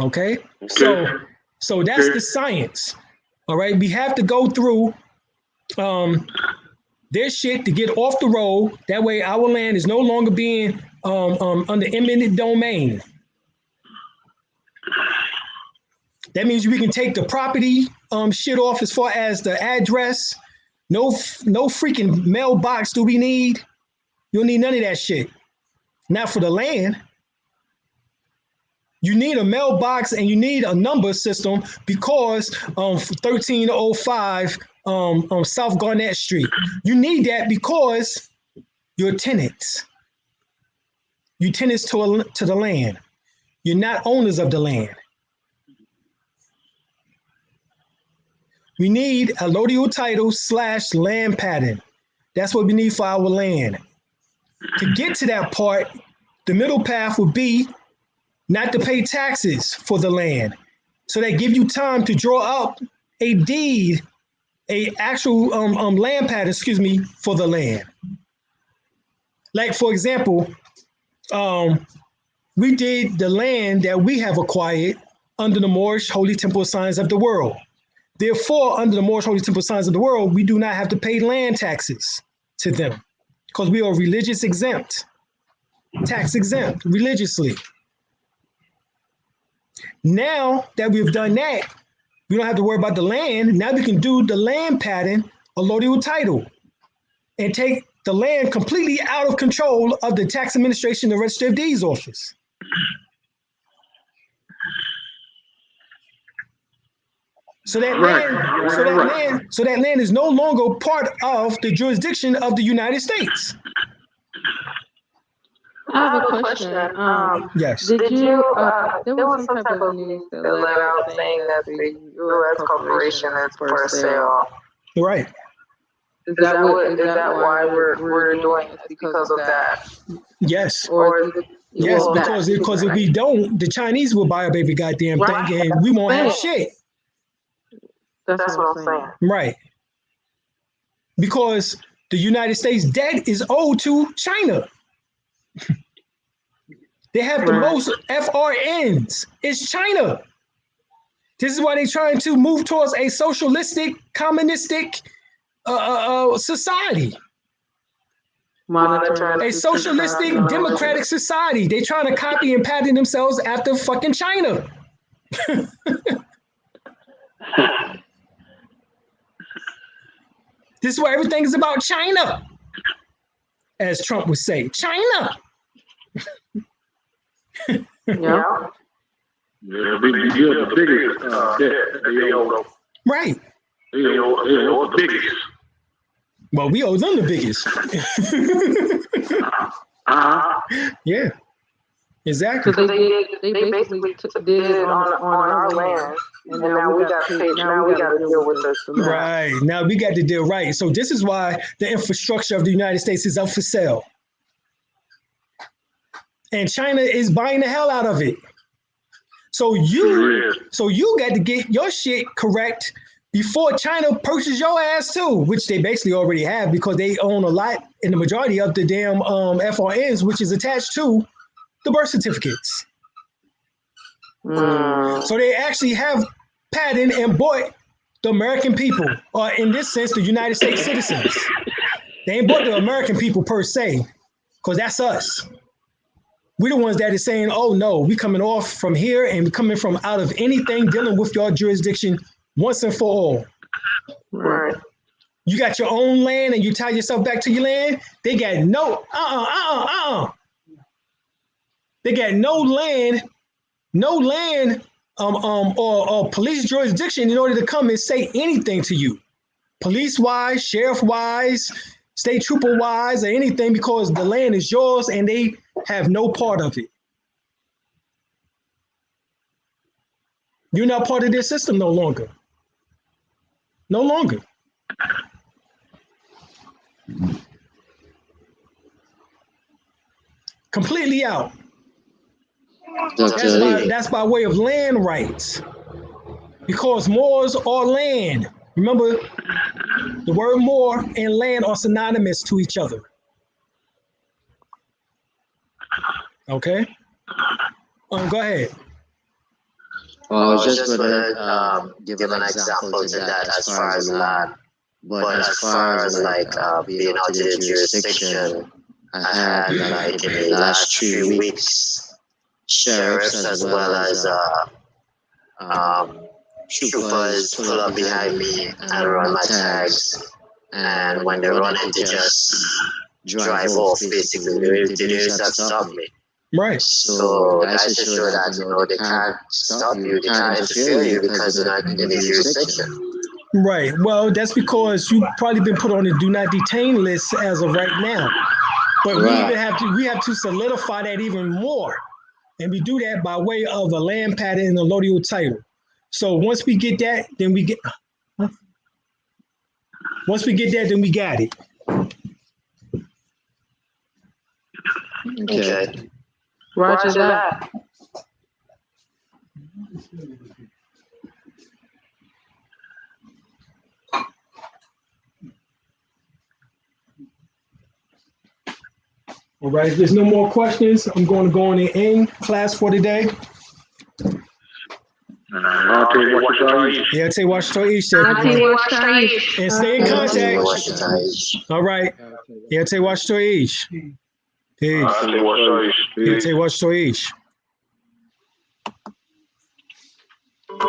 S1: Okay, so that's the science. All right, we have to go through their shit to get off the road. That way, our land is no longer being under eminent domain. That means we can take the property shit off as far as the address. No freaking mailbox do we need. You don't need none of that shit. Now for the land, you need a mailbox and you need a number system because 1305 South Garnett Street. You need that because you're tenants. You're tenants to the land. You're not owners of the land. We need a allodial title / land pattern. That's what we need for our land. To get to that part, the middle path would be not to pay taxes for the land. So they give you time to draw up a deed, a actual land pattern, for the land. Like, for example, we did the land that we have acquired under the Moorish Holy Temple Signs of the World. Therefore, under the Moorish Holy Temple Signs of the World, we do not have to pay land taxes to them because we are religious exempt, tax exempt, religiously. Now that we've done that, we don't have to worry about the land. Now we can do the land pattern, allodial title, and take the land completely out of control of the tax administration, the Register of Deeds office. So that land is no longer part of the jurisdiction of the United States.
S2: I have a question.
S1: Yes.
S2: Did you, there was some type of news that let out saying that the U.S. corporation is for sale.
S1: Right.
S2: Is that why we're doing it because of that?
S1: Yes.
S2: Yes,
S1: because if we don't, the Chinese will buy up every goddamn thing and we won't have shit.
S2: That's what I'm saying.
S1: Right. Because the United States debt is owed to China. They have the most FRNs. It's China. This is why they're trying to move towards a socialistic, communistic society. A socialistic, democratic society. They're trying to copy and pattern themselves after fucking China. This is why everything is about China, as Trump would say. China.
S8: Yeah, the biggest debt they owe.
S1: Right.
S8: They owe the biggest.
S1: Well, we owe them the biggest. Yeah. Exactly.
S2: So they basically did it on our land, and now we got to deal with this.
S1: Right. Now we got to deal right. So this is why the infrastructure of the United States is up for sale. And China is buying the hell out of it. So you got to get your shit correct before China purchases your ass too, which they basically already have because they own a lot in the majority of the damn FRNs, which is attached to the birth certificates. So they actually have patented and bought the American people, or in this sense, the United States citizens. They ain't bought the American people per se, because that's us. We're the ones that is saying, oh no, we coming off from here and we coming from out of anything dealing with your jurisdiction once and for all.
S2: Right.
S1: You got your own land and you tie yourself back to your land. They got no, They got no land, or police jurisdiction in order to come and say anything to you, police-wise, sheriff-wise, state trooper-wise, or anything, because the land is yours and they have no part of it. You're not part of their system no longer. No longer. Completely out. That's by way of land rights. Because Moors are land. Remember, the word Moor and land are synonymous to each other. Okay? Go ahead.
S6: Well, I was just going to give an example to that as far as land. But as far as like being out of the jurisdiction, I had like in the last 3 weeks, sheriffs as well as troopers pull up behind me and run my tags. And when they run it, they just drive off, basically. They didn't stop me.
S1: Right.
S6: So I should show that, you know, they can't stop you, they can't interfere you because they're not in the jurisdiction.
S1: Right. Well, that's because you've probably been put on the do not detain list as of right now. But we have to solidify that even more. And we do that by way of a land patent and a allodial title. So once we get that, then we got it.
S6: Okay.
S2: Roger that.
S1: All right, if there's no more questions, I'm going to go on and end class for today.
S8: I'll tell you what to eat.
S1: Yeah, take Washington East. And stay in contact. All right. Yeah, take Washington East. Peace.
S8: I'll tell you what to eat.
S1: Yeah, take Washington East.